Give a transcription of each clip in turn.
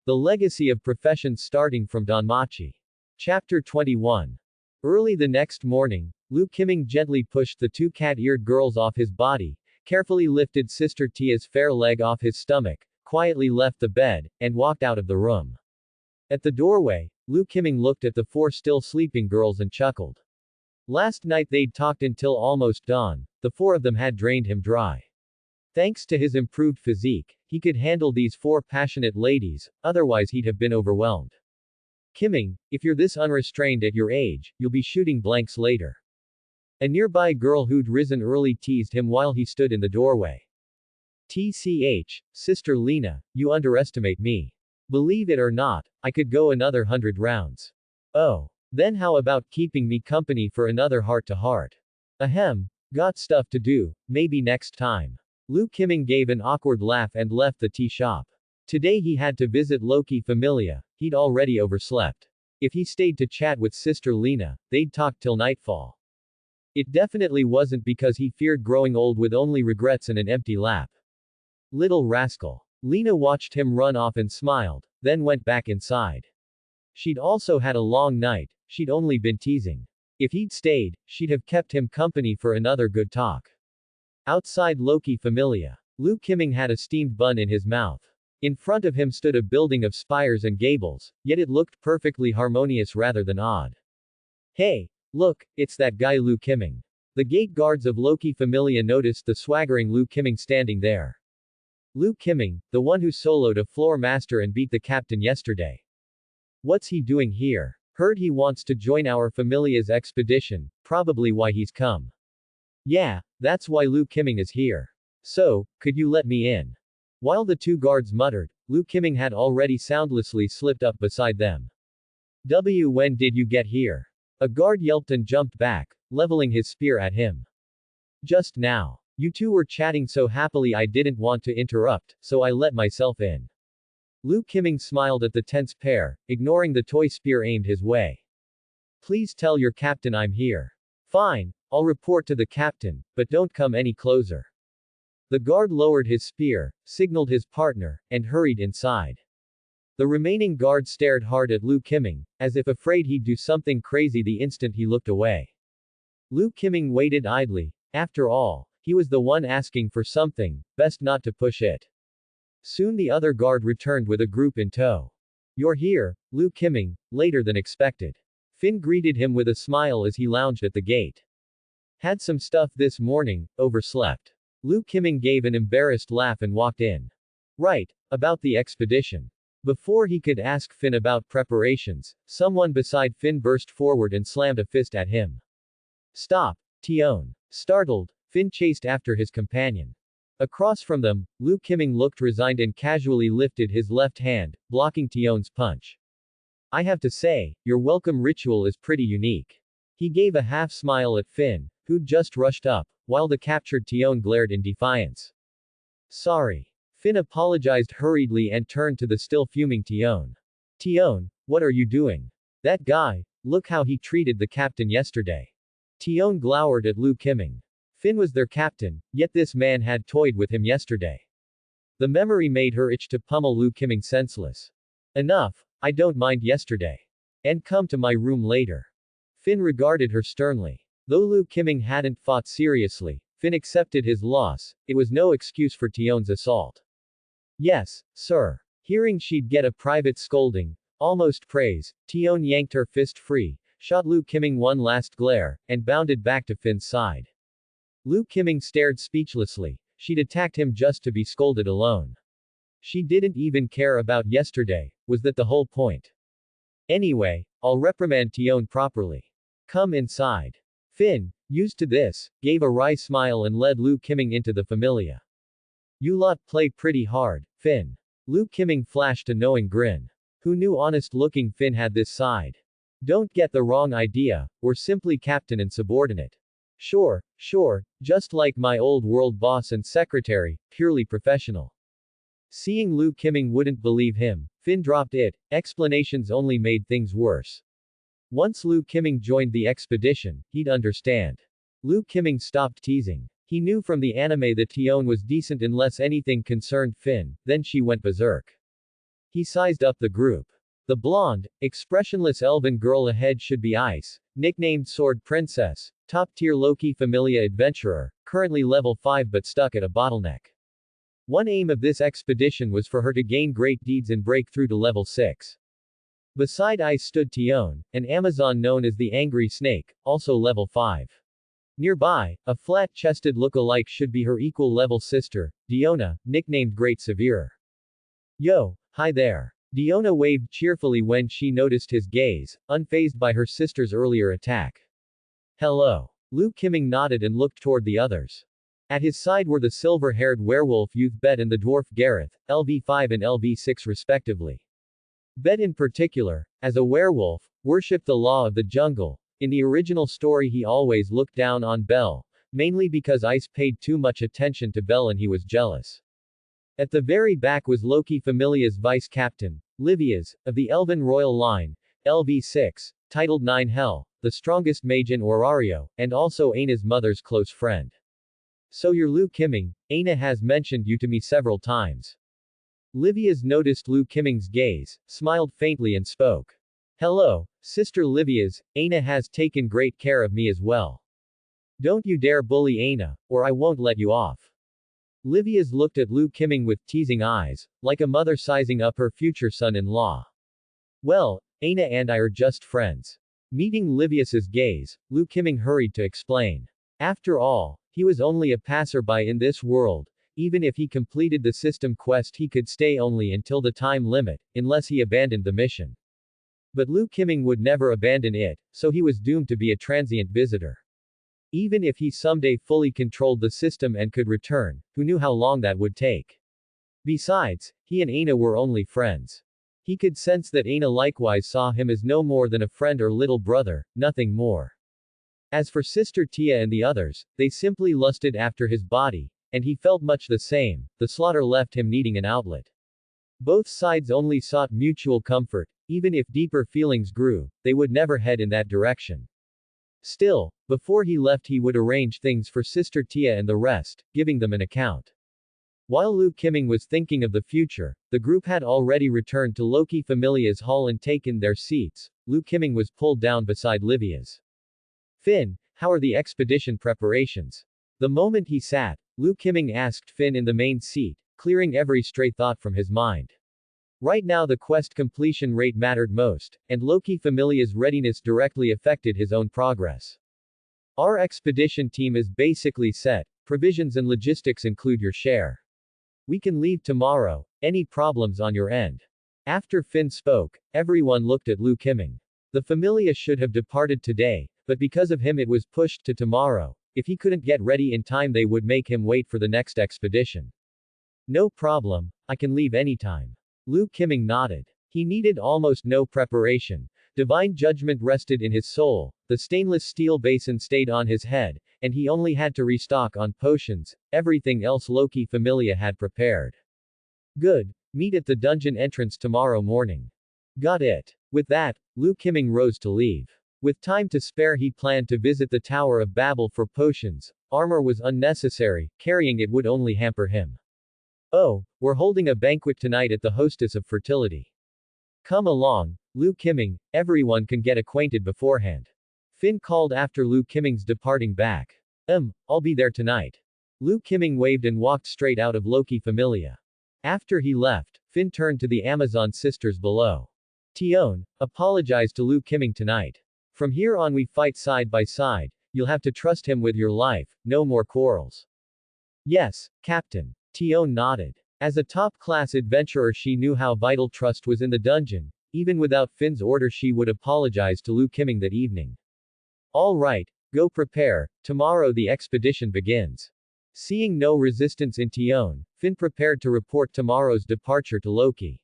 The Legacy of Professions starting from Danmachi. Chapter 21. Early the next morning, Lu Qiming gently pushed the two cat-eared girls off his body, carefully lifted Sister Tia's fair leg off his stomach, quietly left the bed, and walked out of the room. At the doorway, Lu Qiming looked at the four still sleeping girls and chuckled. Last night they'd talked until almost dawn, the four of them had drained him dry. Thanks to his improved physique, he could handle these four passionate ladies, otherwise he'd have been overwhelmed. Qiming, if you're this unrestrained at your age, you'll be shooting blanks later. A nearby girl who'd risen early teased him while he stood in the doorway. TCH, Sister Lena, you underestimate me. Believe it or not, I could go another 100 rounds. Oh. Then how about keeping me company for another heart-to-heart? Ahem. Got stuff to do, maybe next time. Lu Qiming gave an awkward laugh and left the tea shop. Today he had to visit Loki Familia, he'd already overslept. If he stayed to chat with Sister Lena, they'd talk till nightfall. It definitely wasn't because he feared growing old with only regrets and an empty lap. Little rascal. Lena watched him run off and smiled, then went back inside. She'd also had a long night, she'd only been teasing. If he'd stayed, she'd have kept him company for another good talk. Outside Loki Familia, Lu Qiming had a steamed bun in his mouth. In front of him stood a building of spires and gables, yet it looked perfectly harmonious rather than odd. Hey, look, it's that guy Lu Qiming. The gate guards of Loki Familia noticed the swaggering Lu Qiming standing there. Lu Qiming, the one who soloed a floor master and beat the captain yesterday. What's he doing here? Heard he wants to join our Familia's expedition, probably why he's come. Yeah, that's why Lu Qiming is here. So, could you let me in? While the two guards muttered, Lu Qiming had already soundlessly slipped up beside them. When did you get here? A guard yelped and jumped back, leveling his spear at him. Just now. You two were chatting so happily I didn't want to interrupt, so I let myself in. Lu Qiming smiled at the tense pair, ignoring the toy spear aimed his way. Please tell your captain I'm here. Fine, I'll report to the captain, but don't come any closer. The guard lowered his spear, signaled his partner, and hurried inside. The remaining guard stared hard at Lu Qiming, as if afraid he'd do something crazy the instant he looked away. Lu Qiming waited idly. After all, he was the one asking for something, best not to push it. Soon the other guard returned with a group in tow. You're here, Lu Qiming, later than expected. Finn greeted him with a smile as he lounged at the gate. Had some stuff this morning, overslept. Lu Qiming gave an embarrassed laugh and walked in. Right, about the expedition. Before he could ask Finn about preparations, someone beside Finn burst forward and slammed a fist at him. Stop, Tion. Startled, Finn chased after his companion. Across from them, Lu Qiming looked resigned and casually lifted his left hand, blocking Tion's punch. I have to say, your welcome ritual is pretty unique. He gave a half smile at Finn, who'd just rushed up, while the captured Tion glared in defiance. Sorry. Finn apologized hurriedly and turned to the still fuming Tion. Tion, what are you doing? That guy, look how he treated the captain yesterday. Tion glowered at Lu Qiming. Finn was their captain, yet this man had toyed with him yesterday. The memory made her itch to pummel Lu Qiming senseless. Enough, I don't mind yesterday. And come to my room later. Finn regarded her sternly. Though Lu Qiming hadn't fought seriously, Finn accepted his loss, it was no excuse for Tion's assault. Yes, sir. Hearing she'd get a private scolding, almost praise, Tion yanked her fist free, shot Lu Qiming one last glare, and bounded back to Finn's side. Lu Qiming stared speechlessly. She'd attacked him just to be scolded alone. She didn't even care about yesterday, was that the whole point? Anyway, I'll reprimand Tion properly. Come inside. Finn, used to this, gave a wry smile and led Lu Qiming into the Familia. You lot play pretty hard, Finn. Lu Qiming flashed a knowing grin. Who knew honest-looking Finn had this side? Don't get the wrong idea, we're simply captain and subordinate. Sure, just like my old world boss and secretary, purely professional. Seeing Lu Qiming wouldn't believe him, Finn dropped it. Explanations only made things worse. Once Lu Qiming joined the expedition, he'd understand. Lu Qiming stopped teasing. He knew from the anime that Tion was decent unless anything concerned Finn, then she went berserk. He sized up the group. The blonde, expressionless elven girl ahead should be Ice, nicknamed Sword Princess, top-tier Loki Familia adventurer, currently level 5 but stuck at a bottleneck. One aim of this expedition was for her to gain great deeds and break through to level 6. Beside Ice stood Tion, an Amazon known as the Angry Snake, also level 5. Nearby, a flat-chested look-alike should be her equal-level sister, Diona, nicknamed Great Severe. Yo, hi there. Diona waved cheerfully when she noticed his gaze, unfazed by her sister's earlier attack. Hello. Lu Qiming nodded and looked toward the others. At his side were the silver-haired werewolf youth Bet and the dwarf Gareth, LV5 and LV6 respectively. Bet in particular, as a werewolf, worshipped the law of the jungle. In the original story he always looked down on Belle, mainly because Ice paid too much attention to Belle and he was jealous. At the very back was Loki Familia's vice captain, Livia's, of the Elven Royal Line, LV6, titled 9 Hell, the strongest mage in Orario, and also Aina's mother's close friend. So you're Lu Qiming, Aina has mentioned you to me several times. Livia's noticed Lu Qiming's gaze, smiled faintly and spoke. Hello, Sister Livia's, Aina has taken great care of me as well. Don't you dare bully Aina, or I won't let you off. Livia's looked at Lu Qiming with teasing eyes, like a mother sizing up her future son-in-law. Well, Aina and I are just friends. Meeting Livia's gaze, Lu Qiming hurried to explain. After all, he was only a passerby in this world. Even if he completed the system quest he could stay only until the time limit, unless he abandoned the mission. But Lu Qiming would never abandon it, so he was doomed to be a transient visitor. Even if he someday fully controlled the system and could return, who knew how long that would take? Besides, he and Aina were only friends. He could sense that Aina likewise saw him as no more than a friend or little brother, nothing more. As for Sister Tia and the others, they simply lusted after his body, and he felt much the same. The slaughter left him needing an outlet. Both sides only sought mutual comfort. Even if deeper feelings grew, they would never head in that direction. Still, before he left he would arrange things for Sister Tia and the rest, giving them an account. While Lu Qiming was thinking of the future, the group had already returned to Loki Familia's hall and taken their seats. Lu Qiming was pulled down beside Livia's. Finn, how are the expedition preparations? The moment he sat, Lu Qiming asked Finn in the main seat, clearing every stray thought from his mind. Right now the quest completion rate mattered most, and Loki Familia's readiness directly affected his own progress. Our expedition team is basically set, provisions and logistics include your share. We can leave tomorrow, any problems on your end? After Finn spoke, everyone looked at Lu Qiming. The Familia should have departed today, but because of him it was pushed to tomorrow. If he couldn't get ready in time they would make him wait for the next expedition. No problem, I can leave anytime. Lu Qiming nodded. He needed almost no preparation. Divine judgment rested in his soul, the stainless steel basin stayed on his head, and he only had to restock on potions. Everything else Loki Familia had prepared. Good. Meet at the dungeon entrance tomorrow morning. Got it. With that, Lu Qiming rose to leave. With time to spare he planned to visit the Tower of Babel for potions. Armor was unnecessary, carrying it would only hamper him. Oh, we're holding a banquet tonight at the Hostess of Fertility. Come along, Lu Qiming, everyone can get acquainted beforehand. Finn called after Lu Qiming's departing back. I'll be there tonight. Lu Qiming waved and walked straight out of Loki Familia. After he left, Finn turned to the Amazon sisters below. Tion, apologize to Lu Qiming tonight. From here on we fight side by side, you'll have to trust him with your life, no more quarrels. Yes, Captain. Tion nodded. As a top-class adventurer she knew how vital trust was in the dungeon. Even without Finn's order she would apologize to Lu Qiming that evening. All right, go prepare, tomorrow the expedition begins. Seeing no resistance in Tion, Finn prepared to report tomorrow's departure to Loki.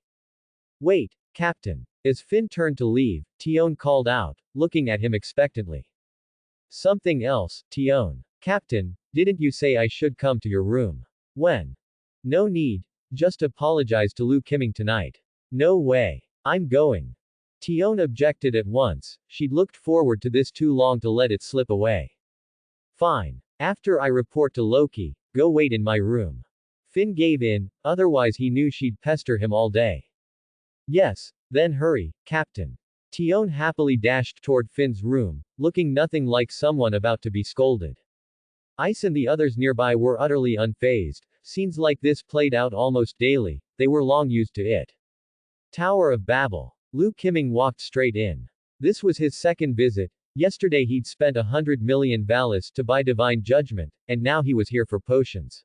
Wait, Captain. As Finn turned to leave, Tion called out, looking at him expectantly. Something else, Tion. Captain, didn't you say I should come to your room? When? No need, just apologize to Lu Qiming tonight. No way. I'm going. Tion objected at once, she'd looked forward to this too long to let it slip away. Fine. After I report to Loki, go wait in my room. Finn gave in, otherwise he knew she'd pester him all day. Yes, then hurry, Captain. Tion happily dashed toward Finn's room, looking nothing like someone about to be scolded. Ice and the others nearby were utterly unfazed. Scenes like this played out almost daily, they were long used to it. Tower of Babel. Lu Qiming walked straight in. This was his second visit. Yesterday he'd spent 100 million valis to buy divine judgment, and now he was here for potions.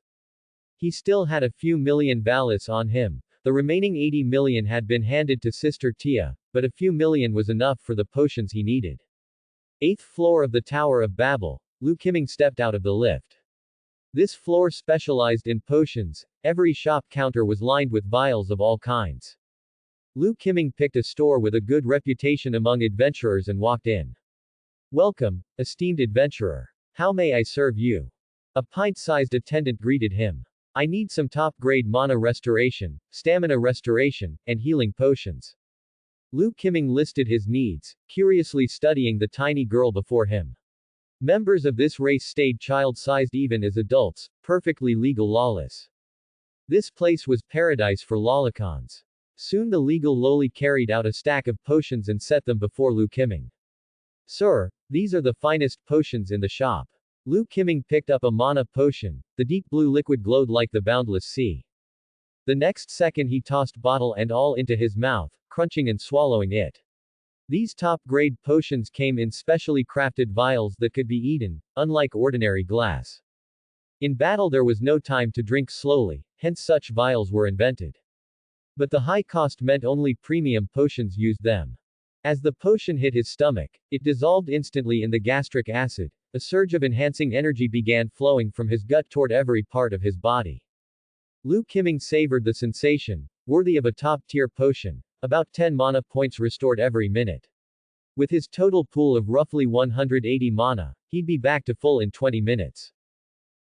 He still had a few million valis on him. The remaining 80 million had been handed to Sister Tia, but a few million was enough for the potions he needed. 8th floor of the Tower of Babel. Lu Qiming stepped out of the lift. This floor specialized in potions. Every shop counter was lined with vials of all kinds. Lu Qiming picked a store with a good reputation among adventurers and walked in. Welcome, esteemed adventurer. How may I serve you? A pint-sized attendant greeted him. I need some top-grade mana restoration, stamina restoration, and healing potions. Lu Qiming listed his needs, curiously studying the tiny girl before him. Members of this race stayed child-sized even as adults, perfectly legal lawless. This place was paradise for lolicons. Soon the legal loli carried out a stack of potions and set them before Lu Qiming. Sir, these are the finest potions in the shop. Lu Qiming picked up a mana potion. The deep blue liquid glowed like the boundless sea. The next second he tossed bottle and all into his mouth, crunching and swallowing it. These top-grade potions came in specially crafted vials that could be eaten, unlike ordinary glass. In battle there was no time to drink slowly, hence such vials were invented. But the high cost meant only premium potions used them. As the potion hit his stomach, it dissolved instantly in the gastric acid. A surge of enhancing energy began flowing from his gut toward every part of his body. Lu Qiming savored the sensation, worthy of a top-tier potion. About 10 mana points restored every minute. With his total pool of roughly 180 mana, he'd be back to full in 20 minutes.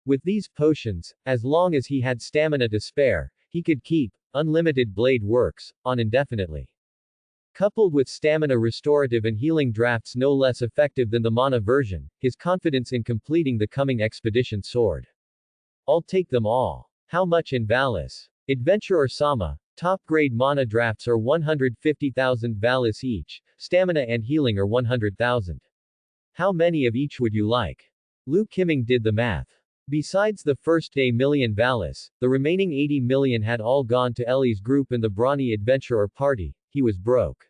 With these potions, as long as he had stamina to spare, he could keep unlimited blade works on indefinitely. Coupled with stamina restorative and healing drafts no less effective than the mana version, his confidence in completing the coming expedition soared. I'll take them all. How much in Valis? Adventurer Sama. Top-grade mana drafts are 150,000 Valis each, stamina and healing are 100,000. How many of each would you like? Lu Qiming did the math. Besides the first day million Valis, the remaining 80 million had all gone to Ellie's group in the brawny adventurer party. He was broke.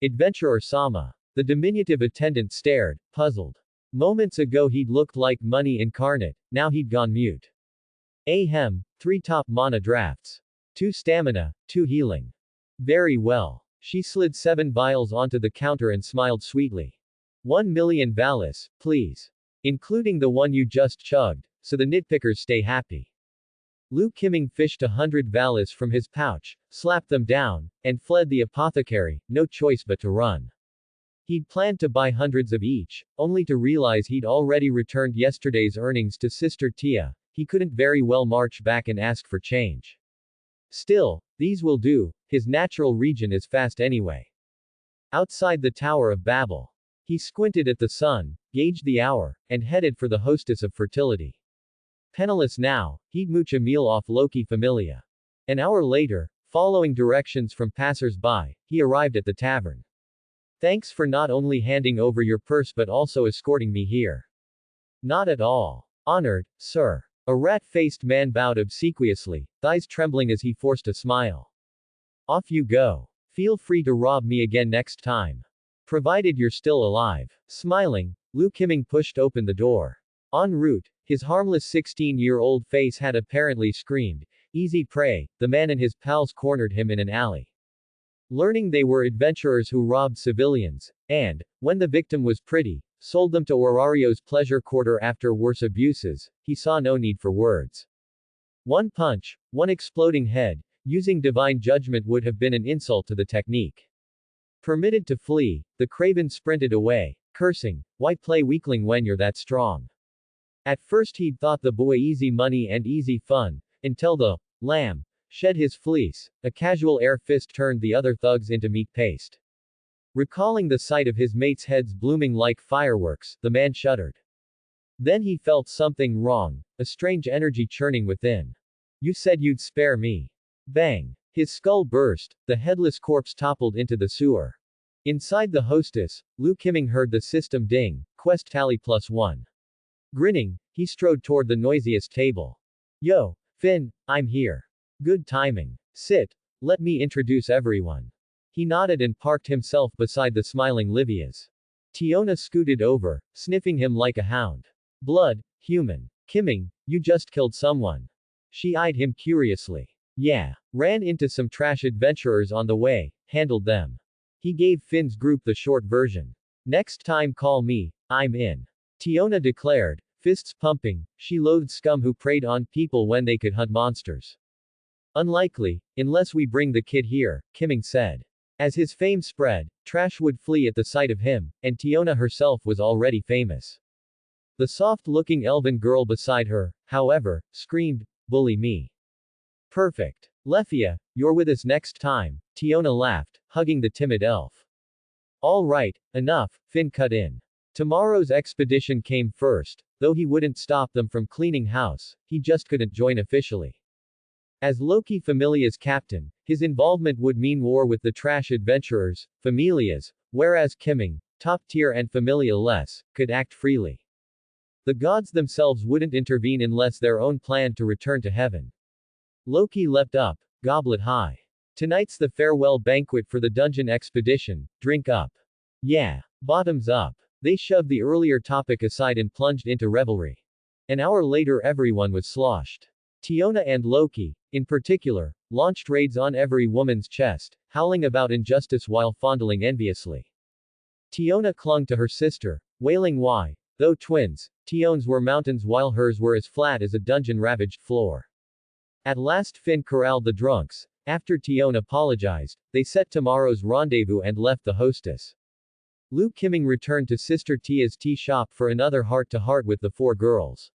Adventurer Sama. The diminutive attendant stared, puzzled. Moments ago he'd looked like money incarnate, now he'd gone mute. Ahem, 3 top mana drafts. 2 stamina, 2 healing. Very well. She slid 7 vials onto the counter and smiled sweetly. 1 million Valis, please. Including the one you just chugged, so the nitpickers stay happy. Lu Qiming fished 100 Valis from his pouch, slapped them down, and fled the apothecary, no choice but to run. He'd planned to buy hundreds of each, only to realize he'd already returned yesterday's earnings to Sister Tia. He couldn't very well march back and ask for change. Still, these will do, his natural region is fast anyway. Outside the Tower of Babel. He squinted at the sun, gauged the hour, and headed for the hostess of fertility. Penniless now, he'd mooch a meal off Loki Familia. An hour later, following directions from passers-by, he arrived at the tavern. Thanks for not only handing over your purse but also escorting me here. Not at all. Honored, sir. A rat-faced man bowed obsequiously, thighs trembling as he forced a smile. Off you go. Feel free to rob me again next time. Provided you're still alive. Smiling, Lu Qiming pushed open the door. En route, his harmless 16-year-old face had apparently screamed, easy prey. The man and his pals cornered him in an alley. Learning they were adventurers who robbed civilians, and, when the victim was pretty, sold them to Orario's pleasure quarter after worse abuses, he saw no need for words. One punch, one exploding head, using divine judgment would have been an insult to the technique. Permitted to flee, the craven sprinted away, cursing, why play weakling when you're that strong? At first he'd thought the boy easy money and easy fun, until the lamb shed his fleece, a casual air fist turned the other thugs into meat paste. Recalling the sight of his mates' heads blooming like fireworks, the man shuddered. Then he felt something wrong, a strange energy churning within. You said you'd spare me. Bang. His skull burst, the headless corpse toppled into the sewer. Inside the hostess, Lu Kiming heard the system ding, quest tally +1. Grinning, he strode toward the noisiest table. Yo, Finn, I'm here. Good timing. Sit. Let me introduce everyone. He nodded and parked himself beside the smiling Livia's. Tiona scooted over, sniffing him like a hound. Blood, human. Kiming, you just killed someone. She eyed him curiously. Yeah. Ran into some trash adventurers on the way, handled them. He gave Finn's group the short version. Next time call me, I'm in. Tiona declared, fists pumping, she loathed scum who preyed on people when they could hunt monsters. Unlikely, unless we bring the kid here, Kiming said. As his fame spread, trash would flee at the sight of him, and Tiona herself was already famous. The soft-looking elven girl beside her, however, screamed, bully me. Perfect. Lefia, you're with us next time, Tiona laughed, hugging the timid elf. All right, enough, Finn cut in. Tomorrow's expedition came first, though he wouldn't stop them from cleaning house, he just couldn't join officially. As Loki Familia's captain, his involvement would mean war with the trash adventurers, Familias, whereas Kiming, top tier and Familia less, could act freely. The gods themselves wouldn't intervene unless their own planned to return to heaven. Loki leapt up, goblet high. Tonight's the farewell banquet for the dungeon expedition, drink up. Yeah. Bottoms up. They shoved the earlier topic aside and plunged into revelry. An hour later everyone was sloshed. Tiona and Loki, in particular, launched raids on every woman's chest, howling about injustice while fondling enviously. Tiona clung to her sister, wailing why, though twins, Tion's were mountains while hers were as flat as a dungeon-ravaged floor. At last Finn corralled the drunks. After Tiona apologized, they set tomorrow's rendezvous and left the hostess. Lu Kiming returned to Sister Tia's tea shop for another heart-to-heart with the four girls.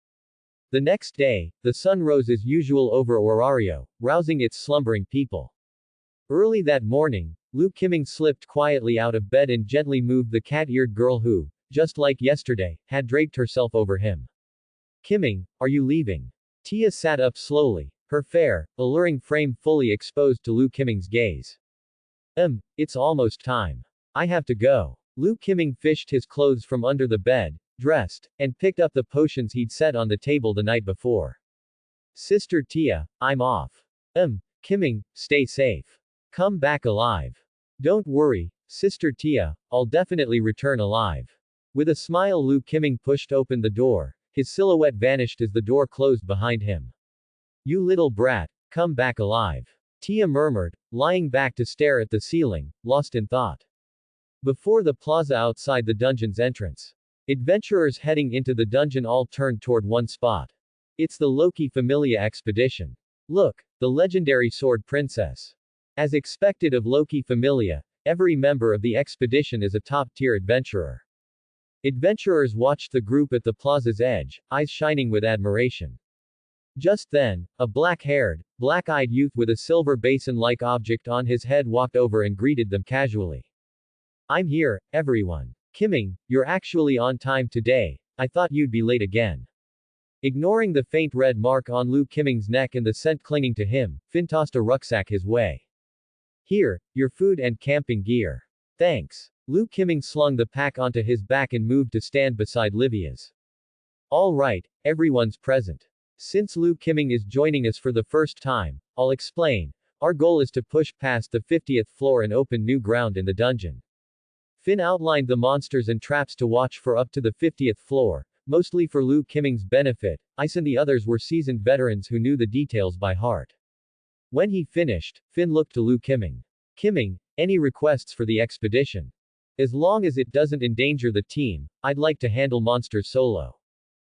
The next day, the sun rose as usual over Orario, rousing its slumbering people. Early that morning, Lu Kiming slipped quietly out of bed and gently moved the cat-eared girl who, just like yesterday, had draped herself over him. Kiming, are you leaving? Tia sat up slowly, her fair, alluring frame fully exposed to Lu Kiming's gaze. It's almost time. I have to go. Lu Kiming fished his clothes from under the bed, dressed, and picked up the potions he'd set on the table the night before. Sister Tia, I'm off. Kiming, stay safe. Come back alive. Don't worry, Sister Tia, I'll definitely return alive. With a smile Lu Kiming pushed open the door, his silhouette vanished as the door closed behind him. You little brat, come back alive. Tia murmured, lying back to stare at the ceiling, lost in thought. Before the plaza outside the dungeon's entrance. Adventurers heading into the dungeon all turned toward one spot. It's the Loki Familia expedition. Look, the legendary sword princess. As expected of Loki Familia, every member of the expedition is a top-tier adventurer. Adventurers watched the group at the plaza's edge, eyes shining with admiration. Just then, a black-haired, black-eyed youth with a silver basin-like object on his head walked over and greeted them casually. I'm here, everyone. Kiming, you're actually on time today, I thought you'd be late again. Ignoring the faint red mark on Lu Kiming's neck and the scent clinging to him, Finn tossed a rucksack his way. Here, your food and camping gear. Thanks. Lu Kiming slung the pack onto his back and moved to stand beside Livia's. All right, everyone's present. Since Lu Kiming is joining us for the first time, I'll explain. Our goal is to push past the 50th floor and open new ground in the dungeon. Finn outlined the monsters and traps to watch for up to the 50th floor, mostly for Lu Kiming's benefit. Ice and the others were seasoned veterans who knew the details by heart. When he finished, Finn looked to Lu Kiming. Kiming, any requests for the expedition? As long as it doesn't endanger the team, I'd like to handle monsters solo.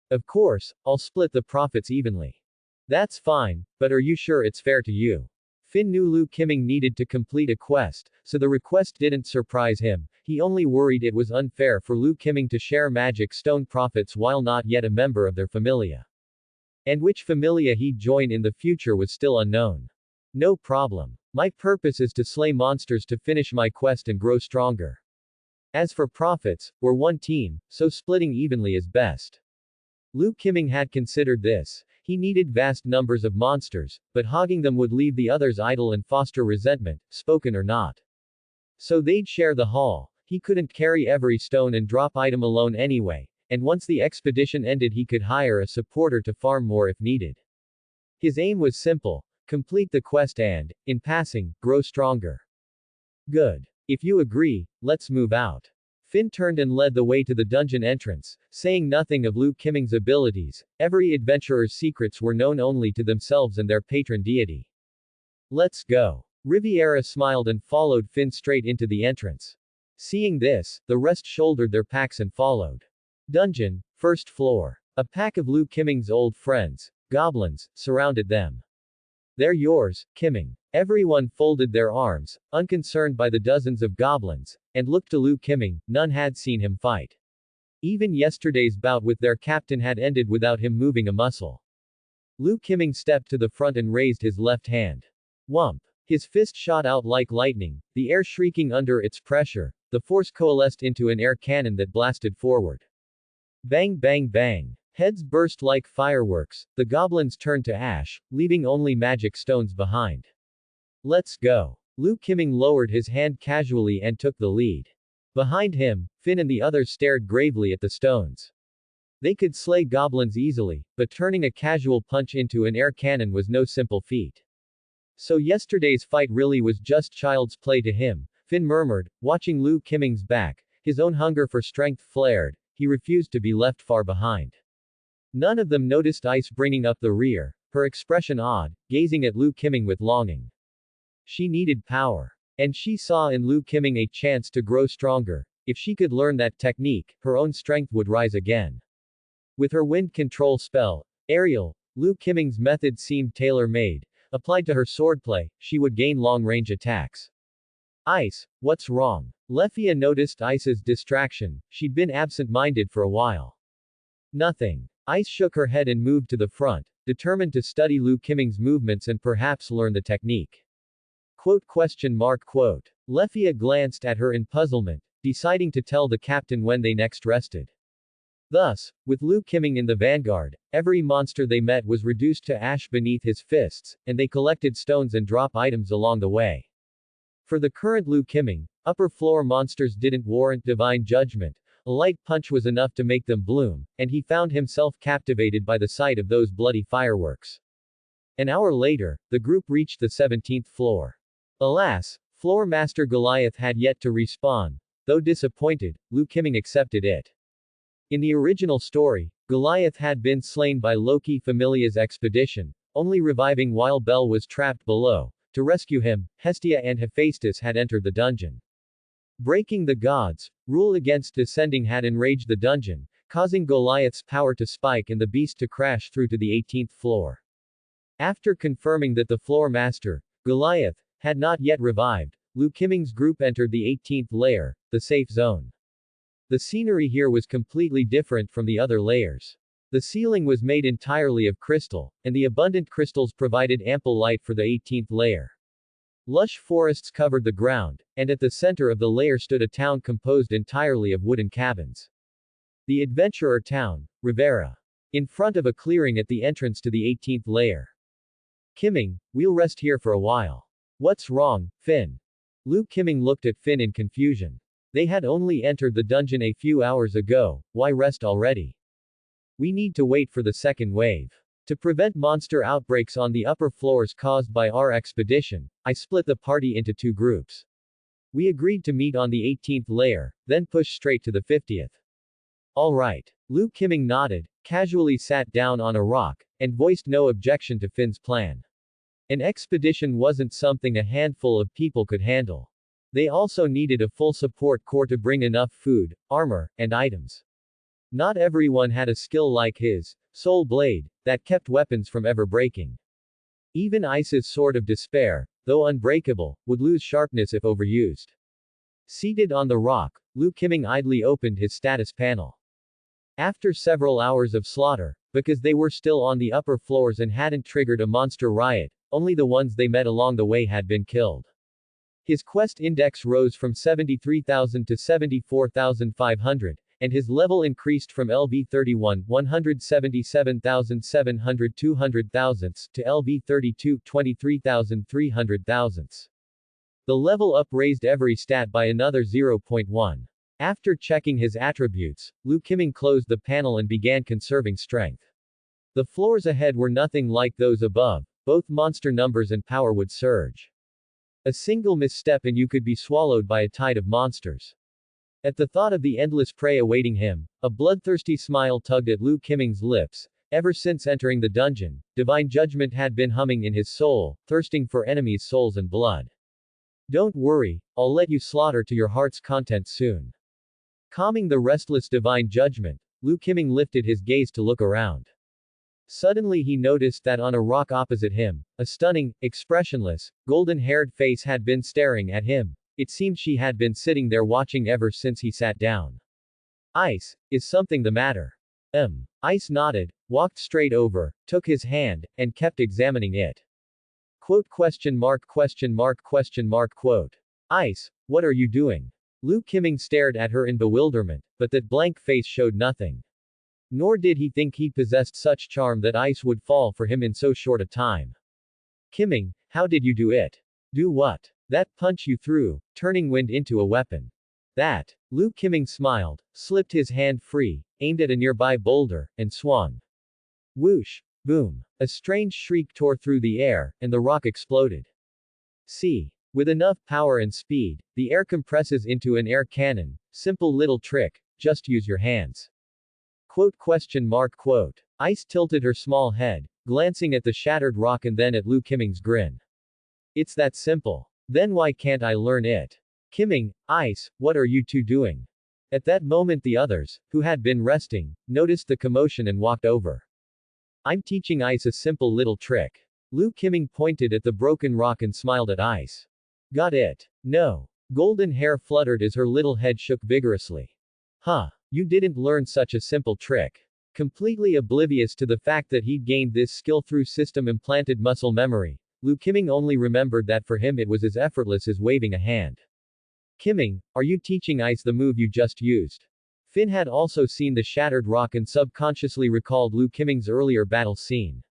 Of course, I'll split the profits evenly. That's fine, but are you sure it's fair to you? Finn knew Lu Kiming needed to complete a quest, so the request didn't surprise him. He only worried it was unfair for Lu Kiming to share magic stone profits while not yet a member of their familia. And which familia he'd join in the future was still unknown. No problem. My purpose is to slay monsters to finish my quest and grow stronger. As for profits, we're one team, so splitting evenly is best. Lu Kiming had considered this. He needed vast numbers of monsters, but hogging them would leave the others idle and foster resentment, spoken or not. So they'd share the haul. He couldn't carry every stone and drop item alone anyway, and once the expedition ended he could hire a supporter to farm more if needed. His aim was simple: complete the quest and, in passing, grow stronger. Good. If you agree, let's move out. Finn turned and led the way to the dungeon entrance, saying nothing of Liu Qiming's abilities. Every adventurer's secrets were known only to themselves and their patron deity. Let's go. Riviera smiled and followed Finn straight into the entrance. Seeing this, the rest shouldered their packs and followed. Dungeon, first floor. A pack of Liu Qiming's old friends, goblins, surrounded them. They're yours, Qiming. Everyone folded their arms, unconcerned by the dozens of goblins, and looked to Liu Qiming. None had seen him fight. Even yesterday's bout with their captain had ended without him moving a muscle. Liu Qiming stepped to the front and raised his left hand. Whump! His fist shot out like lightning, the air shrieking under its pressure. The force coalesced into an air cannon that blasted forward. Bang bang bang. Heads burst like fireworks, the goblins turned to ash, leaving only magic stones behind. Let's go. Liu Qiming lowered his hand casually and took the lead. Behind him, Finn and the others stared gravely at the stones. They could slay goblins easily, but turning a casual punch into an air cannon was no simple feat. So yesterday's fight really was just child's play to him, Finn murmured, watching Liu Qiming's back. His own hunger for strength flared. He refused to be left far behind. None of them noticed Ice bringing up the rear, her expression odd, gazing at Liu Qiming with longing. She needed power. And she saw in Liu Qiming a chance to grow stronger. If she could learn that technique, her own strength would rise again. With her wind control spell, Aerial, Liu Qiming's method seemed tailor-made. Applied to her swordplay, she would gain long-range attacks. Ice, what's wrong? Lefia noticed Ice's distraction. She'd been absent-minded for a while. Nothing. Ice shook her head and moved to the front, determined to study Liu Qiming's movements and perhaps learn the technique. Quote? Lefia glanced at her in puzzlement, deciding to tell the captain when they next rested. Thus, with Liu Qiming in the vanguard, every monster they met was reduced to ash beneath his fists, and they collected stones and drop items along the way. For the current Liu Qiming, upper floor monsters didn't warrant divine judgment. A light punch was enough to make them bloom, and he found himself captivated by the sight of those bloody fireworks. An hour later, the group reached the 17th floor. Alas, Floor Master Goliath had yet to respawn. Though disappointed, Liu Qiming accepted it. In the original story, Goliath had been slain by Loki Familia's expedition, only reviving while Bel was trapped below. To rescue him, Hestia and Hephaestus had entered the dungeon. Breaking the gods' rule against descending had enraged the dungeon, causing Goliath's power to spike and the beast to crash through to the 18th floor. After confirming that the floor master, Goliath, had not yet revived, Liu Qiming's group entered the 18th layer, the safe zone. The scenery here was completely different from the other layers. The ceiling was made entirely of crystal, and the abundant crystals provided ample light for the 18th layer. Lush forests covered the ground, and at the center of the layer stood a town composed entirely of wooden cabins. The adventurer town, Rivera. In front of a clearing at the entrance to the 18th layer. Qiming, we'll rest here for a while. What's wrong, Finn? Liu Qiming looked at Finn in confusion. They had only entered the dungeon a few hours ago, why rest already? We need to wait for the second wave. To prevent monster outbreaks on the upper floors caused by our expedition, I split the party into two groups. We agreed to meet on the 18th layer, then push straight to the 50th. All right. Liu Qiming nodded, casually sat down on a rock, and voiced no objection to Finn's plan. An expedition wasn't something a handful of people could handle. They also needed a full support corps to bring enough food, armor, and items. Not everyone had a skill like his soul blade that kept weapons from ever breaking. Even Ice's sword of despair, though unbreakable, would lose sharpness if overused. Seated on the rock, Liu Qiming idly opened his status panel. After several hours of slaughter, because they were still on the upper floors and hadn't triggered a monster riot, only the ones they met along the way had been killed. His quest index rose from 73,000 to 74,500, and his level increased from LV31 177,700 200 thousandths to LV32 23,300 thousandths. The level up raised every stat by another 0.1. After checking his attributes, Lu Qiming closed the panel and began conserving strength. The floors ahead were nothing like those above, both monster numbers and power would surge. A single misstep and you could be swallowed by a tide of monsters. At the thought of the endless prey awaiting him, a bloodthirsty smile tugged at Lu Qiming's lips. Ever since entering the dungeon, divine judgment had been humming in his soul, thirsting for enemies' souls and blood. Don't worry, I'll let you slaughter to your heart's content soon. Calming the restless divine judgment, Lu Qiming lifted his gaze to look around. Suddenly he noticed that on a rock opposite him, a stunning, expressionless, golden-haired face had been staring at him. It seemed she had been sitting there watching ever since he sat down. Ice, is something the matter? Ice nodded, walked straight over, took his hand, and kept examining it. Quote? Ice, what are you doing? Lu Qiming stared at her in bewilderment, but that blank face showed nothing. Nor did he think he possessed such charm that ice would fall for him in so short a time. Qiming, how did you do it? Do what? That punch you threw, turning wind into a weapon. That. Lu Qiming smiled, slipped his hand free, aimed at a nearby boulder, and swung. Whoosh! Boom! A strange shriek tore through the air, and the rock exploded. See. With enough power and speed, the air compresses into an air cannon. Simple little trick, just use your hands. Quote? Ice tilted her small head, glancing at the shattered rock and then at Lu Qiming's grin. It's that simple. Then why can't I learn it? Qiming, Ice, what are you two doing? At that moment the others, who had been resting, noticed the commotion and walked over. I'm teaching Ice a simple little trick. Lu Qiming pointed at the broken rock and smiled at Ice. Got it? No. Golden hair fluttered as her little head shook vigorously. Huh. You didn't learn such a simple trick. Completely oblivious to the fact that he'd gained this skill through system-implanted muscle memory, Lu Qiming only remembered that for him it was as effortless as waving a hand. Qiming, are you teaching Ice the move you just used? Finn had also seen the shattered rock and subconsciously recalled Lu Qiming's earlier battle scene.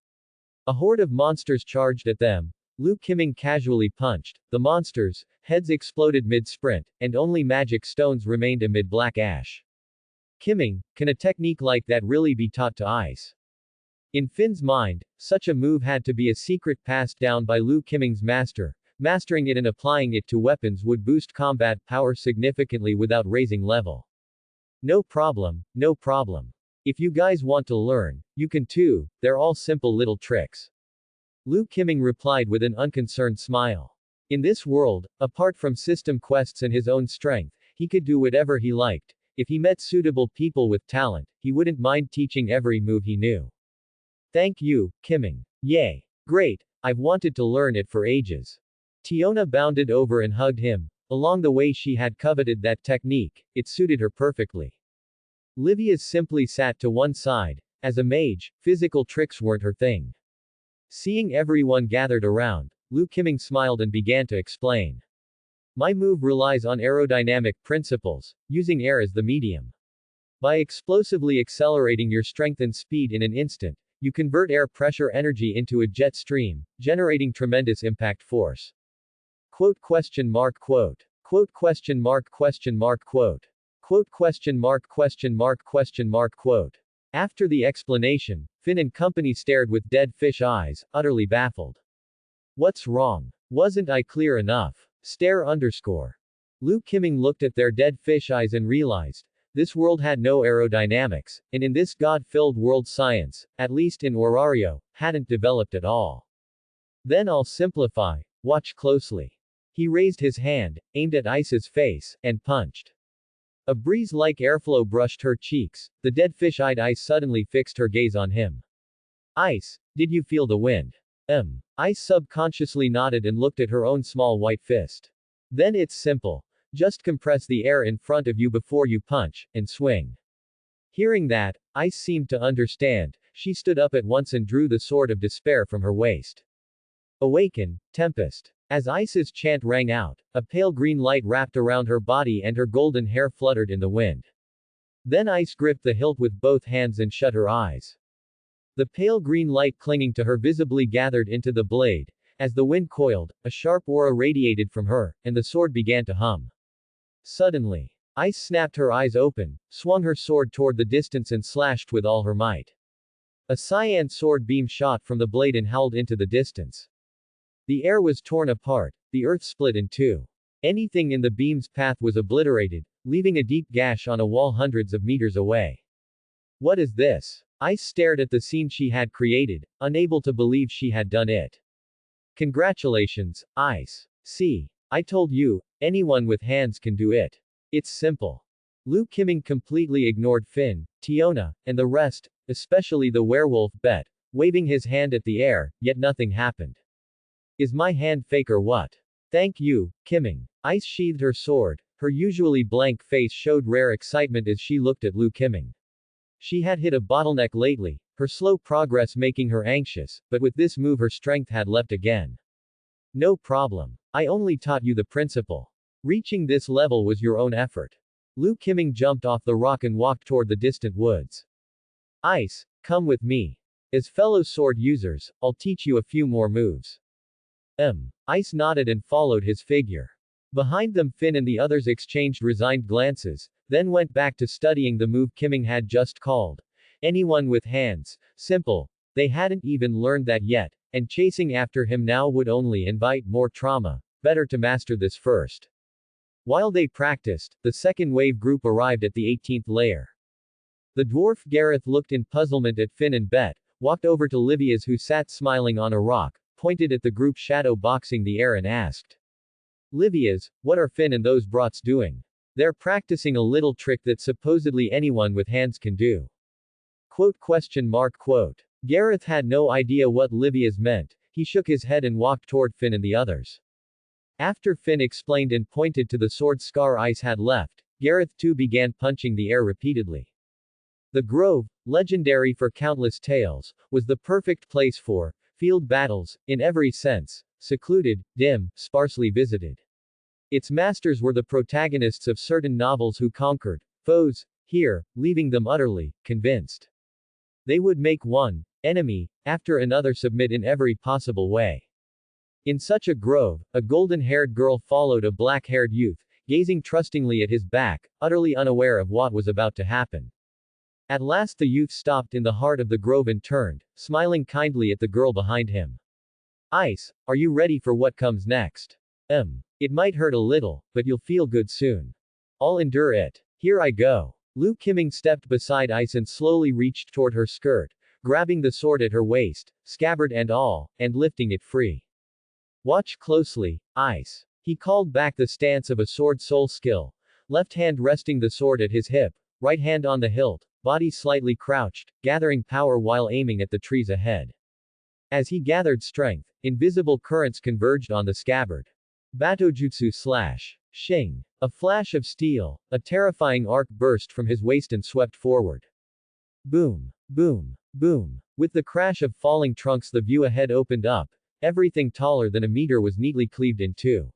A horde of monsters charged at them. Lu Qiming casually punched. The monsters' heads exploded mid-sprint, and only magic stones remained amid black ash. Qiming, can a technique like that really be taught to Ice? In Finn's mind, such a move had to be a secret passed down by Lu Qiming's master. Mastering it and applying it to weapons would boost combat power significantly without raising level. No problem, no problem. If you guys want to learn, you can too, they're all simple little tricks. Lu Qiming replied with an unconcerned smile. In this world, apart from system quests and his own strength, he could do whatever he liked. If he met suitable people with talent, he wouldn't mind teaching every move he knew. Thank you, Qiming. Yay. Great, I've wanted to learn it for ages. Tiona bounded over and hugged him. Along the way she had coveted that technique, it suited her perfectly. Livia simply sat to one side. As a mage, physical tricks weren't her thing. Seeing everyone gathered around, Lu Qiming smiled and began to explain. My move relies on aerodynamic principles, using air as the medium. By explosively accelerating your strength and speed in an instant, you convert air pressure energy into a jet stream, generating tremendous impact force. Quote? Quote? After the explanation, Finn and company stared with dead fish eyes, utterly baffled. What's wrong? Wasn't I clear enough? Stare underscore. Lu Qiming looked at their dead fish eyes and realized, this world had no aerodynamics, and in this god-filled world science, at least in Orario, hadn't developed at all. Then I'll simplify, watch closely. He raised his hand, aimed at Ice's face, and punched. A breeze-like airflow brushed her cheeks. The dead fish-eyed Ice suddenly fixed her gaze on him. Ice, did you feel the wind? Ice subconsciously nodded and looked at her own small white fist. Then it's simple. Just compress the air in front of you before you punch, and swing. Hearing that, Ice seemed to understand. She stood up at once and drew the sword of despair from her waist. Awaken, Tempest. As Ice's chant rang out, a pale green light wrapped around her body and her golden hair fluttered in the wind. Then Ice gripped the hilt with both hands and shut her eyes. The pale green light clinging to her visibly gathered into the blade. As the wind coiled, a sharp aura radiated from her, and the sword began to hum. Suddenly, Ice snapped her eyes open, swung her sword toward the distance and slashed with all her might. A cyan sword beam shot from the blade and howled into the distance. The air was torn apart, the earth split in two. Anything in the beam's path was obliterated, leaving a deep gash on a wall hundreds of meters away. What is this? Ice stared at the scene she had created, unable to believe she had done it. Congratulations, Ice. See, I told you, anyone with hands can do it. It's simple. Liu Qiming completely ignored Finn, Tiona, and the rest, especially the werewolf, Bet, waving his hand at the air, yet nothing happened. Is my hand fake or what? Thank you, Qiming. Ice sheathed her sword, her usually blank face showed rare excitement as she looked at Liu Qiming. She had hit a bottleneck lately, her slow progress making her anxious, but with this move her strength had leapt again. No problem. I only taught you the principle. Reaching this level was your own effort. Liu Qiming jumped off the rock and walked toward the distant woods. Ice, come with me. As fellow sword users, I'll teach you a few more moves. Ice nodded and followed his figure. Behind them Finn and the others exchanged resigned glances, then went back to studying the move Qiming had just called. Anyone with hands. Simple. They hadn't even learned that yet, and chasing after him now would only invite more trauma. Better to master this first. While they practiced, the second wave group arrived at the 18th layer. The dwarf Gareth looked in puzzlement at Finn and Bet, walked over to Livia's who sat smiling on a rock, pointed at the group shadow boxing the air and asked. Livia's, what are Finn and those brats doing? They're practicing a little trick that supposedly anyone with hands can do. Quote. Gareth had no idea what Livia's meant, he shook his head and walked toward Finn and the others. After Finn explained and pointed to the sword scar Ice had left, Gareth too began punching the air repeatedly. The grove, legendary for countless tales, was the perfect place for field battles, in every sense, secluded, dim, sparsely visited. Its masters were the protagonists of certain novels who conquered foes here, leaving them utterly convinced. They would make one enemy after another submit in every possible way. In such a grove, a golden-haired girl followed a black-haired youth, gazing trustingly at his back, utterly unaware of what was about to happen. At last the youth stopped in the heart of the grove and turned, smiling kindly at the girl behind him. Ice, are you ready for what comes next? It might hurt a little, but you'll feel good soon. I'll endure it. Here I go. Liu Qiming stepped beside Ice and slowly reached toward her skirt, grabbing the sword at her waist, scabbard and all, and lifting it free. Watch closely, Ice. He called back the stance of a sword soul skill, left hand resting the sword at his hip, right hand on the hilt, body slightly crouched, gathering power while aiming at the trees ahead. As he gathered strength, invisible currents converged on the scabbard. Batojutsu slash. Shing. A flash of steel, a terrifying arc burst from his waist and swept forward. Boom. Boom. Boom. With the crash of falling trunks the view ahead opened up. Everything taller than a meter was neatly cleaved in two.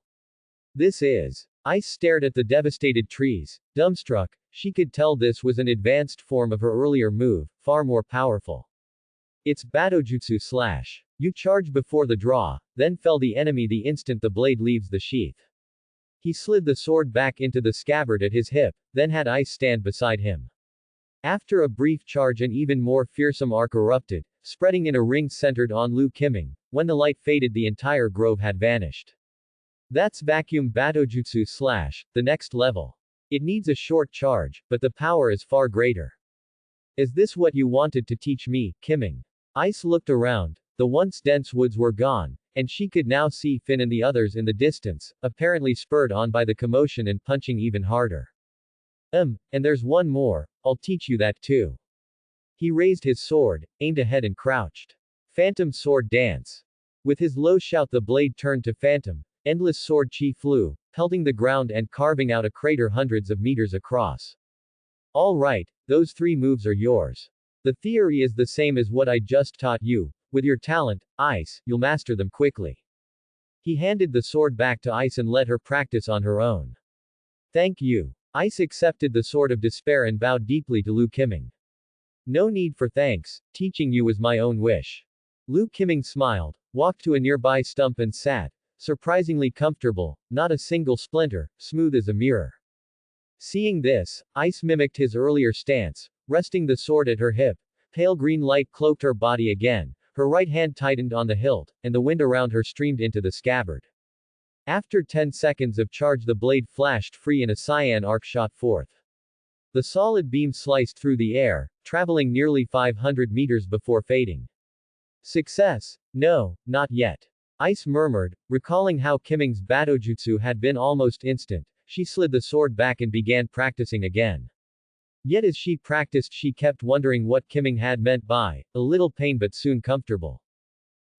This is. Ice stared at the devastated trees, dumbstruck. She could tell this was an advanced form of her earlier move, far more powerful. It's Batojutsu slash. You charge before the draw, then fell the enemy the instant the blade leaves the sheath. He slid the sword back into the scabbard at his hip, then had Ice stand beside him. After a brief charge an even more fearsome arc erupted, spreading in a ring centered on Liu Qiming. When the light faded the entire grove had vanished. That's vacuum Batojutsu slash, the next level. It needs a short charge, but the power is far greater. Is this what you wanted to teach me, Qiming? Ice looked around, the once dense woods were gone, and she could now see Finn and the others in the distance, apparently spurred on by the commotion and punching even harder. And there's one more, I'll teach you that too. He raised his sword, aimed ahead and crouched. Phantom sword dance. With his low shout the blade turned to phantom, endless sword chi flew, pelting the ground and carving out a crater hundreds of meters across. All right, those three moves are yours. The theory is the same as what I just taught you. With your talent, Ice, you'll master them quickly. He handed the sword back to Ice and let her practice on her own. Thank you. Ice accepted the sword of despair and bowed deeply to Lu Qiming. No need for thanks, teaching you was my own wish. Lu Qiming smiled, walked to a nearby stump and sat, surprisingly comfortable, not a single splinter, smooth as a mirror. Seeing this, Ice mimicked his earlier stance, resting the sword at her hip. Pale green light cloaked her body again, her right hand tightened on the hilt, and the wind around her streamed into the scabbard. After 10 seconds of charge, the blade flashed free and a cyan arc shot forth. The solid beam sliced through the air, traveling nearly 500 meters before fading. Success? No, not yet. Ice murmured, recalling how Qiming's Batojutsu had been almost instant. She slid the sword back and began practicing again. Yet as she practiced, she kept wondering what Qiming had meant by a little pain but soon comfortable.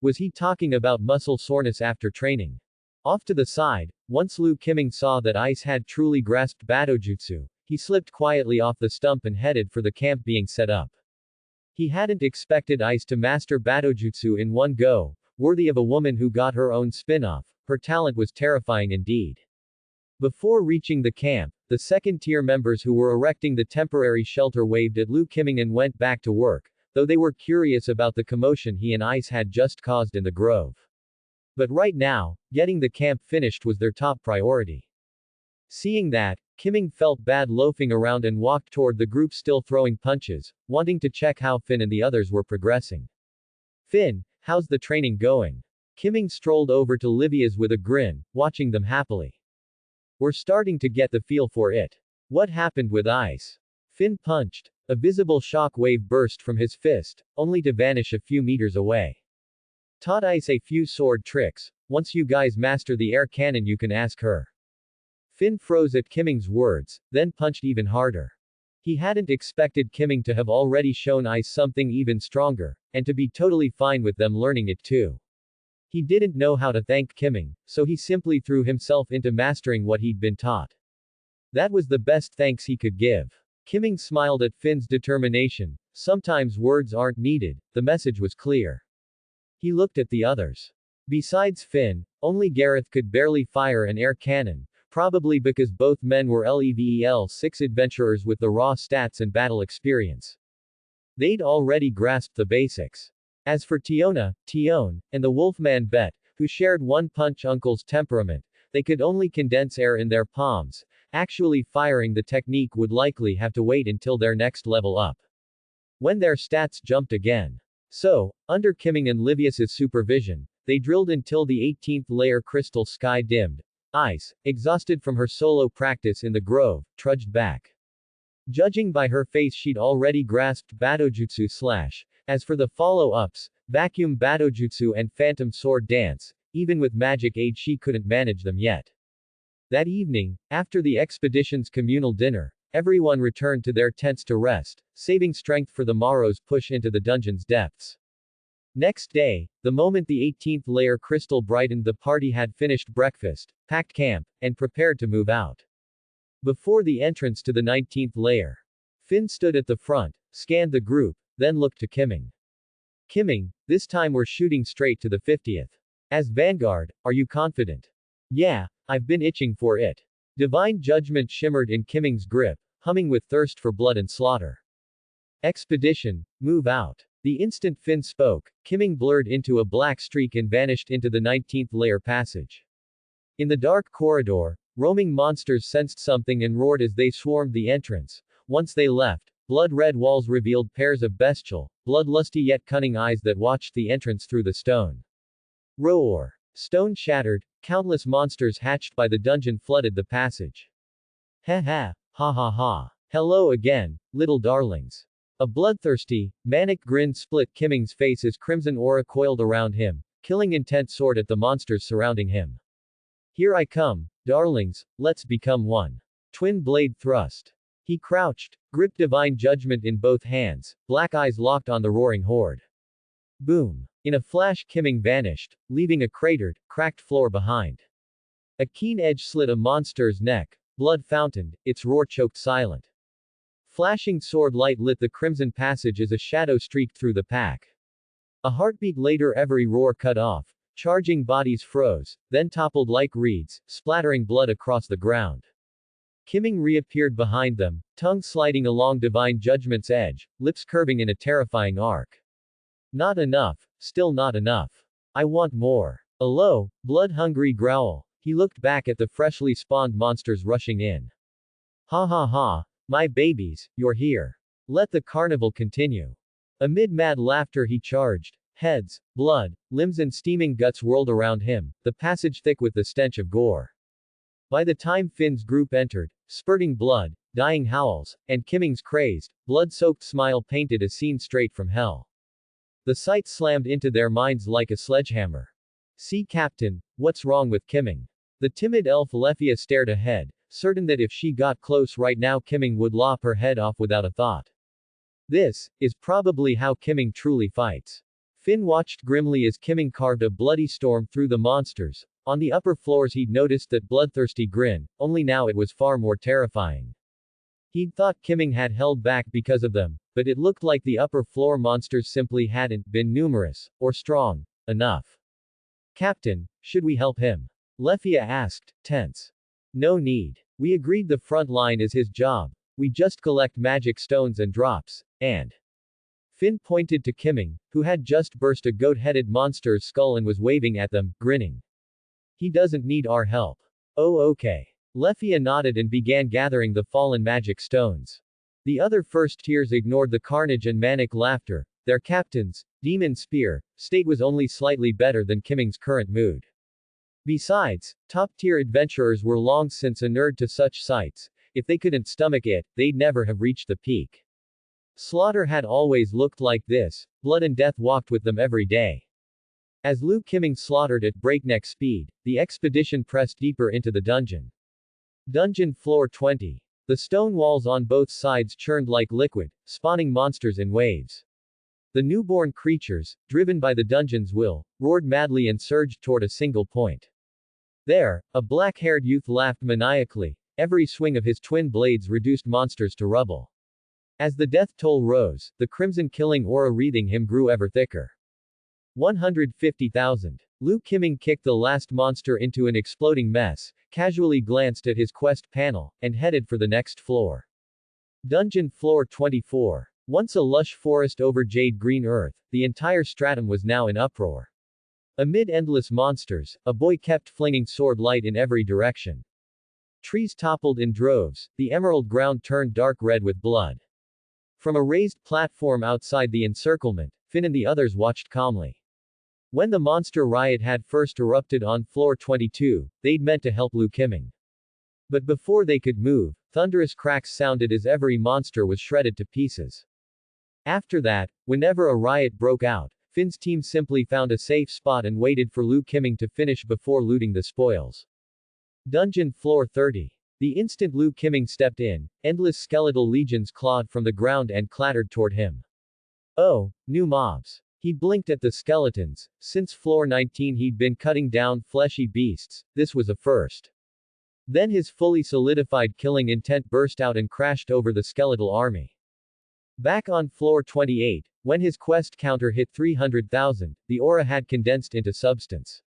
Was he talking about muscle soreness after training? Off to the side, once Lu Qiming saw that Ice had truly grasped Batojutsu, he slipped quietly off the stump and headed for the camp being set up. He hadn't expected Ice to master Batojutsu in one go, worthy of a woman who got her own spin-off. Her talent was terrifying indeed. Before reaching the camp, the second-tier members who were erecting the temporary shelter waved at Lu Qiming and went back to work, though they were curious about the commotion he and Ice had just caused in the grove. But right now, getting the camp finished was their top priority. Seeing that, Qiming felt bad loafing around and walked toward the group still throwing punches, wanting to check how Finn and the others were progressing. Finn, how's the training going? Qiming strolled over to Livia's with a grin, watching them happily. We're starting to get the feel for it. What happened with Ice? Finn punched. A visible shock wave burst from his fist, only to vanish a few meters away. Taught Ice a few sword tricks. Once you guys master the air cannon, you can ask her. Finn froze at Qiming's words, then punched even harder. He hadn't expected Qiming to have already shown Ice something even stronger, and to be totally fine with them learning it too. He didn't know how to thank Qiming, so he simply threw himself into mastering what he'd been taught. That was the best thanks he could give. Qiming smiled at Finn's determination. Sometimes words aren't needed, the message was clear. He looked at the others. Besides Finn, only Gareth could barely fire an air cannon, probably because both men were level 6 adventurers with the raw stats and battle experience. They'd already grasped the basics. As for Tiona, Tion, and the Wolfman Bet, who shared One Punch Uncle's temperament, they could only condense air in their palms. Actually firing the technique would likely have to wait until their next level up, when their stats jumped again. So, under Qiming and Livius's supervision, they drilled until the 18th layer crystal sky dimmed. Ice, exhausted from her solo practice in the grove, trudged back. Judging by her face, she'd already grasped Batojutsu slash. As for the follow-ups, Vacuum Batojutsu and Phantom Sword Dance, even with magic aid she couldn't manage them yet. That evening, after the expedition's communal dinner, everyone returned to their tents to rest, saving strength for the morrow's push into the dungeon's depths. Next day, the moment the 18th layer crystal brightened, the party had finished breakfast, packed camp, and prepared to move out. Before the entrance to the 19th layer, Finn stood at the front, scanned the group, then looked to Qiming. Qiming, this time we're shooting straight to the 50th. As Vanguard, are you confident? Yeah, I've been itching for it. Divine judgment shimmered in Qiming's grip, humming with thirst for blood and slaughter. Expedition, move out. The instant Finn spoke, Qiming blurred into a black streak and vanished into the 19th layer passage. In the dark corridor, roaming monsters sensed something and roared as they swarmed the entrance. Once they left, blood-red walls revealed pairs of bestial, bloodlusty yet cunning eyes that watched the entrance through the stone. Roar. Stone shattered, countless monsters hatched by the dungeon flooded the passage. Ha ha, ha ha ha. Hello again, little darlings. A bloodthirsty, manic grin split Qiming's face as crimson aura coiled around him, killing intent sword at the monsters surrounding him. Here I come, darlings, let's become one. Twin blade thrust. He crouched, gripped divine judgment in both hands, black eyes locked on the roaring horde. Boom. In a flash, Qiming vanished, leaving a cratered, cracked floor behind. A keen edge slit a monster's neck, blood fountained, its roar choked silent. Flashing sword light lit the crimson passage as a shadow streaked through the pack. A heartbeat later, every roar cut off, charging bodies froze, then toppled like reeds, splattering blood across the ground. Kimming reappeared behind them, tongue sliding along Divine Judgment's edge, lips curving in a terrifying arc. Not enough, still not enough. I want more. A low, blood-hungry growl. He looked back at the freshly spawned monsters rushing in. Ha ha ha, my babies, you're here. Let the carnival continue. Amid mad laughter he charged. Heads, blood, limbs and steaming guts whirled around him, the passage thick with the stench of gore. By the time Finn's group entered, spurting blood, dying howls, and Kimming's crazed, blood-soaked smile painted a scene straight from hell. The sight slammed into their minds like a sledgehammer. See Captain, what's wrong with Kimming? The timid elf Lefia stared ahead, certain that if she got close right now Kimming would lop her head off without a thought. This is probably how Kimming truly fights. Finn watched grimly as Kimming carved a bloody storm through the monsters. On the upper floors he'd noticed that bloodthirsty grin, only now it was far more terrifying. He'd thought Kimming had held back because of them, but it looked like the upper floor monsters simply hadn't been numerous, or strong, enough. Captain, should we help him? Lefia asked, tense. No need. We agreed the front line is his job. We just collect magic stones and drops, and... Finn pointed to Kimming, who had just burst a goat-headed monster's skull and was waving at them, grinning. He doesn't need our help. Oh okay. Lefia nodded and began gathering the fallen magic stones. The other first tiers ignored the carnage and manic laughter. Their captain's, Demon Spear, state was only slightly better than Kimming's current mood. Besides, top-tier adventurers were long since inured to such sights. If they couldn't stomach it, they'd never have reached the peak. Slaughter had always looked like this, blood and death walked with them every day. As Liu Kimming slaughtered at breakneck speed, the expedition pressed deeper into the dungeon. Dungeon Floor 20. The stone walls on both sides churned like liquid, spawning monsters in waves. The newborn creatures, driven by the dungeon's will, roared madly and surged toward a single point. There, a black-haired youth laughed maniacally. Every swing of his twin blades reduced monsters to rubble. As the death toll rose, the crimson killing aura wreathing him grew ever thicker. 150,000. Liu Kimming kicked the last monster into an exploding mess, casually glanced at his quest panel, and headed for the next floor. Dungeon Floor 24. Once a lush forest over jade green earth, the entire stratum was now in uproar. Amid endless monsters, a boy kept flinging sword light in every direction. Trees toppled in droves, the emerald ground turned dark red with blood. From a raised platform outside the encirclement, Finn and the others watched calmly. When the monster riot had first erupted on floor 22, they'd meant to help Liu Kimming. But before they could move, thunderous cracks sounded as every monster was shredded to pieces. After that, whenever a riot broke out, Finn's team simply found a safe spot and waited for Liu Kimming to finish before looting the spoils. Dungeon Floor 30. The instant Liu Kimming stepped in, endless skeletal legions clawed from the ground and clattered toward him. Oh, new mobs. He blinked at the skeletons. Since floor 19 he'd been cutting down fleshy beasts. This was a first. Then his fully solidified killing intent burst out and crashed over the skeletal army. Back on floor 28, when his quest counter hit 300,000, the aura had condensed into substance.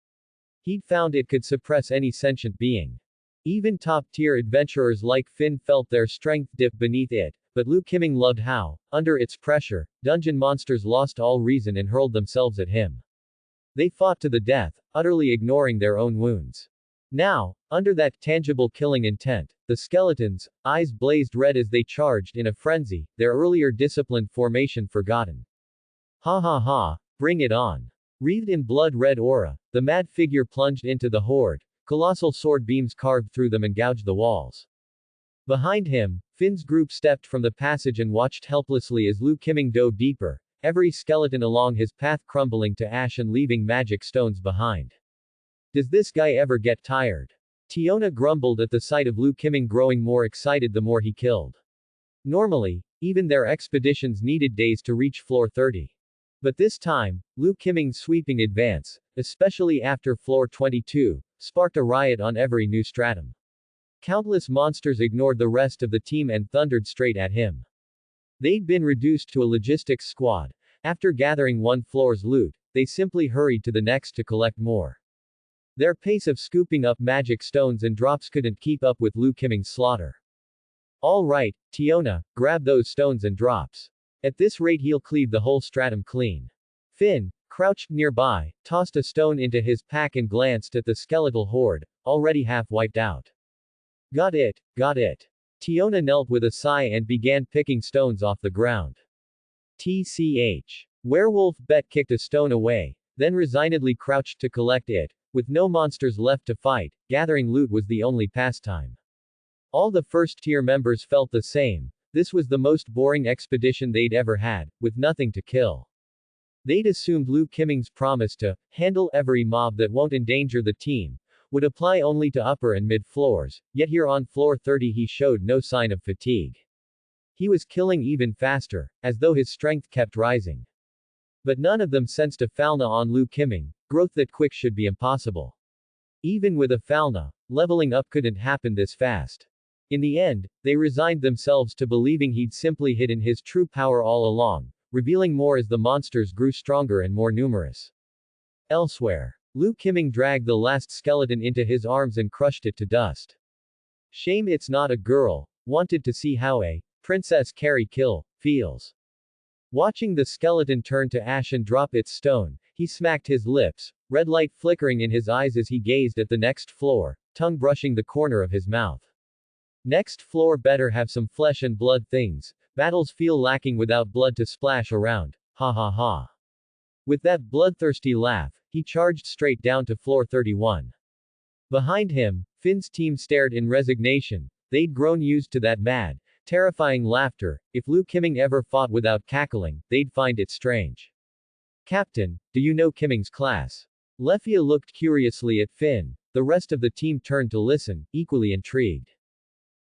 He'd found it could suppress any sentient being. Even top-tier adventurers like Finn felt their strength dip beneath it, but Liu Kimming loved how, under its pressure, dungeon monsters lost all reason and hurled themselves at him. They fought to the death, utterly ignoring their own wounds. Now, under that tangible killing intent, the skeletons' eyes blazed red as they charged in a frenzy, their earlier disciplined formation forgotten. Ha ha ha, bring it on. Wreathed in blood-red aura, the mad figure plunged into the horde. Colossal sword beams carved through them and gouged the walls. Behind him, Finn's group stepped from the passage and watched helplessly as Liu Kimming dove deeper, every skeleton along his path crumbling to ash and leaving magic stones behind. Does this guy ever get tired? Tiona grumbled at the sight of Liu Kimming growing more excited the more he killed. Normally, even their expeditions needed days to reach floor 30. But this time, Liu Kimming's sweeping advance, especially after floor 22, sparked a riot on every new stratum. Countless monsters ignored the rest of the team and thundered straight at him. They'd been reduced to a logistics squad. After gathering one floor's loot, they simply hurried to the next to collect more. Their pace of scooping up magic stones and drops couldn't keep up with Liu Kimming's slaughter. All right, Tiona, grab those stones and drops. At this rate he'll cleave the whole stratum clean. Finn, crouched nearby, tossed a stone into his pack and glanced at the skeletal horde, already half wiped out. Got it, got it. Tiona knelt with a sigh and began picking stones off the ground. TCH. Werewolf Bet kicked a stone away, then resignedly crouched to collect it. With no monsters left to fight, gathering loot was the only pastime. All the first-tier members felt the same. This was the most boring expedition they'd ever had, with nothing to kill. They'd assumed Liu Qiming's promise to handle every mob that won't endanger the team would apply only to upper and mid floors, yet here on floor 30 he showed no sign of fatigue. He was killing even faster, as though his strength kept rising. But none of them sensed a Falna on Liu Qiming. Growth that quick should be impossible. Even with a Falna, leveling up couldn't happen this fast. In the end, they resigned themselves to believing he'd simply hidden his true power all along, revealing more as the monsters grew stronger and more numerous. Elsewhere, Liu Qiming dragged the last skeleton into his arms and crushed it to dust. Shame it's not a girl, wanted to see how a Princess Carrie kill feels. Watching the skeleton turn to ash and drop its stone, he smacked his lips, red light flickering in his eyes as he gazed at the next floor, tongue brushing the corner of his mouth. Next floor better have some flesh and blood things, battles feel lacking without blood to splash around, ha ha ha. With that bloodthirsty laugh, he charged straight down to floor 31. Behind him, Finn's team stared in resignation. They'd grown used to that mad, terrifying laughter. If Liu Qiming ever fought without cackling, they'd find it strange. Captain, do you know Qiming's class? Lefia looked curiously at Finn. The rest of the team turned to listen, equally intrigued.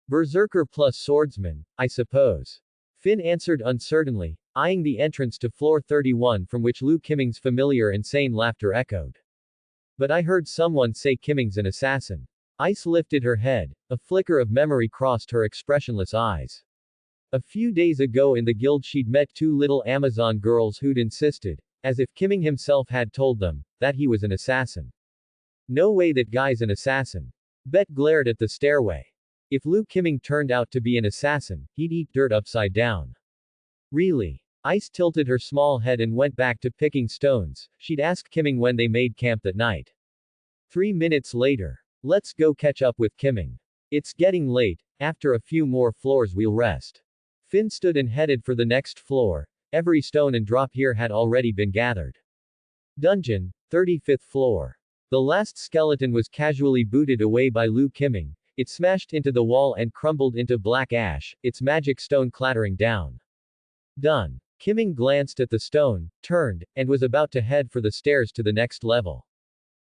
Berserker plus swordsman, I suppose. Finn answered uncertainly, eyeing the entrance to floor 31 from which Liu Qiming's familiar insane laughter echoed. But I heard someone say Qiming's an assassin. Ice lifted her head. A flicker of memory crossed her expressionless eyes. A few days ago in the guild she'd met two little Amazon girls who'd insisted, as if Qiming himself had told them, that he was an assassin. No way that guy's an assassin. Bet glared at the stairway. If Liu Qiming turned out to be an assassin, he'd eat dirt upside down. Really? Ice tilted her small head and went back to picking stones. She'd asked Qiming when they made camp that night. 3 minutes later. Let's go catch up with Qiming. It's getting late. After a few more floors we'll rest. Finn stood and headed for the next floor. Every stone and drop here had already been gathered. Dungeon, 35th floor. The last skeleton was casually booted away by Liu Qiming. It smashed into the wall and crumbled into black ash, its magic stone clattering down. Done. Qiming glanced at the stone, turned, and was about to head for the stairs to the next level.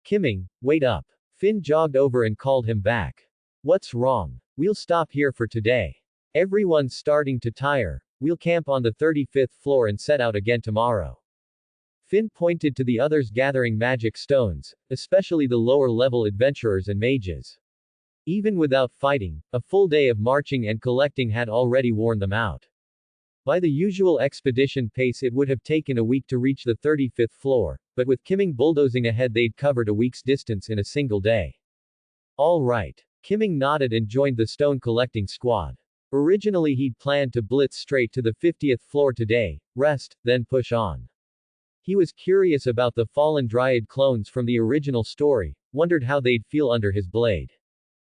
Qiming, wait up. Finn jogged over and called him back. What's wrong? We'll stop here for today. Everyone's starting to tire. We'll camp on the 35th floor and set out again tomorrow. Finn pointed to the others gathering magic stones, especially the lower-level adventurers and mages. Even without fighting, a full day of marching and collecting had already worn them out. By the usual expedition pace it would have taken a week to reach the 35th floor, but with Qiming bulldozing ahead they'd covered a week's distance in a single day. All right. Qiming nodded and joined the stone collecting squad. Originally he'd planned to blitz straight to the 50th floor today, rest, then push on. He was curious about the fallen dryad clones from the original story, wondered how they'd feel under his blade.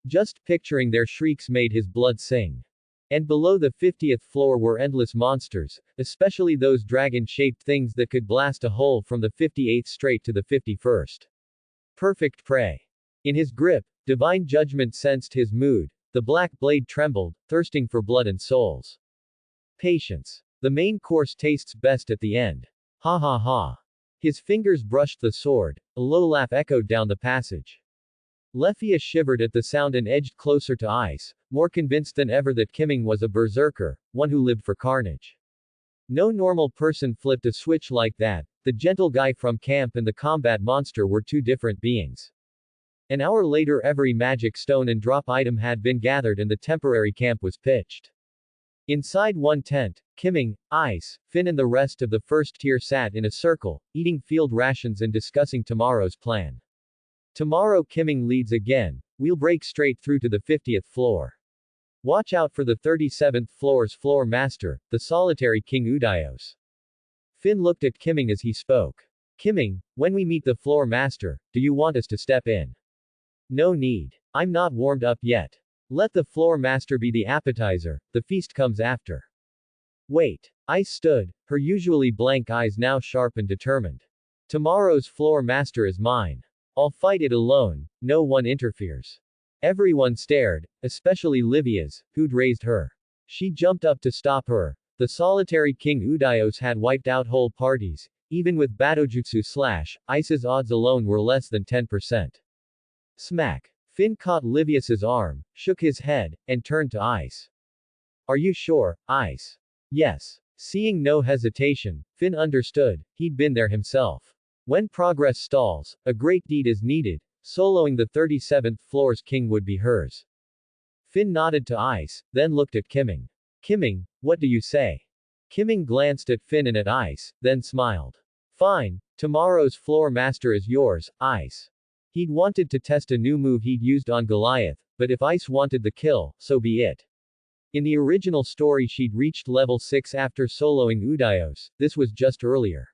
Just picturing their shrieks made his blood sing. And below the 50th floor were endless monsters, especially those dragon-shaped things that could blast a hole from the 58th straight to the 51st. Perfect prey. In his grip, divine judgment sensed his mood. The black blade trembled, thirsting for blood and souls. Patience. The main course tastes best at the end. Ha ha ha. His fingers brushed the sword. A low laugh echoed down the passage. Lefia shivered at the sound and edged closer to Ice, more convinced than ever that Qiming was a berserker, one who lived for carnage. No normal person flipped a switch like that. The gentle guy from camp and the combat monster were two different beings. An hour later every magic stone and drop item had been gathered and the temporary camp was pitched. Inside one tent, Qiming, Ice, Finn and the rest of the first tier sat in a circle, eating field rations and discussing tomorrow's plan. Tomorrow Qiming leads again. We'll break straight through to the 50th floor. Watch out for the 37th floor's floor master, the solitary King Udaios. Finn looked at Kimming as he spoke. Kimming, when we meet the floor master, do you want us to step in? No need. I'm not warmed up yet. Let the floor master be the appetizer, the feast comes after. Wait. Ice stood, her usually blank eyes now sharp and determined. Tomorrow's floor master is mine. I'll fight it alone, no one interferes. Everyone stared, especially Livia's, who'd raised her. She jumped up to stop her. The solitary King Udaios had wiped out whole parties. Even with Batojutsu/Ice's odds alone were less than 10%. Smack. Finn caught Livius's arm, shook his head, and turned to Ice. Are you sure, Ice? Yes. Seeing no hesitation, Finn understood, he'd been there himself. When progress stalls, a great deed is needed, soloing the 37th floor's king would be hers. Finn nodded to Ice, then looked at Kimming. Kimming, what do you say? Kimming glanced at Finn and at Ice, then smiled. Fine, tomorrow's floor master is yours, Ice. He'd wanted to test a new move he'd used on Goliath, but if Ice wanted the kill, so be it. In the original story she'd reached level 6 after soloing Udaios, this was just earlier.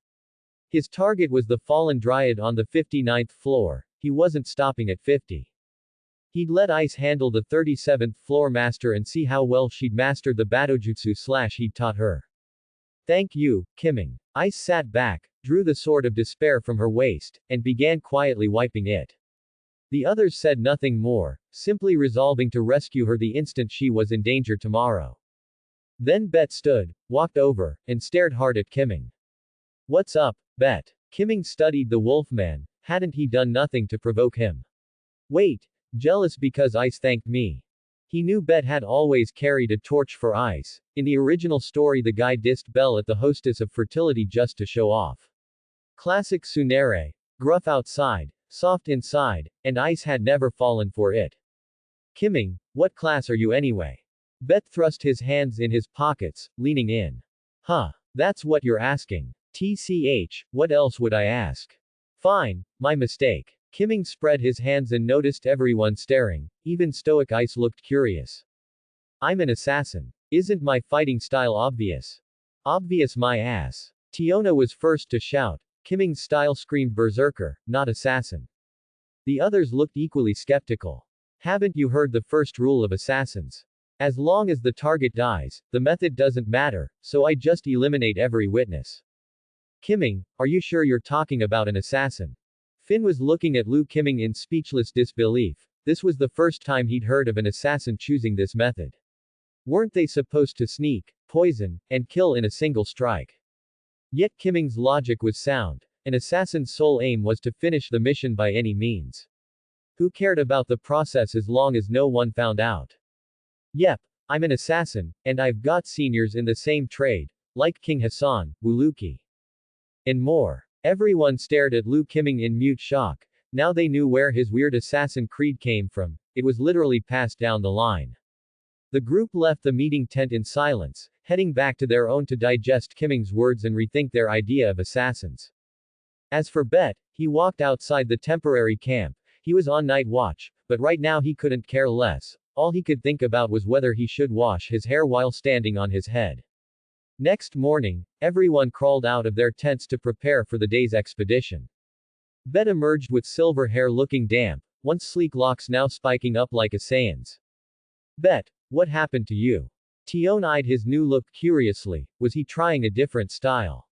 His target was the fallen dryad on the 59th floor, he wasn't stopping at 50. He'd let Ice handle the 37th floor master and see how well she'd mastered the Batojutsu/he'd taught her. Thank you, Kimming. Ice sat back, drew the sword of despair from her waist, and began quietly wiping it. The others said nothing more, simply resolving to rescue her the instant she was in danger tomorrow. Then Bet stood, walked over, and stared hard at Kimming. What's up, Bet? Kimming studied the wolfman, hadn't he done nothing to provoke him? Wait, jealous because Ice thanked me. He knew Bet had always carried a torch for Ice. In the original story the guy dissed Belle at the hostess of fertility just to show off. Classic Tsunere, gruff outside, soft inside, and Ice had never fallen for it. Kimming, what class are you anyway? Bet thrust his hands in his pockets, leaning in. Huh. That's what you're asking. TCH, what else would I ask? Fine, my mistake. Kimming spread his hands and noticed everyone staring, even stoic Ice looked curious. I'm an assassin. Isn't my fighting style obvious? Obvious my ass. Tiona was first to shout. Kimming's style screamed berserker, not assassin. The others looked equally skeptical. Haven't you heard the first rule of assassins? As long as the target dies, the method doesn't matter, so I just eliminate every witness. Kimming, are you sure you're talking about an assassin? Finn was looking at Liu Kimming in speechless disbelief. This was the first time he'd heard of an assassin choosing this method. Weren't they supposed to sneak, poison, and kill in a single strike? Yet Kimming's logic was sound. An assassin's sole aim was to finish the mission by any means. Who cared about the process as long as no one found out? Yep, I'm an assassin, and I've got seniors in the same trade, like King Hassan, Wuluki. And more. Everyone stared at Liu Kimming in mute shock. Now they knew where his weird assassin creed came from. It was literally passed down the line. The group left the meeting tent in silence, heading back to their own to digest Kimming's words and rethink their idea of assassins. As for Bet, he walked outside the temporary camp. He was on night watch, but right now he couldn't care less. All he could think about was whether he should wash his hair while standing on his head. Next morning, everyone crawled out of their tents to prepare for the day's expedition. Bet emerged with silver hair looking damp, once sleek locks now spiking up like a Saiyan's. Bet, what happened to you? Tion eyed his new look curiously. Was he trying a different style?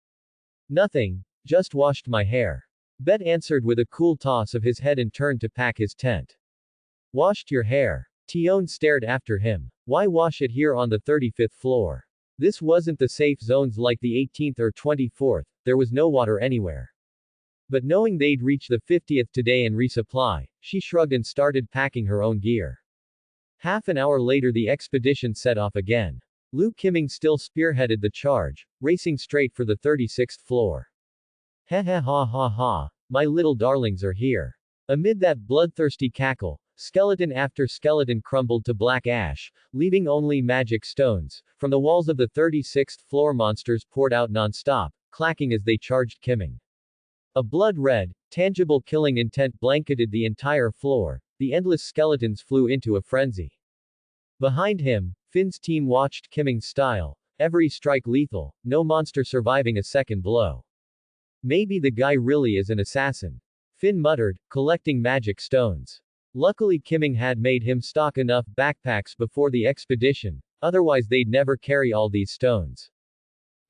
Nothing, just washed my hair. Bet answered with a cool toss of his head and turned to pack his tent. Washed your hair? Tion stared after him. Why wash it here on the 35th floor? This wasn't the safe zones like the 18th or 24th, there was no water anywhere. But knowing they'd reach the 50th today and resupply, she shrugged and started packing her own gear. Half an hour later the expedition set off again. Liu Kimming still spearheaded the charge, racing straight for the 36th floor. Ha ha ha ha ha, my little darlings are here. Amid that bloodthirsty cackle, skeleton after skeleton crumbled to black ash, leaving only magic stones. From the walls of the 36th floor monsters poured out non-stop, clacking as they charged Kimming. A blood-red, tangible killing intent blanketed the entire floor. The endless skeletons flew into a frenzy. Behind him, Finn's team watched Kimming's style. Every strike lethal, no monster surviving a second blow. Maybe the guy really is an assassin. Finn muttered, collecting magic stones. Luckily Kimming had made him stock enough backpacks before the expedition, otherwise they'd never carry all these stones.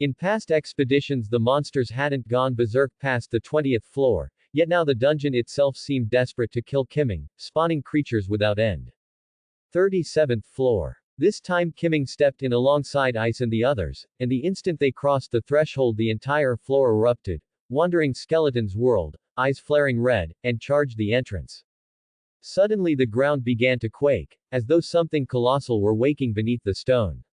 In past expeditions the monsters hadn't gone berserk past the 20th floor, yet now the dungeon itself seemed desperate to kill Kimming, spawning creatures without end. 37th floor. This time Kimming stepped in alongside Ice and the others, and the instant they crossed the threshold the entire floor erupted, wandering skeletons whirled, eyes flaring red, and charged the entrance. Suddenly the ground began to quake, as though something colossal were waking beneath the stone.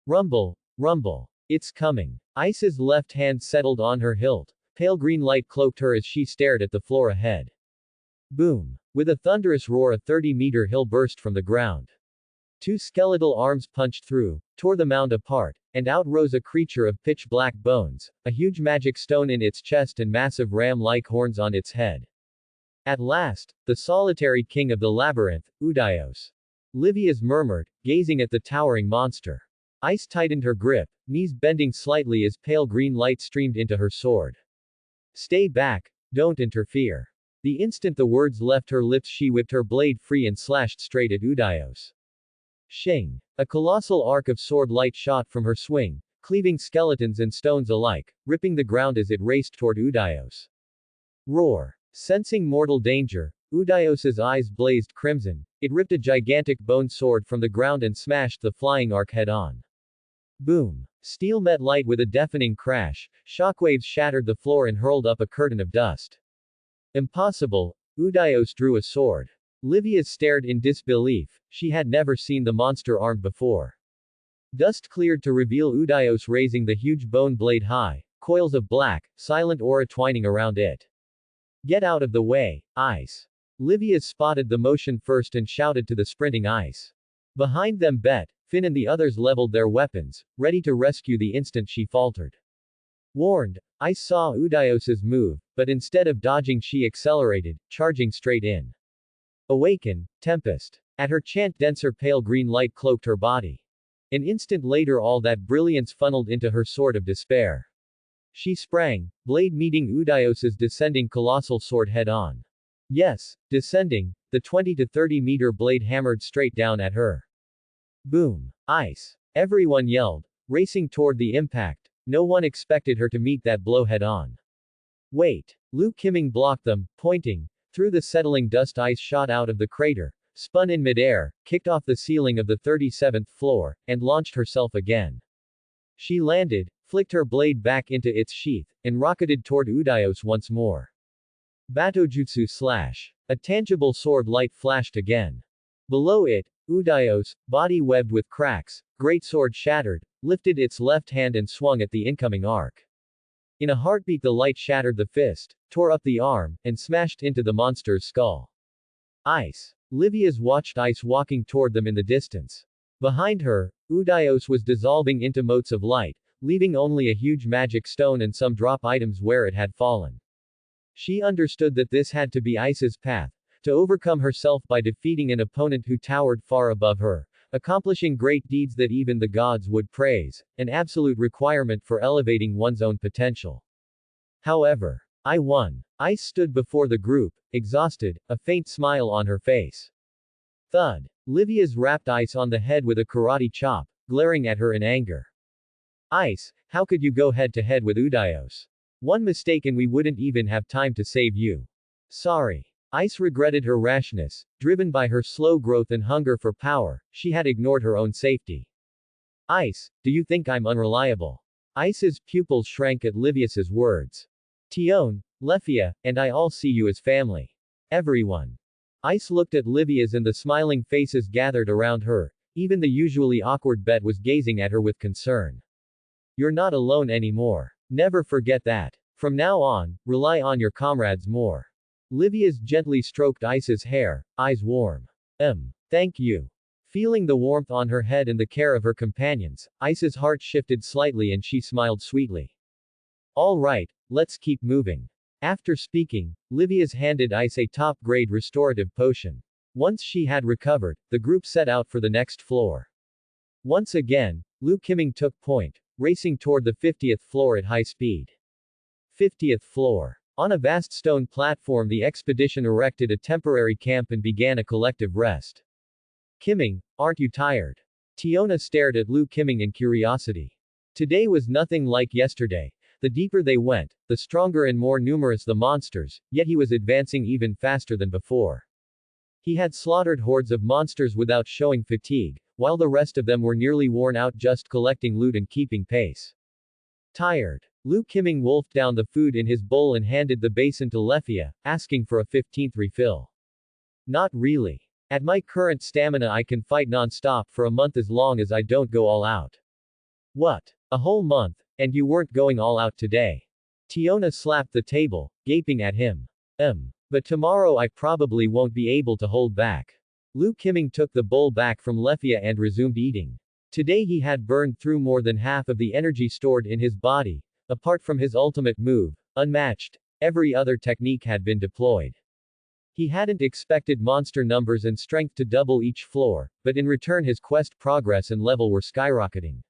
Rumble, rumble. It's coming. Ice's left hand settled on her hilt. Pale green light cloaked her as she stared at the floor ahead. Boom. With a thunderous roar a 30-meter hill burst from the ground. Two skeletal arms punched through, tore the mound apart, and out rose a creature of pitch-black bones, a huge magic stone in its chest and massive ram-like horns on its head. At last, the solitary king of the labyrinth, Udaios. Livius murmured, gazing at the towering monster. Ice tightened her grip, knees bending slightly as pale green light streamed into her sword. Stay back, don't interfere. The instant the words left her lips she whipped her blade free and slashed straight at Udaios. Shing! A colossal arc of sword light shot from her swing, cleaving skeletons and stones alike, ripping the ground as it raced toward Udaios. Roar! Sensing mortal danger, Udaios's eyes blazed crimson. It ripped a gigantic bone sword from the ground and smashed the flying arc head-on. Boom! Steel met light with a deafening crash, shockwaves shattered the floor and hurled up a curtain of dust. Impossible! Udaios drew a sword. Livius stared in disbelief, she had never seen the monster armed before. Dust cleared to reveal Udaios raising the huge bone blade high, coils of black, silent aura twining around it. Get out of the way, Ice! Livius spotted the motion first and shouted to the sprinting Ice. Behind them Bet, Finn and the others leveled their weapons, ready to rescue the instant she faltered. Warned, Ice saw Udaios's move, but instead of dodging she accelerated, charging straight in. Awaken, Tempest. At her chant denser pale green light cloaked her body. An instant later all that brilliance funneled into her sword of despair. She sprang, blade meeting Udaios's descending colossal sword head-on. Yes, descending, the 20 to 30 meter blade hammered straight down at her. Boom! Ice! Everyone yelled, racing toward the impact. No one expected her to meet that blow head-on. Wait! Lu Kimming blocked them, pointing. Through the settling dust Ice shot out of the crater, spun in midair, kicked off the ceiling of the 37th floor, and launched herself again. She landed, flicked her blade back into its sheath, and rocketed toward Udaios once more. Batojutsu slash. A tangible sword light flashed again. Below it, Udaios, body webbed with cracks, great sword shattered, lifted its left hand and swung at the incoming arc. In a heartbeat the light shattered the fist, tore up the arm, and smashed into the monster's skull. Ice. Livius watched Ice walking toward them in the distance. Behind her, Udaios was dissolving into motes of light, leaving only a huge magic stone and some drop items where it had fallen. She understood that this had to be Ice's path, to overcome herself by defeating an opponent who towered far above her, accomplishing great deeds that even the gods would praise, an absolute requirement for elevating one's own potential. However, I won. Ice stood before the group, exhausted, a faint smile on her face. Thud. Livius rapped Ice on the head with a karate chop, glaring at her in anger. Ice, how could you go head-to-head with Udaios? One mistake and we wouldn't even have time to save you. Sorry. Ice regretted her rashness, driven by her slow growth and hunger for power, she had ignored her own safety. Ice, do you think I'm unreliable? Ice's pupils shrank at Livius's words. Tion, Lefia, and I all see you as family. Everyone. Ice looked at Livius and the smiling faces gathered around her, even the usually awkward Bet was gazing at her with concern. You're not alone anymore. Never forget that. From now on, rely on your comrades more. Livius gently stroked Ice's hair, eyes warm. Thank you. Feeling the warmth on her head and the care of her companions, Ice's heart shifted slightly and she smiled sweetly. All right, let's keep moving. After speaking, Livius handed Ice a top-grade restorative potion. Once she had recovered, the group set out for the next floor. Once again, Lu Qiming took point, racing toward the 50th floor at high speed. 50th floor. On a vast stone platform, the expedition erected a temporary camp and began a collective rest. Qiming, aren't you tired? Tiona stared at Lu Qiming in curiosity. Today was nothing like yesterday. The deeper they went, the stronger and more numerous the monsters, yet he was advancing even faster than before. He had slaughtered hordes of monsters without showing fatigue, while the rest of them were nearly worn out just collecting loot and keeping pace. Tired. Lu Qiming wolfed down the food in his bowl and handed the basin to Lefia, asking for a 15th refill. Not really. At my current stamina I can fight non-stop for a month as long as I don't go all out. What? A whole month, and you weren't going all out today? Tiona slapped the table, gaping at him. But tomorrow I probably won't be able to hold back. Lu Qiming took the bowl back from Lefia and resumed eating. Today he had burned through more than half of the energy stored in his body. Apart from his ultimate move, unmatched, every other technique had been deployed. He hadn't expected monster numbers and strength to double each floor, but in return his quest progress and level were skyrocketing.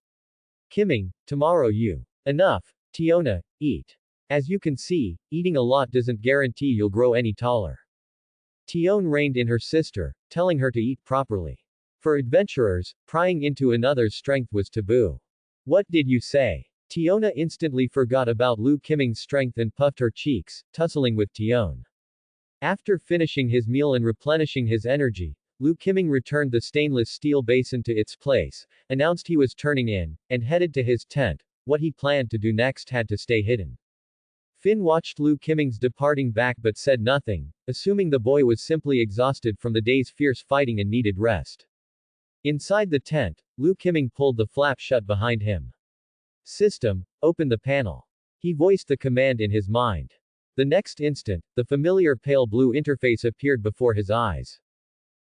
Qiming, tomorrow you. Enough. Tiona, eat. As you can see, eating a lot doesn't guarantee you'll grow any taller. Tione reined in her sister, telling her to eat properly. For adventurers, prying into another's strength was taboo. What did you say? Tiona instantly forgot about Lu Qiming's strength and puffed her cheeks, tussling with Tione. After finishing his meal and replenishing his energy, Lu Qiming returned the stainless steel basin to its place, announced he was turning in, and headed to his tent. What he planned to do next had to stay hidden. Finn watched Lu Qiming's departing back but said nothing, assuming the boy was simply exhausted from the day's fierce fighting and needed rest. Inside the tent, Lu Qiming pulled the flap shut behind him. System, open the panel. He voiced the command in his mind. The next instant, the familiar pale blue interface appeared before his eyes.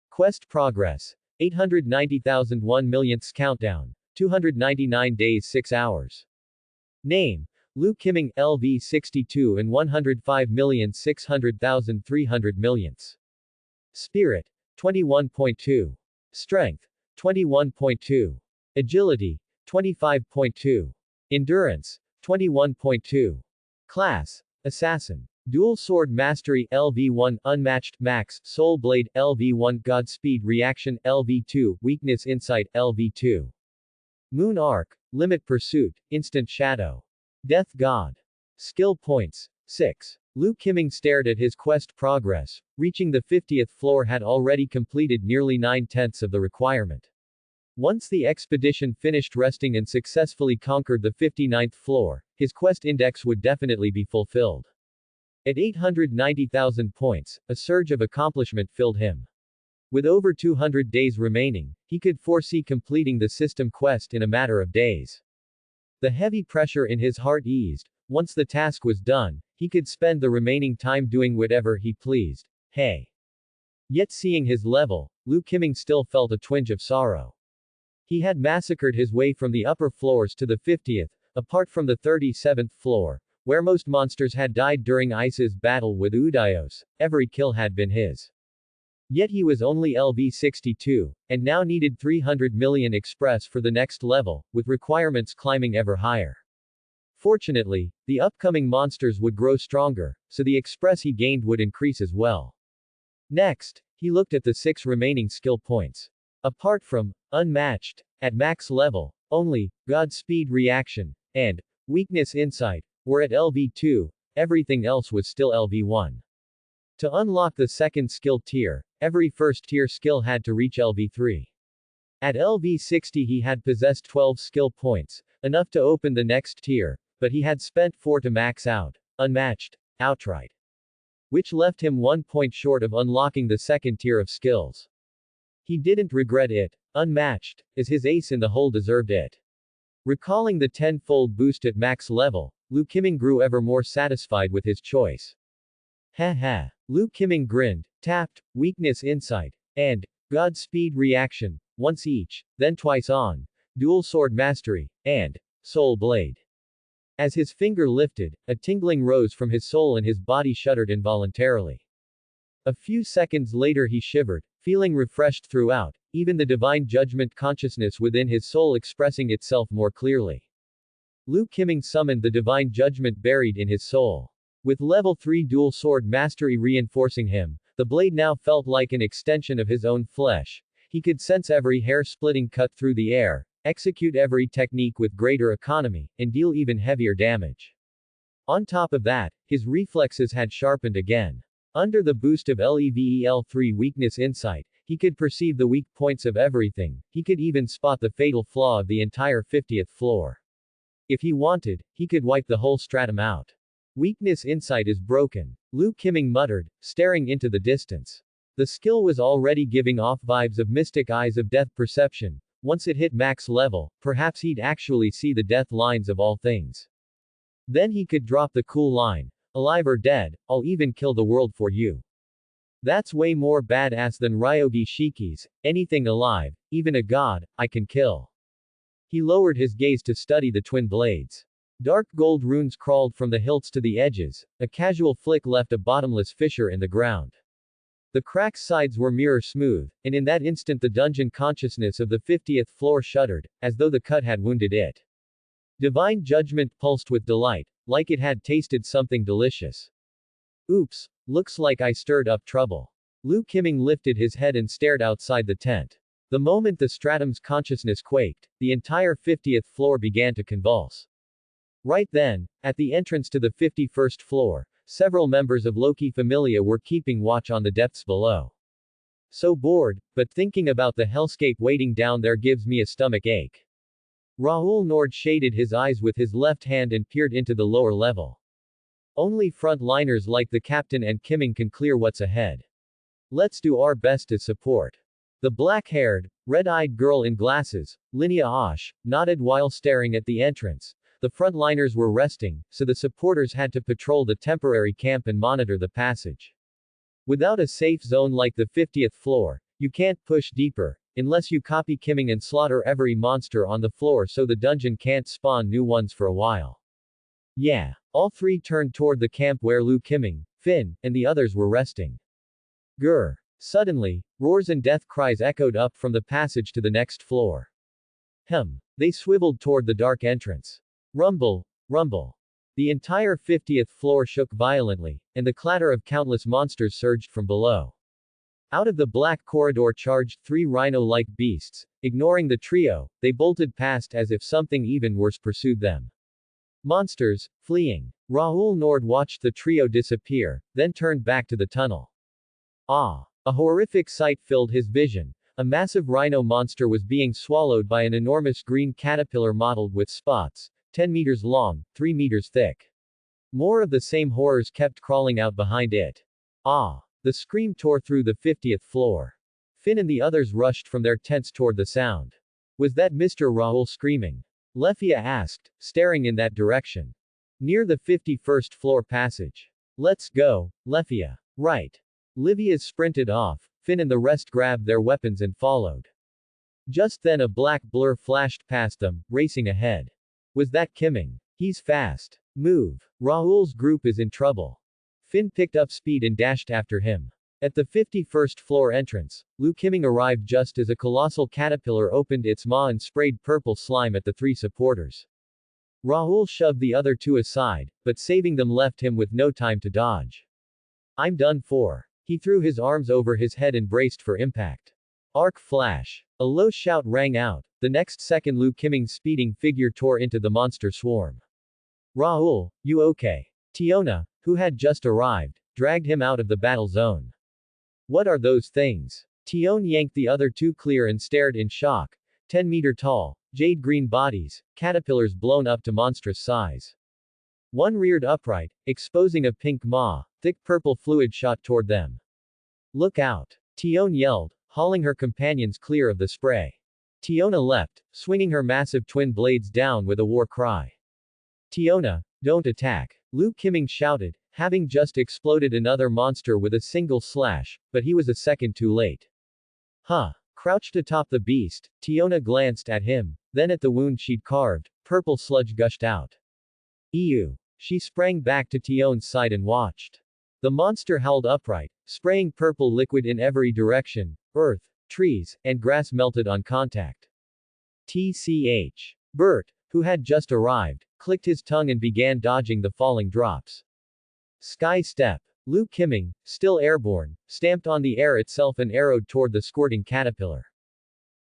Quest progress. 890,001 millionths countdown. 299 days 6 hours. Name. Lu Qiming, LV62 and 105,600,300 millionths. Spirit. 21.2. Strength. 21.2. Agility. 25.2. Endurance. 21.2. Class. Assassin. Dual Sword Mastery LV1 Unmatched Max Soul Blade LV1 Godspeed Reaction LV2 Weakness Insight LV2 Moon Arc Limit Pursuit Instant Shadow Death God. Skill points 6. Lu Qiming stared at his quest progress. Reaching the 50th floor had already completed nearly 9/10 of the requirement. Once the expedition finished resting and successfully conquered the 59th floor, his quest index would definitely be fulfilled. At 890,000 points, a surge of accomplishment filled him. With over 200 days remaining, he could foresee completing the system quest in a matter of days. The heavy pressure in his heart eased. Once the task was done, he could spend the remaining time doing whatever he pleased. Hey. Yet seeing his level, Lu Qiming still felt a twinge of sorrow. He had massacred his way from the upper floors to the 50th, apart from the 37th floor, where most monsters had died during Ice's battle with Udayos. Every kill had been his. Yet he was only LV62, and now needed 300 million express for the next level, with requirements climbing ever higher. Fortunately, the upcoming monsters would grow stronger, so the express he gained would increase as well. Next, he looked at the 6 remaining skill points. Apart from Unmatched, at max level, only Godspeed Reaction and Weakness Insight were at LV2, everything else was still LV1. To unlock the second skill tier, every first tier skill had to reach LV3. At LV60 he had possessed 12 skill points, enough to open the next tier, but he had spent 4 to max out, Unmatched, outright. Which left him 1 point short of unlocking the second tier of skills. He didn't regret it. Unmatched, as his ace in the hole deserved it. Recalling the 10-fold boost at max level, Lu Qiming grew ever more satisfied with his choice. Ha. Lu Qiming grinned, tapped Weakness Insight and Godspeed Reaction once each, then twice on Dual Sword Mastery and Soul Blade. As his finger lifted, a tingling rose from his soul and his body shuddered involuntarily. A few seconds later he shivered, feeling refreshed throughout, even the divine judgment consciousness within his soul expressing itself more clearly. Lu Qiming summoned the divine judgment buried in his soul. With level 3 dual sword mastery reinforcing him, the blade now felt like an extension of his own flesh. He could sense every hair-splitting cut through the air, execute every technique with greater economy, and deal even heavier damage. On top of that, his reflexes had sharpened again. Under the boost of Level-3 weakness insight, he could perceive the weak points of everything, he could even spot the fatal flaw of the entire 50th floor. If he wanted, he could wipe the whole stratum out. Weakness insight is broken. Lu Qiming muttered, staring into the distance. The skill was already giving off vibes of mystic eyes of death perception. Once it hit max level, perhaps he'd actually see the death lines of all things. Then he could drop the cool line, alive or dead, I'll even kill the world for you. That's way more badass than Ryogi Shiki's, anything alive, even a god, I can kill. He lowered his gaze to study the twin blades. Dark gold runes crawled from the hilts to the edges, a casual flick left a bottomless fissure in the ground. The crack's sides were mirror smooth, and in that instant the dungeon consciousness of the 50th floor shuddered, as though the cut had wounded it. Divine judgment pulsed with delight, like it had tasted something delicious. Oops, looks like I stirred up trouble. Lu Qiming lifted his head and stared outside the tent. The moment the stratum's consciousness quaked, the entire 50th floor began to convulse. Right then, at the entrance to the 51st floor, several members of Loki Familia were keeping watch on the depths below. So bored, but thinking about the hellscape waiting down there gives me a stomach ache. Raoul Nord shaded his eyes with his left hand and peered into the lower level. Only front-liners like the captain and Qiming can clear what's ahead. Let's do our best as support. The black-haired, red-eyed girl in glasses, Linnea Osh, nodded while staring at the entrance. The frontliners were resting, so the supporters had to patrol the temporary camp and monitor the passage. Without a safe zone like the 50th floor, you can't push deeper, unless you copy Qiming and slaughter every monster on the floor so the dungeon can't spawn new ones for a while. Yeah. All three turned toward the camp where Lu Qiming, Finn, and the others were resting. Grr. Suddenly, roars and death cries echoed up from the passage to the next floor. They swiveled toward the dark entrance. Rumble, rumble. The entire 50th floor shook violently, and the clatter of countless monsters surged from below. Out of the black corridor charged 3 rhino-like beasts. Ignoring the trio, they bolted past as if something even worse pursued them. Monsters, fleeing. Raoul Nord watched the trio disappear, then turned back to the tunnel. Ah! A horrific sight filled his vision. A massive rhino monster was being swallowed by an enormous green caterpillar mottled with spots, 10 meters long, 3 meters thick. More of the same horrors kept crawling out behind it. Ah! The scream tore through the 50th floor. Finn and the others rushed from their tents toward the sound. Was that Mr. Raoul screaming? Lefia asked, staring in that direction. Near the 51st floor passage. Let's go, Lefia. Right. Livia sprinted off. Finn and the rest grabbed their weapons and followed. Just then a black blur flashed past them, racing ahead. Was that Qiming? He's fast. Move. Raoul's group is in trouble. Finn picked up speed and dashed after him. At the 51st floor entrance, Lu Qiming arrived just as a colossal caterpillar opened its maw and sprayed purple slime at the 3 supporters. Raoul shoved the other 2 aside, but saving them left him with no time to dodge. I'm done for. He threw his arms over his head and braced for impact. Arc flash. A low shout rang out. The next second Lu Qiming's speeding figure tore into the monster swarm. Raoul, you okay? Tiona, who had just arrived, dragged him out of the battle zone. What are those things? Tion yanked the other 2 clear and stared in shock. 10-meter tall, jade green bodies, caterpillars blown up to monstrous size. One reared upright, exposing a pink maw. Thick purple fluid shot toward them. Look out! Tion yelled, hauling her companions clear of the spray. Tiona leapt, swinging her massive twin blades down with a war cry. Tiona, don't attack! Lu Qiming shouted, having just exploded another monster with a single slash, but he was a second too late. Huh! Crouched atop the beast, Tiona glanced at him, then at the wound she'd carved. Purple sludge gushed out. Ew! She sprang back to Tion's side and watched. The monster held upright, spraying purple liquid in every direction, earth, trees, and grass melted on contact. TCH. Bert, who had just arrived, clicked his tongue and began dodging the falling drops. Sky step. Lu Qiming, still airborne, stamped on the air itself and arrowed toward the squirting caterpillar.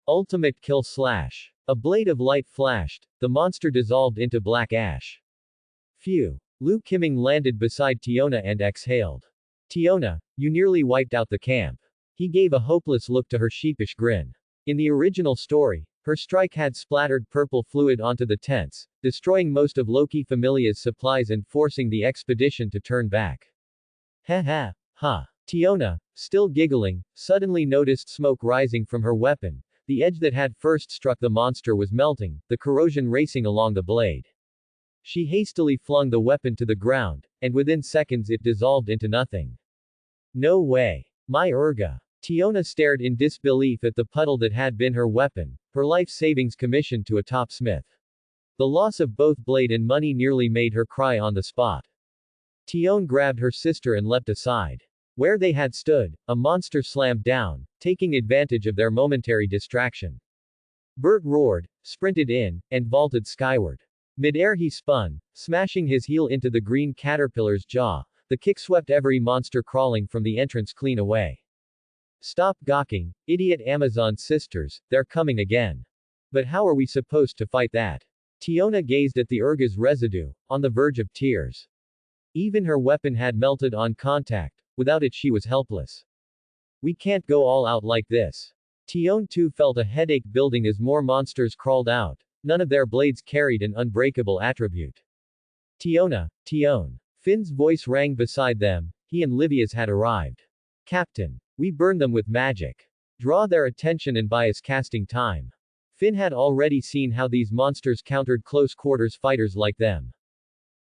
Ultimate kill slash. A blade of light flashed, the monster dissolved into black ash. Phew. Lu Qiming landed beside Tiona and exhaled. Tiona, you nearly wiped out the camp. He gave a hopeless look to her sheepish grin. In the original story, her strike had splattered purple fluid onto the tents, destroying most of Loki Familia's supplies and forcing the expedition to turn back. Ha. Tiona, still giggling, suddenly noticed smoke rising from her weapon. The edge that had first struck the monster was melting, the corrosion racing along the blade. She hastily flung the weapon to the ground, and within seconds it dissolved into nothing. No way. My Urga. Tiona stared in disbelief at the puddle that had been her weapon, her life savings commissioned to a top smith. The loss of both blade and money nearly made her cry on the spot. Tione grabbed her sister and leapt aside. Where they had stood, a monster slammed down, taking advantage of their momentary distraction. Bert roared, sprinted in, and vaulted skyward. Mid-air he spun, smashing his heel into the green caterpillar's jaw. The kick swept every monster crawling from the entrance clean away. Stop gawking, idiot Amazon sisters, they're coming again. But how are we supposed to fight that? Tiona gazed at the Urga's residue, on the verge of tears. Even her weapon had melted on contact, without it she was helpless. We can't go all out like this. Tione too felt a headache building as more monsters crawled out. None of their blades carried an unbreakable attribute. Tione. Finn's voice rang beside them, he and Livia's had arrived. Captain. We burn them with magic. Draw their attention and buy us casting time. Finn had already seen how these monsters countered close-quarters fighters like them.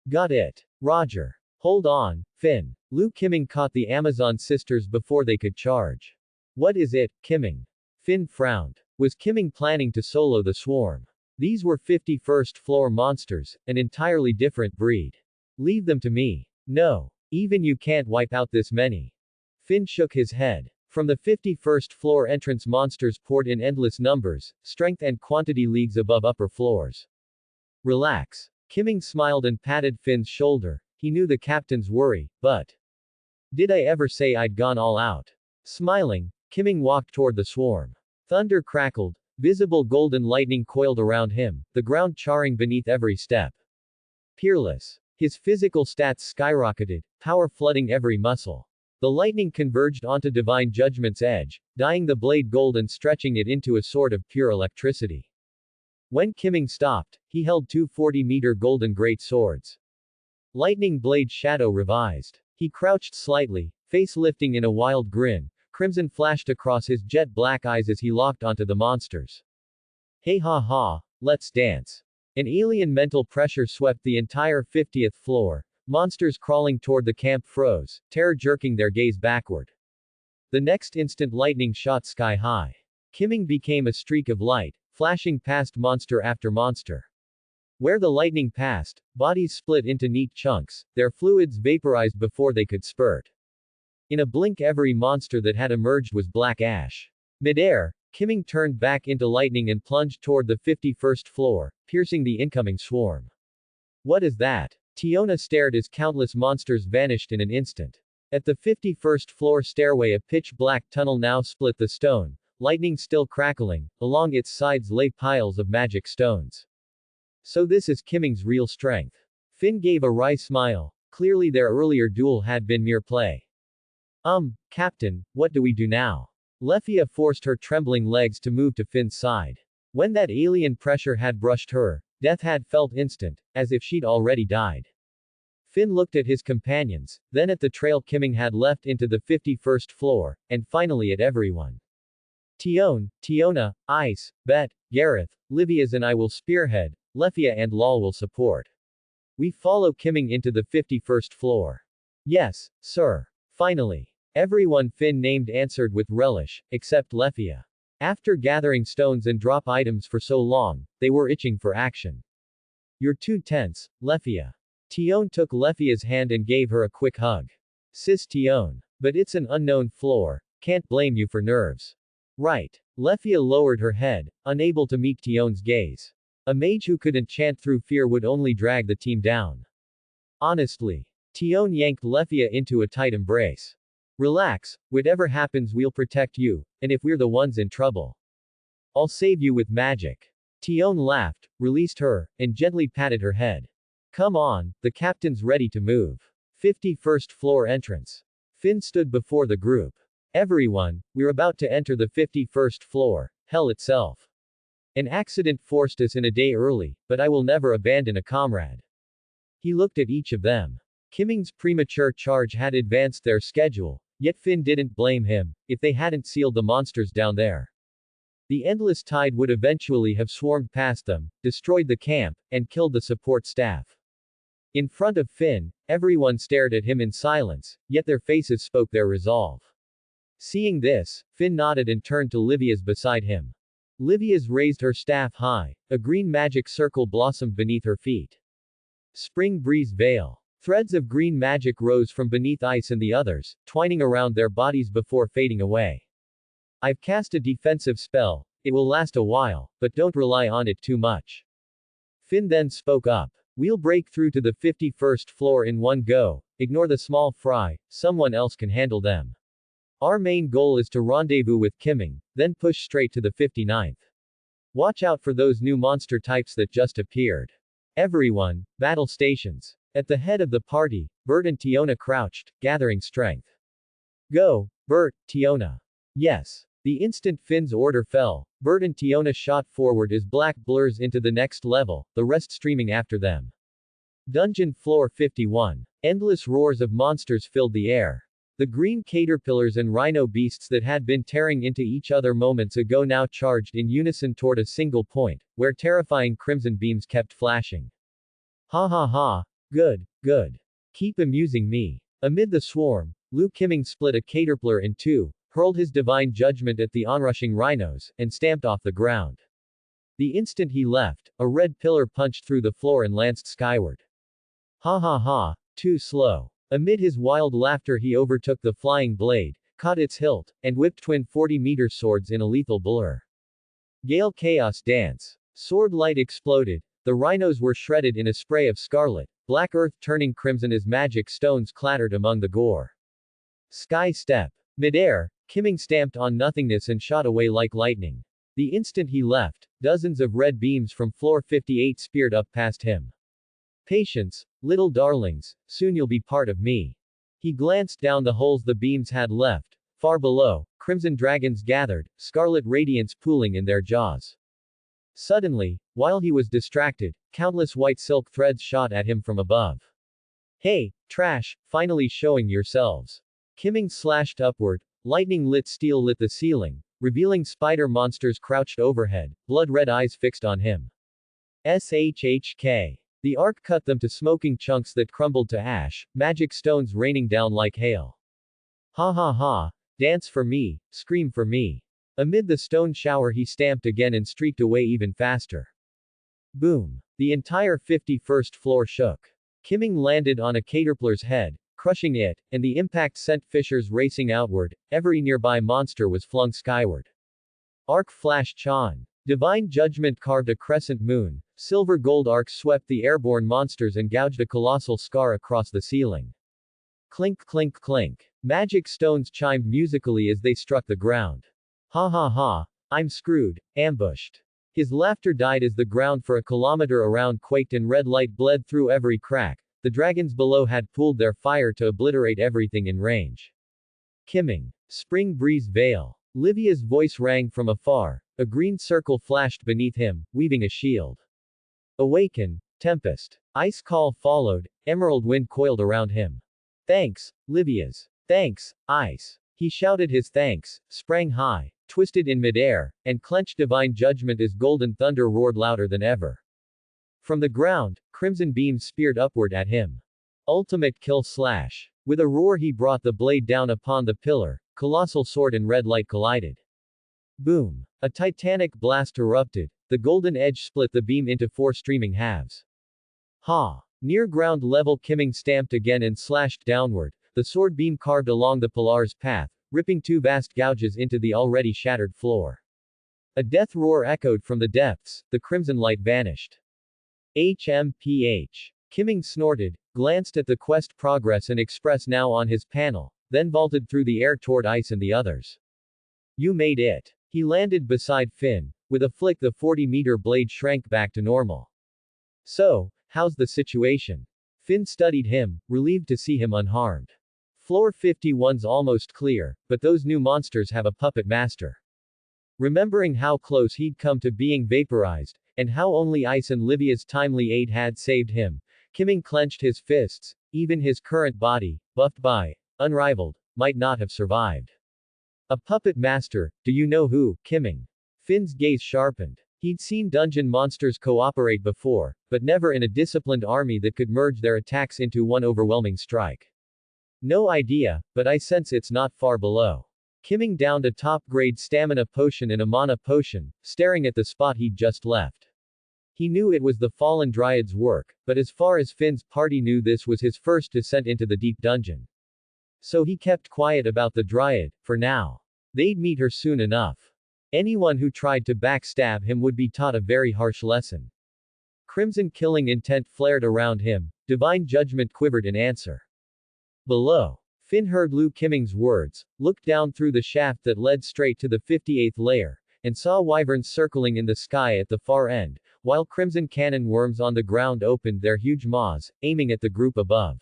Got it. Roger. Hold on, Finn. Lu Qiming caught the Amazon sisters before they could charge. What is it, Qiming? Finn frowned. Was Qiming planning to solo the swarm? These were 51st floor monsters, an entirely different breed. Leave them to me. No. Even you can't wipe out this many. Finn shook his head. From the 51st floor entrance monsters poured in endless numbers, strength and quantity leagues above upper floors. Relax. Qiming smiled and patted Finn's shoulder. He knew the captain's worry, but... Did I ever say I'd gone all out? Smiling, Qiming walked toward the swarm. Thunder crackled, visible golden lightning coiled around him, the ground charring beneath every step. Peerless. His physical stats skyrocketed, power flooding every muscle. The lightning converged onto divine judgment's edge, dyeing the blade gold and stretching it into a sword of pure electricity. When Qiming stopped, he held two 40-meter golden great swords. Lightning blade shadow revised. He crouched slightly, face lifting in a wild grin. Crimson flashed across his jet-black eyes as he locked onto the monsters. Hey ha, let's dance. An alien mental pressure swept the entire 50th floor. Monsters crawling toward the camp froze, terror jerking their gaze backward. The next instant lightning shot sky high. Qiming became a streak of light, flashing past monster after monster. Where the lightning passed, bodies split into neat chunks, their fluids vaporized before they could spurt. In a blink every monster that had emerged was black ash. Mid-air, Qiming turned back into lightning and plunged toward the 51st floor, piercing the incoming swarm. What is that? Tiona stared as countless monsters vanished in an instant. At the 51st floor stairway a pitch-black tunnel now split the stone, lightning still crackling, along its sides lay piles of magic stones. So this is Qiming's real strength. Finn gave a wry smile. Clearly their earlier duel had been mere play. Captain, what do we do now? Lefia forced her trembling legs to move to Finn's side. When that alien pressure had brushed her, death had felt instant, as if she'd already died. Finn looked at his companions, then at the trail Qiming had left into the 51st floor, and finally at everyone. Tiona, Ice, Bet, Gareth, Livia's and I will spearhead, Lefia and Lal will support. We follow Qiming into the 51st floor. Yes, sir. Finally. Everyone Finn named answered with relish, except Lefia. After gathering stones and drop items for so long, they were itching for action. You're too tense, Lefia. Tione took Lefia's hand and gave her a quick hug. Sis Tione. But it's an unknown floor, can't blame you for nerves. Right. Lefia lowered her head, unable to meet Tion's gaze. A mage who could enchant through fear would only drag the team down. Honestly. Tion yanked Lefia into a tight embrace. Relax, whatever happens we'll protect you, and if we're the ones in trouble, I'll save you with magic. Tion laughed, released her, and gently patted her head. Come on, the captain's ready to move. 51st floor entrance. Finn stood before the group. Everyone, we're about to enter the 51st floor, hell itself. An accident forced us in a day early, but I will never abandon a comrade. He looked at each of them. Kimming's premature charge had advanced their schedule, yet Finn didn't blame him, if they hadn't sealed the monsters down there. The endless tide would eventually have swarmed past them, destroyed the camp, and killed the support staff. In front of Finn, everyone stared at him in silence, yet their faces spoke their resolve. Seeing this, Finn nodded and turned to Livia's beside him. Livia's raised her staff high, a green magic circle blossomed beneath her feet. Spring breeze veil. Threads of green magic rose from beneath Ice and the others, twining around their bodies before fading away. I've cast a defensive spell, it will last a while, but don't rely on it too much. Finn then spoke up. We'll break through to the 51st floor in one go, ignore the small fry, someone else can handle them. Our main goal is to rendezvous with Kimming, then push straight to the 59th. Watch out for those new monster types that just appeared. Everyone, battle stations. At the head of the party, Bert and Tiona crouched, gathering strength. Go, Bert, Tiona. Yes. The instant Finn's order fell, Bert and Tiona shot forward as black blurs into the next level, the rest streaming after them. Dungeon Floor 51. Endless roars of monsters filled the air. The green caterpillars and rhino beasts that had been tearing into each other moments ago now charged in unison toward a single point, where terrifying crimson beams kept flashing. Ha ha ha. Good, good. Keep amusing me. Amid the swarm, Liu Kimming split a caterpillar in two, hurled his divine judgment at the onrushing rhinos, and stamped off the ground. The instant he left, a red pillar punched through the floor and lanced skyward. Ha ha ha, too slow. Amid his wild laughter he overtook the flying blade, caught its hilt, and whipped twin 40-meter swords in a lethal blur. Gale Chaos Dance. Sword light exploded, the rhinos were shredded in a spray of scarlet, black earth turning crimson as magic stones clattered among the gore. Sky Step. Midair, Kimming stamped on nothingness and shot away like lightning. The instant he left, dozens of red beams from floor 58 speared up past him. Patience, little darlings, soon you'll be part of me. He glanced down the holes the beams had left. Far below, crimson dragons gathered, scarlet radiance pooling in their jaws. Suddenly, while he was distracted, countless white silk threads shot at him from above. Hey, trash, finally showing yourselves. Kimming slashed upward, lightning-lit steel lit the ceiling, revealing spider monsters crouched overhead, blood-red eyes fixed on him. SHHK. The arc cut them to smoking chunks that crumbled to ash, magic stones raining down like hail. Ha ha ha. Dance for me, scream for me. Amid the stone shower he stamped again and streaked away even faster. Boom. The entire 51st floor shook. Kimming landed on a caterpillar's head, crushing it, and the impact sent fissures racing outward. Every nearby monster was flung skyward. Arc flashed on. Divine Judgment carved a crescent moon, silver gold arcs swept the airborne monsters and gouged a colossal scar across the ceiling. Clink clink clink. Magic stones chimed musically as they struck the ground. Ha ha ha. I'm screwed, ambushed. His laughter died as the ground for a kilometer around quaked and red light bled through every crack. The dragons below had pooled their fire to obliterate everything in range. Kimming. Spring breeze veil. Livia's voice rang from afar. A green circle flashed beneath him, weaving a shield. Awaken, Tempest. Ice call followed, emerald wind coiled around him. Thanks, Livia's. Thanks, Ice. He shouted his thanks, sprang high, twisted in midair, and clenched divine judgment as golden thunder roared louder than ever. From the ground, crimson beams speared upward at him. Ultimate kill slash. With a roar he brought the blade down upon the pillar, colossal sword and red light collided. Boom. A titanic blast erupted, the golden edge split the beam into 4 streaming halves. Ha! Near ground level Kimming stamped again and slashed downward, the sword beam carved along the pillar's path, ripping two vast gouges into the already shattered floor. A death roar echoed from the depths, the crimson light vanished. HMPH. Kimming snorted, glanced at the quest progress and express now on his panel, then vaulted through the air toward Ice and the others. You made it. He landed beside Finn. With a flick the 40-meter blade shrank back to normal. So, how's the situation? Finn studied him, relieved to see him unharmed. Floor 51's almost clear, but those new monsters have a puppet master. Remembering how close he'd come to being vaporized, and how only Ice and Livia's timely aid had saved him, Kimming clenched his fists. Even his current body, buffed by unrivaled, might not have survived. A puppet master, do you know who, Kimming? Finn's gaze sharpened. He'd seen dungeon monsters cooperate before, but never in a disciplined army that could merge their attacks into one overwhelming strike. No idea, but I sense it's not far below. Kimming downed a top-grade stamina potion and a mana potion, staring at the spot he'd just left. He knew it was the fallen Dryad's work, but as far as Finn's party knew, this was his first descent into the deep dungeon. So he kept quiet about the Dryad, for now. They'd meet her soon enough. Anyone who tried to backstab him would be taught a very harsh lesson. Crimson killing intent flared around him, divine judgment quivered in answer. Below. Finn heard Liu Kimming's words, looked down through the shaft that led straight to the 58th layer, and saw wyverns circling in the sky at the far end, while crimson cannon worms on the ground opened their huge maws, aiming at the group above.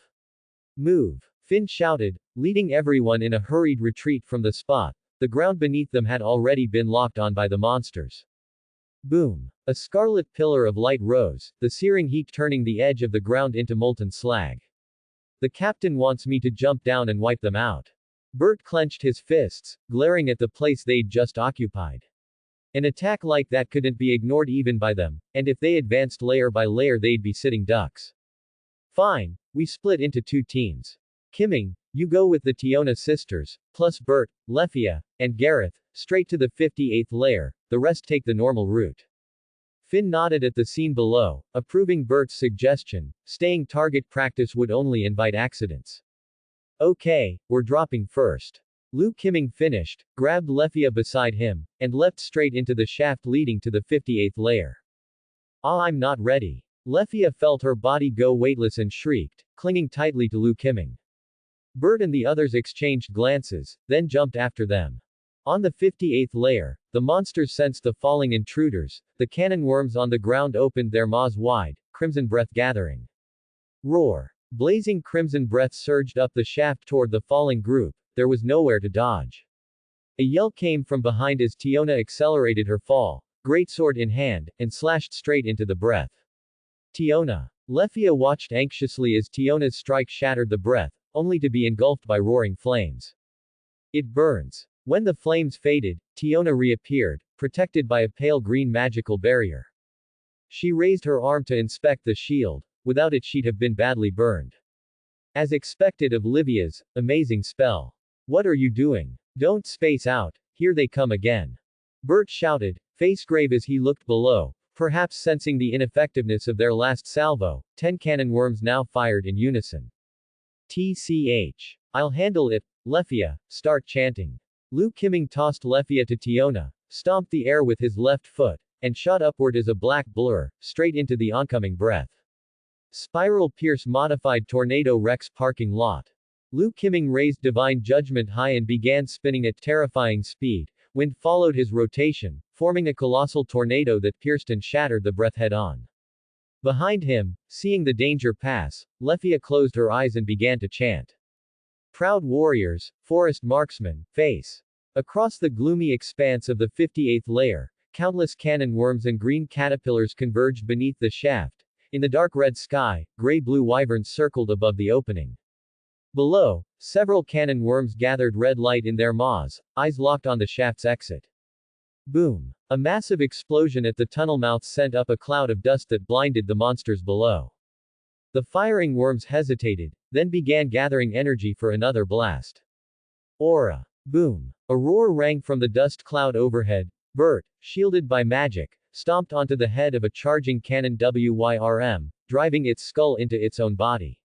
Move! Finn shouted, leading everyone in a hurried retreat from the spot. The ground beneath them had already been locked on by the monsters. Boom! A scarlet pillar of light rose, the searing heat turning the edge of the ground into molten slag. The captain wants me to jump down and wipe them out. Bert clenched his fists, glaring at the place they'd just occupied. An attack like that couldn't be ignored even by them, and if they advanced layer by layer they'd be sitting ducks. Fine, we split into two teams. Kimming, you go with the Tiona sisters, plus Bert, Lefia, and Gareth, straight to the 58th layer, the rest take the normal route. Finn nodded at the scene below, approving Bert's suggestion. Staying target practice would only invite accidents. Okay, we're dropping first. Liu Kimming finished, grabbed Lefia beside him, and leapt straight into the shaft leading to the 58th layer. I'm not ready. Lefia felt her body go weightless and shrieked, clinging tightly to Liu Kimming. Bert and the others exchanged glances, then jumped after them. On the 58th layer, the monsters sensed the falling intruders. The cannon worms on the ground opened their maws wide, crimson breath gathering. Roar! Blazing crimson breath surged up the shaft toward the falling group. There was nowhere to dodge. A yell came from behind as Tiona accelerated her fall, greatsword in hand, and slashed straight into the breath. Tiona. Lefia watched anxiously as Tiona's strike shattered the breath, only to be engulfed by roaring flames. It burns. When the flames faded, Tiona reappeared, protected by a pale green magical barrier. She raised her arm to inspect the shield. Without it she'd have been badly burned. As expected of Livia's amazing spell. What are you doing? Don't space out, here they come again. Bert shouted, face grave as he looked below, perhaps sensing the ineffectiveness of their last salvo. 10 cannon worms now fired in unison. TCH. I'll handle it, Lefia, start chanting. Liu Kimming tossed Lefia to Tiona, stomped the air with his left foot, and shot upward as a black blur, straight into the oncoming breath. Spiral Pierce modified Tornado Rex parking lot. Liu Kimming raised Divine Judgment high and began spinning at terrifying speed. Wind followed his rotation, forming a colossal tornado that pierced and shattered the breath head-on. Behind him, seeing the danger pass, Lefia closed her eyes and began to chant. Proud warriors, forest marksmen, face. Across the gloomy expanse of the 58th layer, countless cannon worms and green caterpillars converged beneath the shaft. In the dark red sky, gray-blue wyverns circled above the opening. Below, several cannon worms gathered red light in their maws, eyes locked on the shaft's exit. Boom! A massive explosion at the tunnel mouth sent up a cloud of dust that blinded the monsters below. The firing worms hesitated, then began gathering energy for another blast. Aura! Boom! A roar rang from the dust cloud overhead. Bert, shielded by magic, stomped onto the head of a charging cannon WYRM, driving its skull into its own body.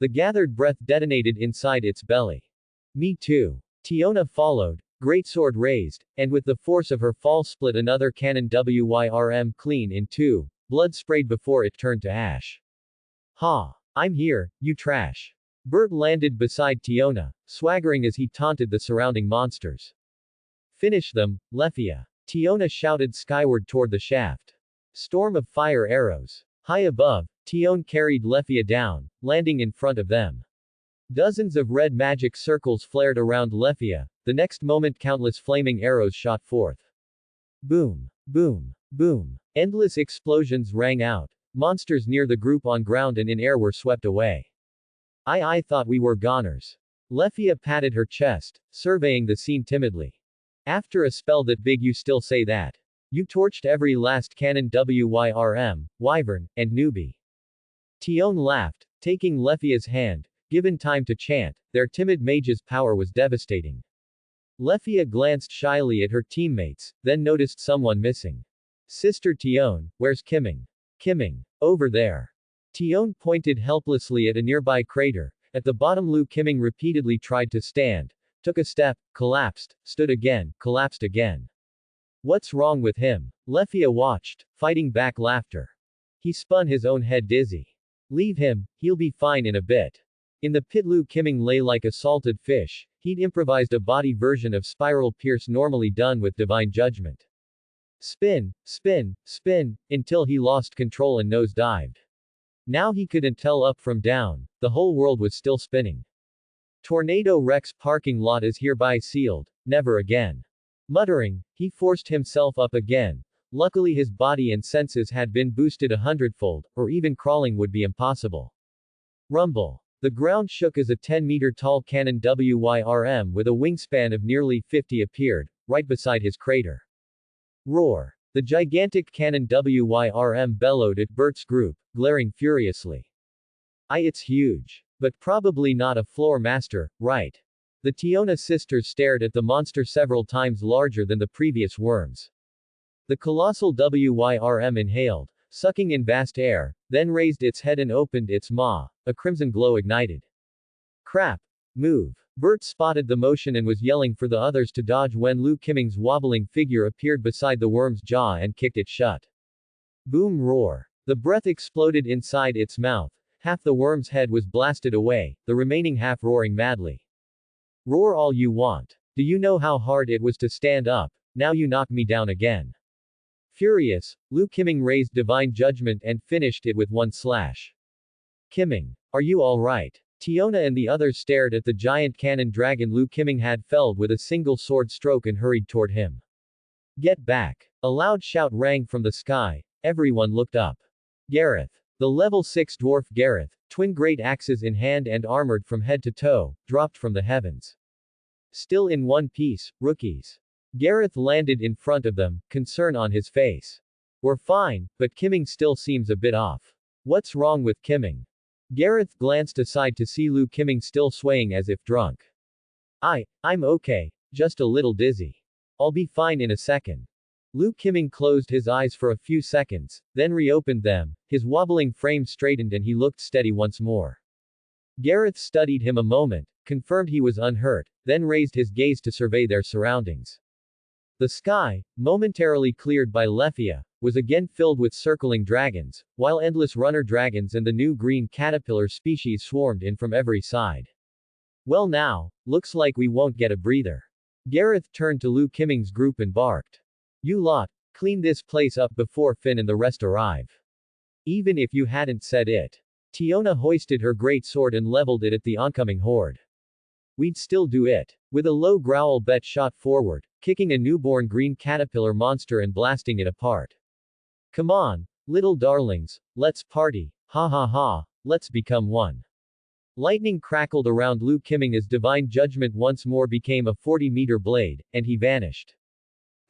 The gathered breath detonated inside its belly. Me too. Tiona followed, greatsword raised, and with the force of her fall split another cannon Wyrm clean in two, blood sprayed before it turned to ash. Ha! I'm here, you trash. Bert landed beside Tiona, swaggering as he taunted the surrounding monsters. Finish them, Lefia. Tiona shouted skyward toward the shaft. Storm of fire arrows. High above, Tion carried Lefia down, landing in front of them. Dozens of red magic circles flared around Lefia, the next moment countless flaming arrows shot forth. Boom, boom, boom. Endless explosions rang out. Monsters near the group on ground and in air were swept away. I thought we were goners. Lefia patted her chest, surveying the scene timidly. After a spell that big you still say that. You torched every last cannon Wyrm, Wyvern, and newbie. Tion laughed, taking Lefia's hand. Given time to chant, their timid mage's power was devastating. Lefia glanced shyly at her teammates, then noticed someone missing. Sister Tion, where's Kimming? Kimming. Over there. Tion pointed helplessly at a nearby crater. At the bottom Lu Kimming repeatedly tried to stand. Took a step, collapsed, stood again, collapsed again. What's wrong with him? Lefia watched, fighting back laughter. He spun his own head dizzy. Leave him, he'll be fine in a bit. In the pit Lu Kimming lay like a salted fish. He'd improvised a body version of Spiral Pierce normally done with divine judgment. Spin, spin, spin, until he lost control and nose-dived. Now he couldn't tell up from down, the whole world was still spinning. Tornado Rex parking lot is hereby sealed, never again. Muttering, he forced himself up again. Luckily his body and senses had been boosted 100-fold, or even crawling would be impossible. Rumble. The ground shook as a 10-meter-tall cannon Wyrm with a wingspan of nearly 50 appeared, right beside his crater. Roar. The gigantic cannon Wyrm bellowed at Bert's group, glaring furiously. It's huge. But probably not a floor master, right? The Tiona sisters stared at the monster several times larger than the previous worms. The colossal Wyrm inhaled, sucking in vast air, then raised its head and opened its maw. A crimson glow ignited. Crap! Move! Bert spotted the motion and was yelling for the others to dodge when Lu Kimming's wobbling figure appeared beside the worm's jaw and kicked it shut. Boom roar. The breath exploded inside its mouth. Half the worm's head was blasted away, the remaining half roaring madly. Roar all you want. Do you know how hard it was to stand up? Now you knock me down again. Furious, Lu Kimming raised divine judgment and finished it with one slash. Kimming. Are you alright? Tiona and the others stared at the giant cannon dragon Lu Kimming had felled with a single sword stroke and hurried toward him. Get back. A loud shout rang from the sky. Everyone looked up. Gareth. The level 6 dwarf Gareth, twin great axes in hand and armored from head to toe, dropped from the heavens. Still in one piece, rookies. Gareth landed in front of them, concern on his face. We're fine, but Kimming still seems a bit off. What's wrong with Kimming? Gareth glanced aside to see Lu Kimming still swaying as if drunk. I'm okay, just a little dizzy. I'll be fine in a second. Lu Kimming closed his eyes for a few seconds, then reopened them, his wobbling frame straightened and he looked steady once more. Gareth studied him a moment, confirmed he was unhurt, then raised his gaze to survey their surroundings. The sky, momentarily cleared by Lefia, was again filled with circling dragons, while endless runner dragons and the new green caterpillar species swarmed in from every side. Well now, looks like we won't get a breather. Gareth turned to Lu Kimming's group and barked. You lot, clean this place up before Finn and the rest arrive. Even if you hadn't said it. Tiona hoisted her great sword and leveled it at the oncoming horde. We'd still do it. With a low growl Bet shot forward, kicking a newborn green caterpillar monster and blasting it apart. Come on, little darlings, let's party, ha ha ha, let's become one. Lightning crackled around Lu Kimming as divine judgment once more became a 40-meter blade, and he vanished.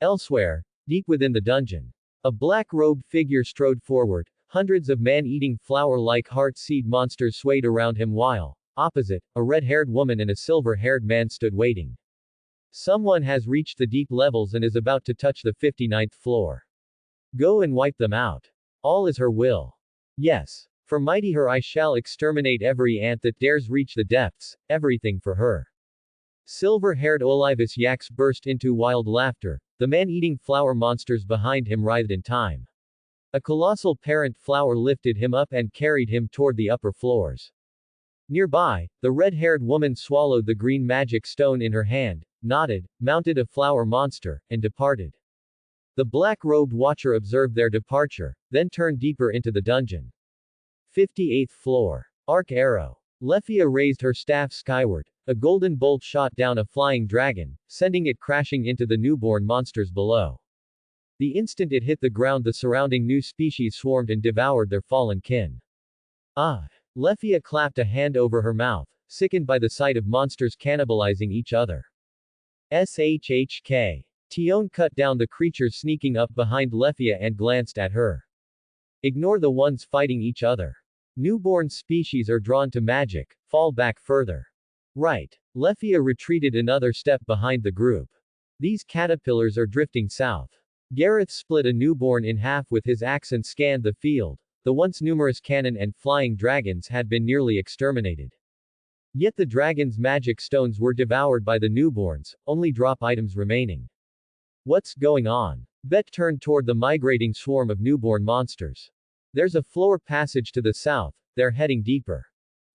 Elsewhere, deep within the dungeon, a black-robed figure strode forward, hundreds of man-eating flower-like heart-seed monsters swayed around him while, opposite, a red-haired woman and a silver-haired man stood waiting. Someone has reached the deep levels and is about to touch the 59th floor. Go and wipe them out. All is her will. Yes. For mighty her I shall exterminate every ant that dares reach the depths, everything for her. Silver-haired Olivus Yax burst into wild laughter. The man-eating flower monsters behind him writhed in time. A colossal parent flower lifted him up and carried him toward the upper floors. Nearby, the red-haired woman swallowed the green magic stone in her hand, nodded, mounted a flower monster, and departed. The black-robed watcher observed their departure, then turned deeper into the dungeon. 58th floor. Arc arrow. Lefia raised her staff skyward. A golden bolt shot down a flying dragon, sending it crashing into the newborn monsters below. The instant it hit the ground, the surrounding new species swarmed and devoured their fallen kin. Ah! Lefia clapped a hand over her mouth, sickened by the sight of monsters cannibalizing each other. SHHK. Tion cut down the creatures sneaking up behind Lefia and glanced at her. Ignore the ones fighting each other. Newborn species are drawn to magic, fall back further. Right. Lefia retreated another step behind the group. These caterpillars are drifting south. Gareth split a newborn in half with his axe and scanned the field. The once numerous cannon and flying dragons had been nearly exterminated. Yet the dragon's magic stones were devoured by the newborns, only drop items remaining. What's going on? Bet turned toward the migrating swarm of newborn monsters. There's a floor passage to the south, they're heading deeper.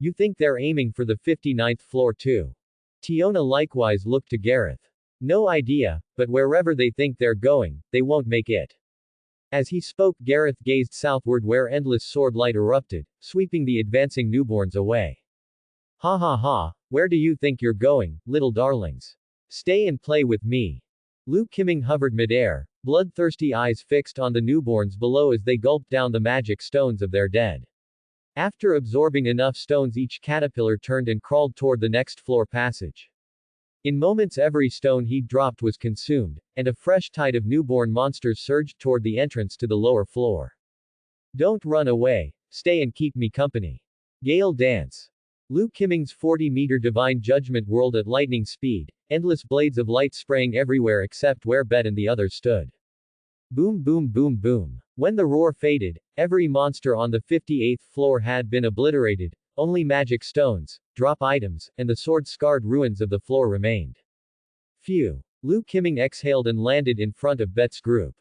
You think they're aiming for the 59th floor too? Tiona likewise looked to Gareth. No idea, but wherever they think they're going, they won't make it. As he spoke, Gareth gazed southward where endless sword light erupted, sweeping the advancing newborns away. Ha ha ha, where do you think you're going, little darlings? Stay and play with me. Lu Qiming hovered midair, bloodthirsty eyes fixed on the newborns below as they gulped down the magic stones of their dead. After absorbing enough stones, each caterpillar turned and crawled toward the next floor passage. In moments every stone he dropped was consumed, and a fresh tide of newborn monsters surged toward the entrance to the lower floor. Don't run away, stay and keep me company. Gale dance. Lu Qiming's 40-meter divine judgment whirled at lightning speed, endless blades of light spraying everywhere except where Bet and the others stood. Boom boom boom boom. When the roar faded, every monster on the 58th floor had been obliterated, only magic stones, drop items, and the sword-scarred ruins of the floor remained. Phew. Lu Qiming exhaled and landed in front of Bet's group.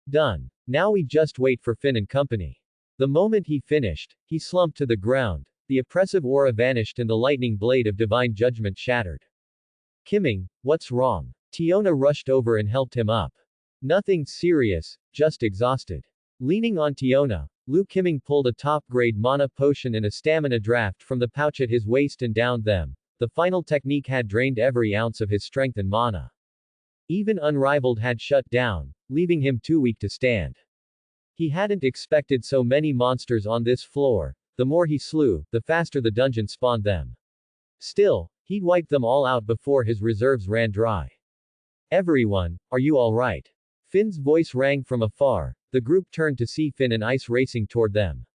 Done. Now we just wait for Finn and company. The moment he finished, he slumped to the ground, the oppressive aura vanished and the lightning blade of divine judgment shattered. Qiming, what's wrong? Tiona rushed over and helped him up. Nothing serious, just exhausted. Leaning on Tiona, Lu Qiming pulled a top-grade mana potion and a stamina draft from the pouch at his waist and downed them. The final technique had drained every ounce of his strength and mana. Even Unrivaled had shut down, leaving him too weak to stand. He hadn't expected so many monsters on this floor. The more he slew, the faster the dungeon spawned them. Still, he'd wipe them all out before his reserves ran dry. Everyone, are you alright? Finn's voice rang from afar. The group turned to see Finn and Ice racing toward them.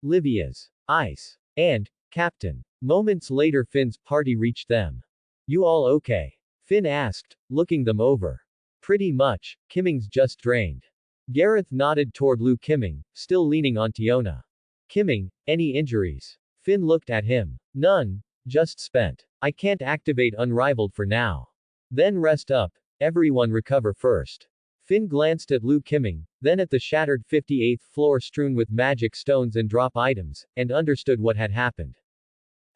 Livia's, Ice, and Captain. Moments later Finn's party reached them. You all okay? Finn asked, looking them over. Pretty much, Qiming's just drained. Gareth nodded toward Lu Qiming, still leaning on Tiona. Qiming, any injuries? Finn looked at him. None, just spent. I can't activate Unrivaled for now. Then rest up, everyone recover first. Finn glanced at Lu Qiming, then at the shattered 58th floor strewn with magic stones and drop items, and understood what had happened.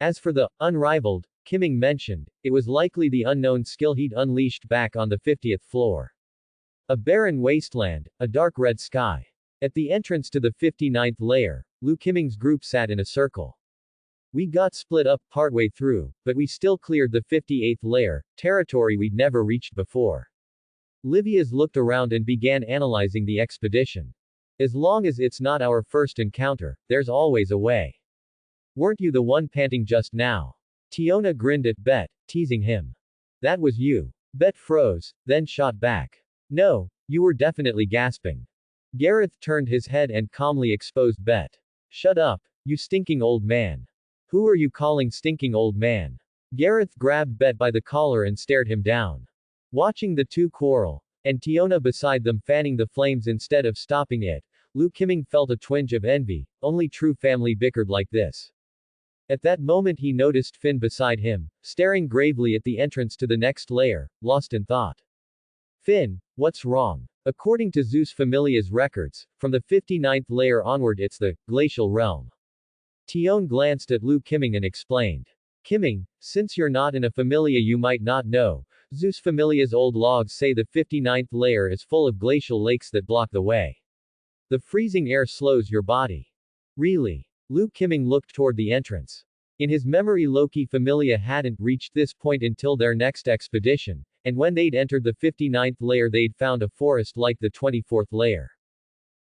As for the Unrivaled, Qiming mentioned, it was likely the unknown skill he'd unleashed back on the 50th floor. A barren wasteland, a dark red sky. At the entrance to the 59th layer, Lu Qiming's group sat in a circle. We got split up partway through, but we still cleared the 58th layer, territory we'd never reached before. Livia's looked around and began analyzing the expedition. As long as it's not our first encounter, there's always a way. Weren't you the one panting just now? Tiona grinned at Bet, teasing him. That was you. Bet froze, then shot back. No, you were definitely gasping. Gareth turned his head and calmly exposed Bet. Shut up, you stinking old man. Who are you calling stinking old man? Gareth grabbed Bet by the collar and stared him down. Watching the two quarrel, and Tiona beside them fanning the flames instead of stopping it, Lu Qiming felt a twinge of envy. Only true family bickered like this. At that moment he noticed Finn beside him, staring gravely at the entrance to the next layer, lost in thought. Finn, what's wrong? According to Zeus Familia's records, from the 59th layer onward it's the glacial realm. Tion glanced at Lu Qiming and explained. Qiming, since you're not in a familia you might not know, Zeus Familia's old logs say the 59th layer is full of glacial lakes that block the way. The freezing air slows your body. Really? Lu Qiming looked toward the entrance. In his memory Loki Familia hadn't reached this point until their next expedition, and when they'd entered the 59th layer they'd found a forest like the 24th layer.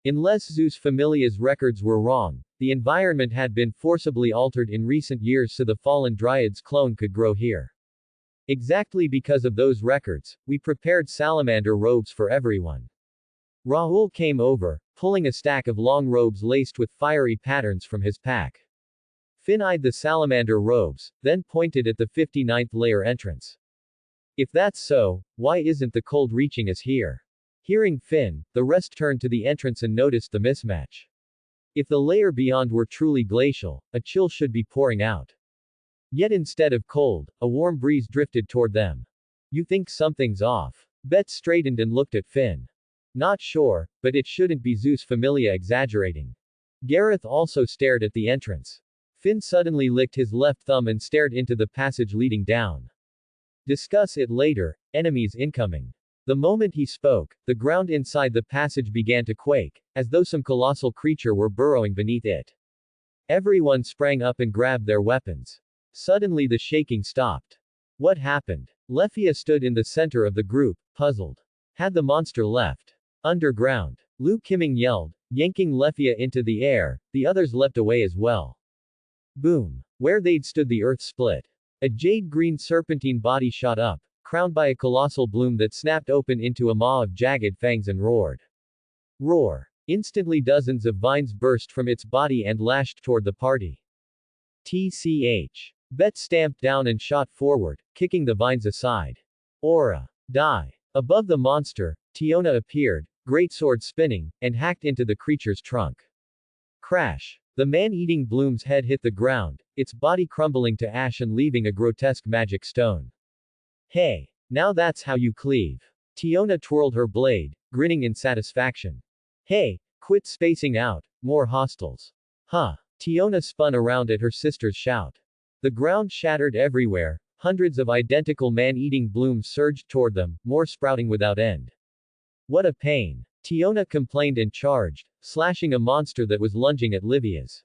Unless Zeus Familia's records were wrong, the environment had been forcibly altered in recent years so the fallen Dryad's clone could grow here. Exactly because of those records, we prepared salamander robes for everyone. Rahul came over, pulling a stack of long robes laced with fiery patterns from his pack. Finn eyed the salamander robes, then pointed at the 59th layer entrance. If that's so, why isn't the cold reaching us here? Hearing Finn, the rest turned to the entrance and noticed the mismatch. If the layer beyond were truly glacial, a chill should be pouring out. Yet instead of cold, a warm breeze drifted toward them. You think something's off? Bet straightened and looked at Finn. Not sure, but it shouldn't be Zeus Familia exaggerating. Gareth also stared at the entrance. Finn suddenly licked his left thumb and stared into the passage leading down. Discuss it later, enemies incoming. The moment he spoke, the ground inside the passage began to quake, as though some colossal creature were burrowing beneath it. Everyone sprang up and grabbed their weapons. Suddenly the shaking stopped. What happened? Lefia stood in the center of the group, puzzled. Had the monster left? Underground. Lu Qiming yelled, yanking Lefia into the air, the others leapt away as well. Boom. Where they'd stood the earth split. A jade-green serpentine body shot up, crowned by a colossal bloom that snapped open into a maw of jagged fangs and roared. Roar. Instantly dozens of vines burst from its body and lashed toward the party. TCH. Bet stamped down and shot forward, kicking the vines aside. Aura. Die. Above the monster, Tiona appeared, greatsword spinning, and hacked into the creature's trunk. Crash. The man-eating bloom's head hit the ground, its body crumbling to ash and leaving a grotesque magic stone. Hey. Now that's how you cleave. Tiona twirled her blade, grinning in satisfaction. Hey, quit spacing out, more hostiles. Huh. Tiona spun around at her sister's shout. The ground shattered everywhere, hundreds of identical man-eating blooms surged toward them, more sprouting without end. What a pain. Tiona complained and charged, slashing a monster that was lunging at Livia's.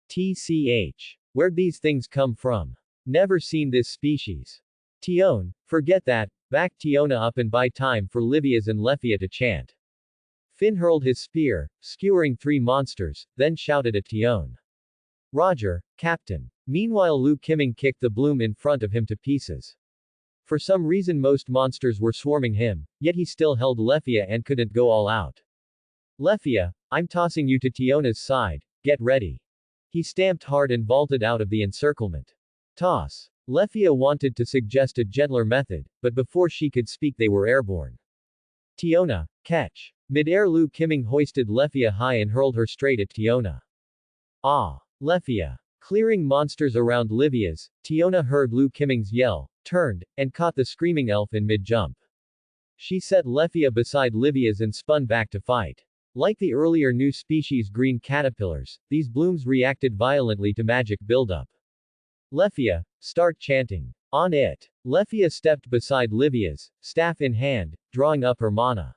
TCH. Where'd these things come from? Never seen this species. Tion, forget that, back Tiona up and buy time for Livia's and Lefia to chant. Finn hurled his spear, skewering 3 monsters, then shouted at Tion. Roger, Captain. Meanwhile Lu Qiming kicked the bloom in front of him to pieces. For some reason most monsters were swarming him, yet he still held Lefia and couldn't go all out. Lefia, I'm tossing you to Tiona's side, get ready. He stamped hard and vaulted out of the encirclement. Toss. Lefia wanted to suggest a gentler method, but before she could speak they were airborne. Tiona, catch. Mid-air Lu Qiming hoisted Lefia high and hurled her straight at Tiona. Ah. Lefia. Clearing monsters around Livia's, Tiona heard Lu Qiming's yell, turned, and caught the screaming elf in mid-jump. She set Lefia beside Livia's and spun back to fight. Like the earlier new species green caterpillars, these blooms reacted violently to magic buildup. Lefia, start chanting. On it. Lefia stepped beside Livia's, staff in hand, drawing up her mana.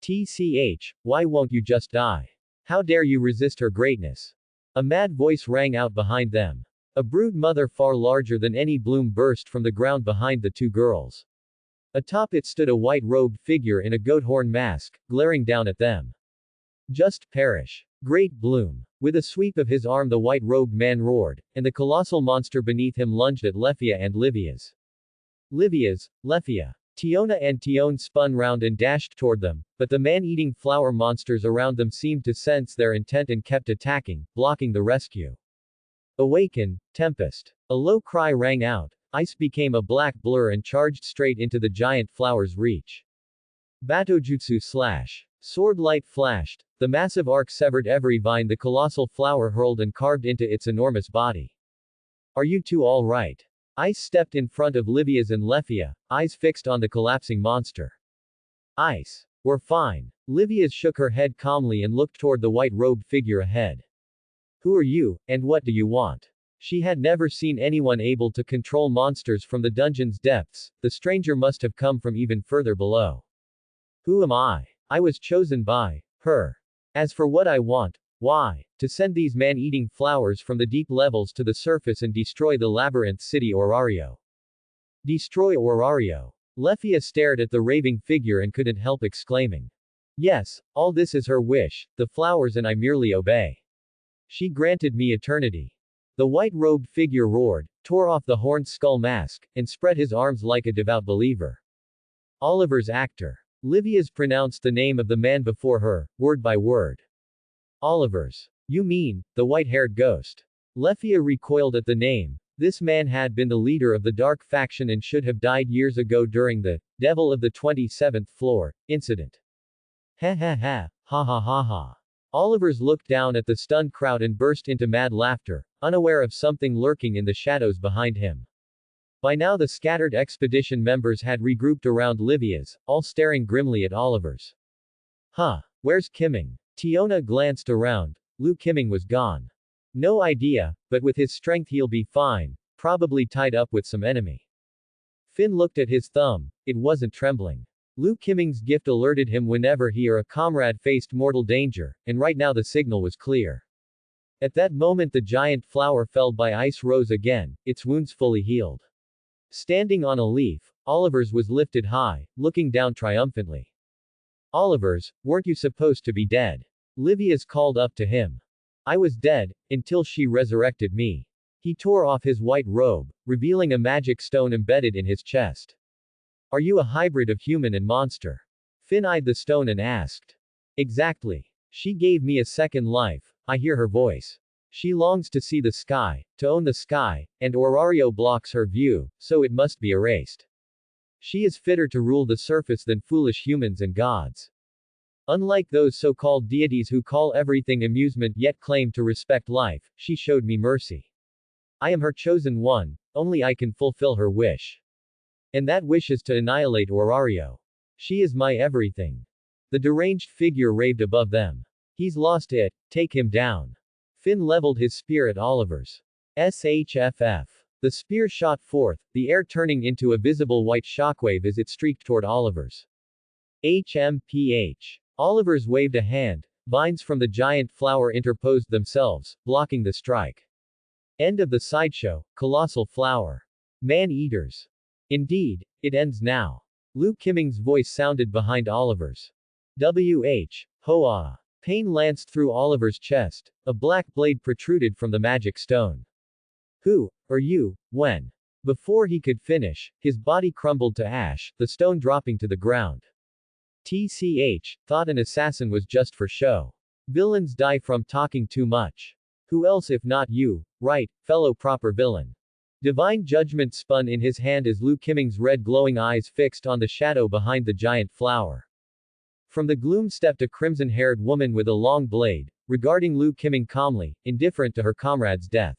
TCH, why won't you just die? How dare you resist her greatness? A mad voice rang out behind them. A brood mother far larger than any bloom burst from the ground behind the 2 girls. Atop it stood a white-robed figure in a goat horn mask, glaring down at them. Just perish. Great bloom. With a sweep of his arm the white-robed man roared, and the colossal monster beneath him lunged at Lefia and Livia's. Lefia. Tiona and Tion spun round and dashed toward them, but the man-eating flower monsters around them seemed to sense their intent and kept attacking, blocking the rescue. Awaken, Tempest. A low cry rang out, ice became a black blur and charged straight into the giant flower's reach. Batojutsu slash. Sword light flashed, the massive arc severed every vine the colossal flower hurled and carved into its enormous body. Are you two all right? Ice stepped in front of Livia's and Lefia, eyes fixed on the collapsing monster. Ice. We're fine. Livia shook her head calmly and looked toward the white-robed figure ahead. Who are you, and what do you want? She had never seen anyone able to control monsters from the dungeon's depths. The stranger must have come from even further below. Who am I? I was chosen by her. As for what I want, why? To send these man-eating flowers from the deep levels to the surface and destroy the labyrinth city Orario. Destroy Orario. Lefia stared at the raving figure and couldn't help exclaiming. Yes, all this is her wish, the flowers, and I merely obey. She granted me eternity. The white-robed figure roared, tore off the horned skull mask, and spread his arms like a devout believer. Oliver's actor. Livia's pronounced the name of the man before her, word by word. Oliver's. You mean, the white-haired ghost. Lefia recoiled at the name. This man had been the leader of the dark faction and should have died years ago during the Devil of the 27th Floor incident. Ha ha ha, ha ha ha ha. Olivers looked down at the stunned crowd and burst into mad laughter, unaware of something lurking in the shadows behind him. By now the scattered expedition members had regrouped around Livia's, all staring grimly at Olivers. Huh, where's Kimming? Tiona glanced around. Liu Kimming was gone. No idea, but with his strength he'll be fine, probably tied up with some enemy. Finn looked at his thumb, it wasn't trembling. Liu Kimming's gift alerted him whenever he or a comrade faced mortal danger, and right now the signal was clear. At that moment the giant flower felled by ice rose again, its wounds fully healed. Standing on a leaf, Olivers was lifted high, looking down triumphantly. Olivers, weren't you supposed to be dead? Livia's called up to him. I was dead, until she resurrected me. He tore off his white robe, revealing a magic stone embedded in his chest. Are you a hybrid of human and monster? Finn eyed the stone and asked. Exactly. She gave me a second life, I hear her voice. She longs to see the sky, to own the sky, and Orario blocks her view, so it must be erased. She is fitter to rule the surface than foolish humans and gods. Unlike those so-called deities who call everything amusement yet claim to respect life, she showed me mercy. I am her chosen one, only I can fulfill her wish. And that wish is to annihilate Orario. She is my everything. The deranged figure raved above them. He's lost it, take him down. Finn leveled his spear at Oliver's. SHFF. The spear shot forth, the air turning into a visible white shockwave as it streaked toward Oliver's. HMPH. Olivers waved a hand, vines from the giant flower interposed themselves, blocking the strike. End of the sideshow, colossal flower. Man-eaters. Indeed, it ends now. Liu Kimming's voice sounded behind Oliver's. Hoa. Pain lanced through Oliver's chest, a black blade protruded from the magic stone. Who are you, when? Before he could finish, his body crumbled to ash, the stone dropping to the ground. TCH, thought an assassin was just for show. Villains die from talking too much. Who else if not you, right, fellow proper villain? Divine judgment spun in his hand as Liu Kimming's red glowing eyes fixed on the shadow behind the giant flower. From the gloom stepped a crimson-haired woman with a long blade, regarding Liu Kimming calmly, indifferent to her comrade's death.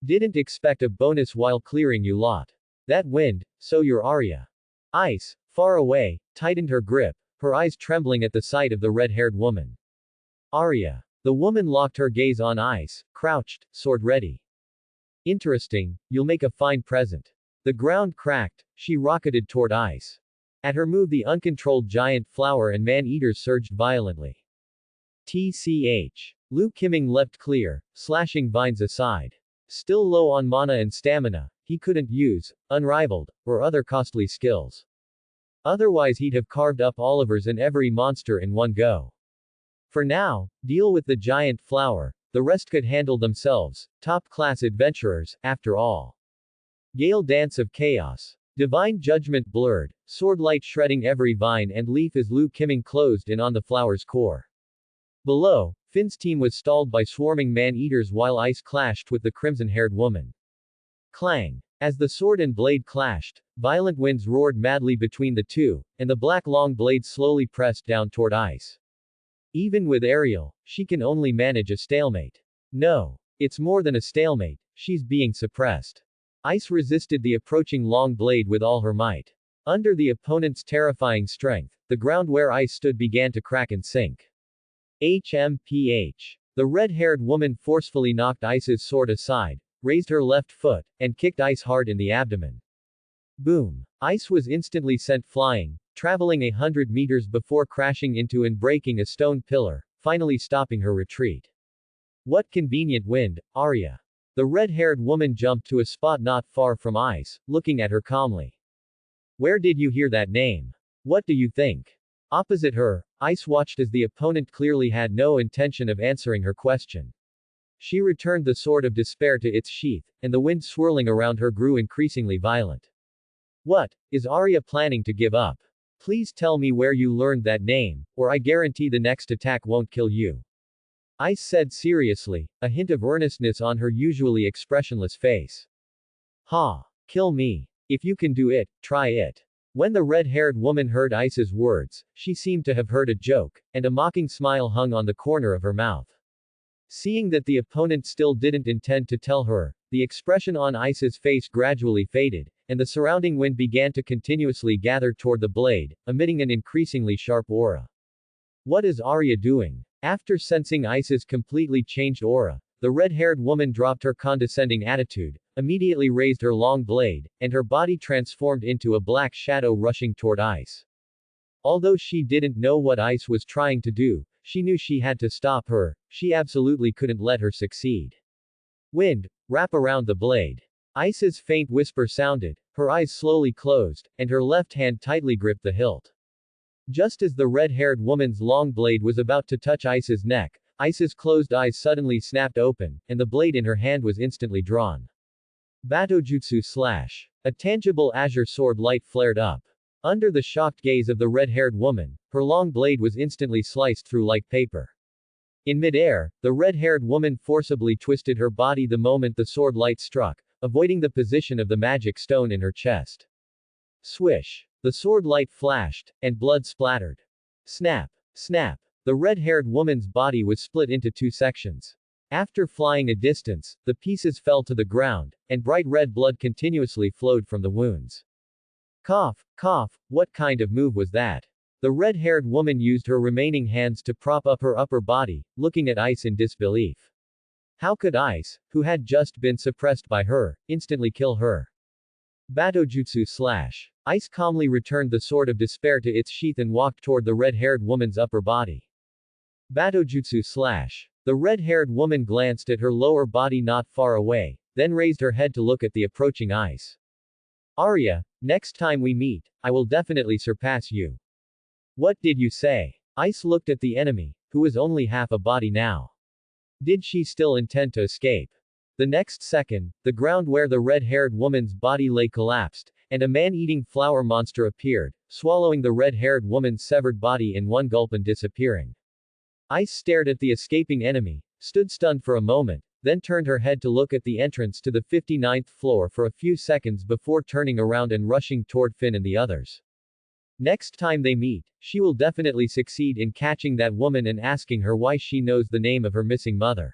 Didn't expect a bonus while clearing you lot. That wind, so you're Arya. Ice, far away, tightened her grip, her eyes trembling at the sight of the red-haired woman. Arya. The woman locked her gaze on Ice, crouched, sword ready. Interesting, you'll make a fine present. The ground cracked, she rocketed toward Ice. At her move the uncontrolled giant flower and man-eaters surged violently. TCH. Liu Kimming leapt clear, slashing vines aside. Still low on mana and stamina, he couldn't use unrivaled, or other costly skills. Otherwise he'd have carved up Olivers and every monster in one go. For now, deal with the giant flower, the rest could handle themselves, top-class adventurers, after all. Gale Dance of Chaos. Divine Judgment blurred, sword light shredding every vine and leaf as Liu Kimming closed in on the flower's core. Below, Finn's team was stalled by swarming man-eaters while Ice clashed with the crimson-haired woman. Clang. As the sword and blade clashed, violent winds roared madly between the two, and the black long blade slowly pressed down toward Ice. Even with Ariel, she can only manage a stalemate. No. It's more than a stalemate, She's being suppressed. Ice resisted the approaching long blade with all her might. Under the opponent's terrifying strength, the ground where Ice stood began to crack and sink. HMPH. The red-haired woman forcefully knocked Ice's sword aside, raised her left foot, and kicked Ice hard in the abdomen. Boom. Ice was instantly sent flying, traveling 100 meters before crashing into and breaking a stone pillar, finally stopping her retreat. What convenient wind, Arya. The red-haired woman jumped to a spot not far from Ice, looking at her calmly. Where did you hear that name? What do you think? Opposite her, Ice watched as the opponent clearly had no intention of answering her question. She returned the sword of despair to its sheath, and the wind swirling around her grew increasingly violent. What, is Arya planning to give up? Please tell me where you learned that name, or I guarantee the next attack won't kill you. Ice said seriously, a hint of earnestness on her usually expressionless face. Ha! Kill me. If you can do it, try it. When the red-haired woman heard Ice's words, she seemed to have heard a joke, and a mocking smile hung on the corner of her mouth. Seeing that the opponent still didn't intend to tell her, the expression on Ice's face gradually faded, and the surrounding wind began to continuously gather toward the blade, emitting an increasingly sharp aura. What is Arya doing? After sensing Ice's completely changed aura, the red-haired woman dropped her condescending attitude, immediately raised her long blade, and her body transformed into a black shadow rushing toward Ice. Although she didn't know what Ice was trying to do, she knew she had to stop her, she absolutely couldn't let her succeed. Wind, wrap around the blade. Ice's faint whisper sounded, her eyes slowly closed, and her left hand tightly gripped the hilt. Just as the red-haired woman's long blade was about to touch Ice's neck, Ice's closed eyes suddenly snapped open, and the blade in her hand was instantly drawn. Batojutsu slash. A tangible azure sword light flared up. Under the shocked gaze of the red-haired woman, her long blade was instantly sliced through like paper. In midair, the red-haired woman forcibly twisted her body the moment the sword light struck, avoiding the position of the magic stone in her chest. Swish. The sword light flashed, and blood splattered. Snap. Snap. The red-haired woman's body was split into two sections. After flying a distance, the pieces fell to the ground, and bright red blood continuously flowed from the wounds. Cough, cough, what kind of move was that? The red-haired woman used her remaining hands to prop up her upper body, looking at Ice in disbelief. How could Ice, who had just been suppressed by her, instantly kill her? Batojutsu slash. Ice calmly returned the sword of despair to its sheath and walked toward the red-haired woman's upper body. Batojutsu slash. The red-haired woman glanced at her lower body not far away, then raised her head to look at the approaching Ice. Arya, next time we meet, I will definitely surpass you. What did you say? Ice looked at the enemy, who was only half a body now. Did she still intend to escape? The next second, the ground where the red-haired woman's body lay collapsed, and a man-eating flower monster appeared, swallowing the red-haired woman's severed body in one gulp and disappearing. Ice stared at the escaping enemy, stood stunned for a moment, then turned her head to look at the entrance to the 59th floor for a few seconds before turning around and rushing toward Finn and the others. Next time they meet, she will definitely succeed in catching that woman and asking her why she knows the name of her missing mother.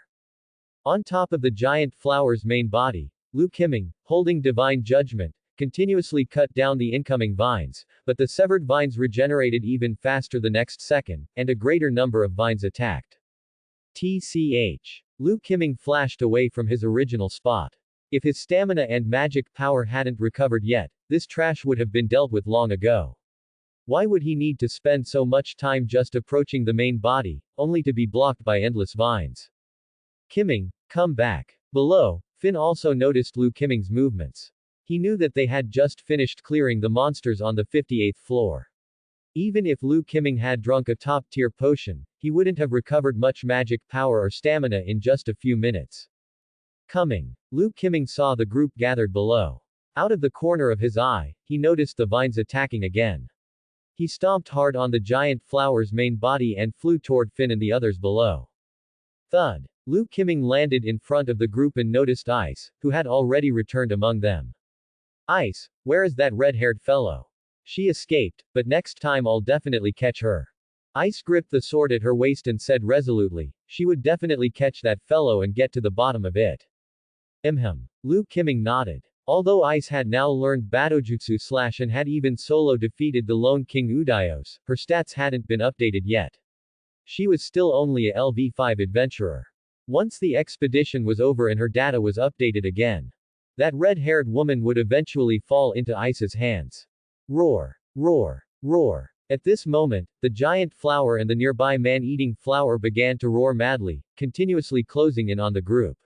On top of the giant flower's main body, Lu Qiming, holding divine judgment, continuously cut down the incoming vines, but the severed vines regenerated even faster the next second, and a greater number of vines attacked. TCH. Lu Qiming flashed away from his original spot. If his stamina and magic power hadn't recovered yet, this trash would have been dealt with long ago. Why would he need to spend so much time just approaching the main body, only to be blocked by endless vines? Qiming, come back. Below, Finn also noticed Lu Qiming's movements. He knew that they had just finished clearing the monsters on the 58th floor. Even if Lu Qiming had drunk a top-tier potion, he wouldn't have recovered much magic power or stamina in just a few minutes. Coming. Lu Qiming saw the group gathered below. Out of the corner of his eye, he noticed the vines attacking again. He stomped hard on the giant flower's main body and flew toward Finn and the others below. Thud. Lu Qiming landed in front of the group and noticed Ice, who had already returned among them. Ice, where is that red-haired fellow? She escaped, but next time I'll definitely catch her. Ice gripped the sword at her waist and said resolutely, she would definitely catch that fellow and get to the bottom of it. Liu Qiming nodded. Although Ice had now learned Batojutsu / and had even solo defeated the lone King Udaios, her stats hadn't been updated yet. She was still only a LV5 adventurer. Once the expedition was over and her data was updated again, that red-haired woman would eventually fall into Ice's hands. Roar! Roar! Roar! At this moment, the giant flower and the nearby man-eating flower began to roar madly, continuously closing in on the group.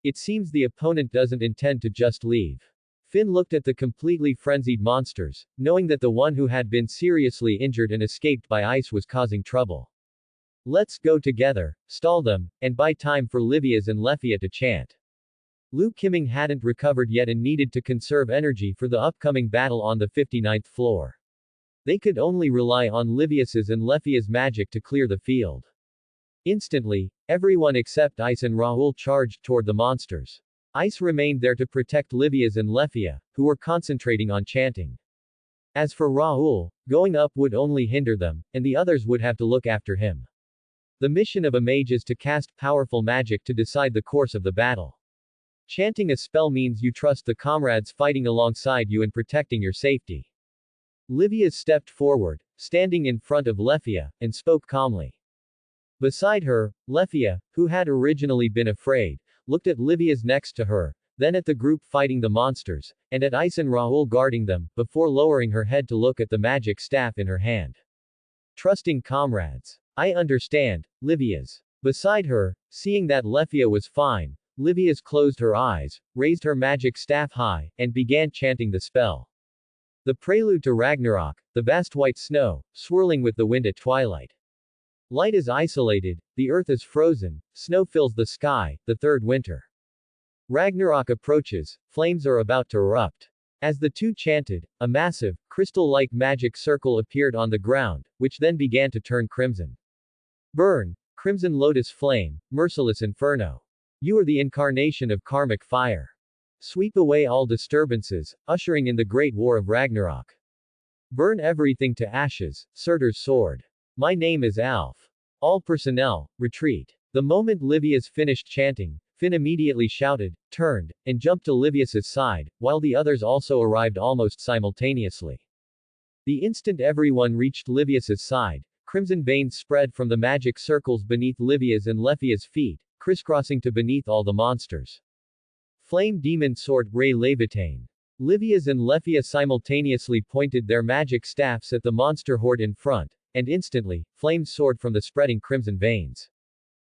It seems the opponent doesn't intend to just leave. Finn looked at the completely frenzied monsters, knowing that the one who had been seriously injured and escaped by Ice was causing trouble. Let's go together, stall them, and buy time for Livias and Lefia to chant. Liu Qiming hadn't recovered yet and needed to conserve energy for the upcoming battle on the 59th floor. They could only rely on Livias's and Lefia's magic to clear the field. Instantly, everyone except Ice and Rahul charged toward the monsters. Ice remained there to protect Livias and Lefia, who were concentrating on chanting. As for Rahul, going up would only hinder them, and the others would have to look after him. The mission of a mage is to cast powerful magic to decide the course of the battle. Chanting a spell means you trust the comrades fighting alongside you and protecting your safety. Livia stepped forward, standing in front of Lefia, and spoke calmly. Beside her, Lefia, who had originally been afraid, looked at Livia's next to her, then at the group fighting the monsters, and at Ice and Rahul guarding them, before lowering her head to look at the magic staff in her hand. Trusting comrades. I understand, Livia's. Beside her, seeing that Lefia was fine, Livia's closed her eyes, raised her magic staff high, and began chanting the spell. The prelude to Ragnarok, the vast white snow, swirling with the wind at twilight. Light is isolated, the earth is frozen, snow fills the sky, the third winter. Ragnarok approaches, flames are about to erupt. As the two chanted, a massive, crystal-like magic circle appeared on the ground, which then began to turn crimson. Burn, crimson lotus flame, merciless inferno. You are the incarnation of karmic fire. Sweep away all disturbances, ushering in the great war of Ragnarok. Burn everything to ashes, Surtur's sword. My name is Alf. All personnel, retreat. The moment Livias finished chanting, Finn immediately shouted, turned, and jumped to Livias's side, while the others also arrived almost simultaneously. The instant everyone reached Livias's side, crimson veins spread from the magic circles beneath Livia's and Lefia's feet, crisscrossing to beneath all the monsters. Flame Demon Sword, Ray Levitain. Livias and Lefia simultaneously pointed their magic staffs at the monster horde in front, and instantly, flames soared from the spreading crimson veins.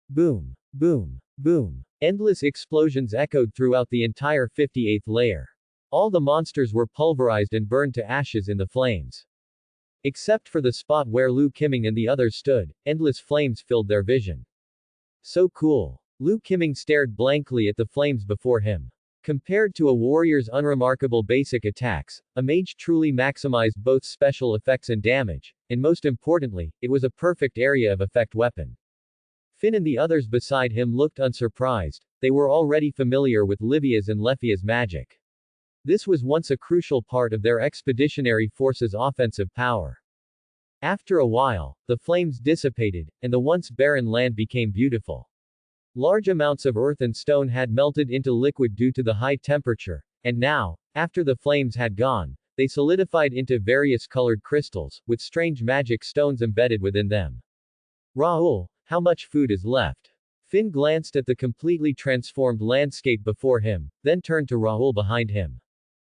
Boom! Boom! Boom! Endless explosions echoed throughout the entire 58th layer. All the monsters were pulverized and burned to ashes in the flames. Except for the spot where Liu Qiming and the others stood, endless flames filled their vision. So cool. Liu Qiming stared blankly at the flames before him. Compared to a warrior's unremarkable basic attacks, a mage truly maximized both special effects and damage, and most importantly, it was a perfect area of effect weapon. Finn and the others beside him looked unsurprised, they were already familiar with Livia's and Lefia's magic. This was once a crucial part of their expeditionary force's offensive power. After a while, the flames dissipated, and the once barren land became beautiful. Large amounts of earth and stone had melted into liquid due to the high temperature, and now, after the flames had gone, they solidified into various colored crystals, with strange magic stones embedded within them. Rahul, how much food is left? Finn glanced at the completely transformed landscape before him, then turned to Rahul behind him.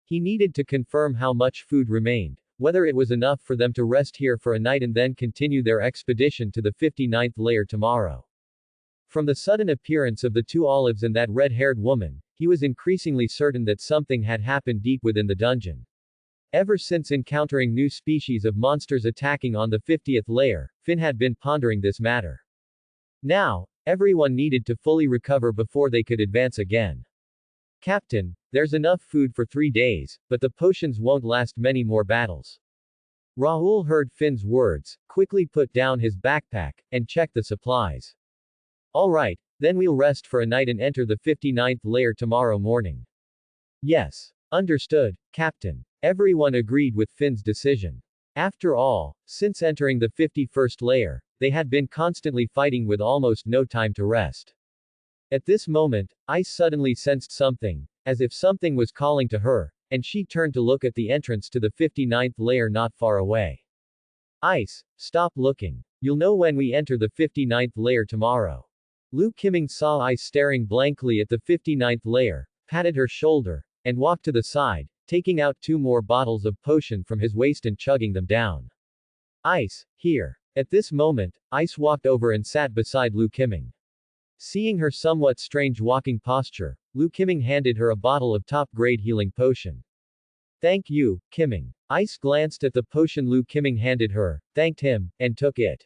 He needed to confirm how much food remained, whether it was enough for them to rest here for a night and then continue their expedition to the 59th layer tomorrow. From the sudden appearance of the two olives and that red-haired woman, he was increasingly certain that something had happened deep within the dungeon. Ever since encountering new species of monsters attacking on the 50th layer, Finn had been pondering this matter. Now, everyone needed to fully recover before they could advance again. Captain, there's enough food for 3 days, but the potions won't last many more battles. Rahul heard Finn's words, quickly put down his backpack, and checked the supplies. Alright, then we'll rest for a night and enter the 59th layer tomorrow morning. Yes. Understood, Captain. Everyone agreed with Finn's decision. After all, since entering the 51st layer, they had been constantly fighting with almost no time to rest. At this moment, Ice suddenly sensed something, as if something was calling to her, and she turned to look at the entrance to the 59th layer not far away. Ice, stop looking. You'll know when we enter the 59th layer tomorrow. Lu Qiming saw Ice staring blankly at the 59th layer, patted her shoulder, and walked to the side, taking out 2 more bottles of potion from his waist and chugging them down. Ice, here. At this moment, Ice walked over and sat beside Lu Qiming. Seeing her somewhat strange walking posture, Lu Qiming handed her a bottle of top-grade healing potion. Thank you, Qiming. Ice glanced at the potion Lu Qiming handed her, thanked him, and took it.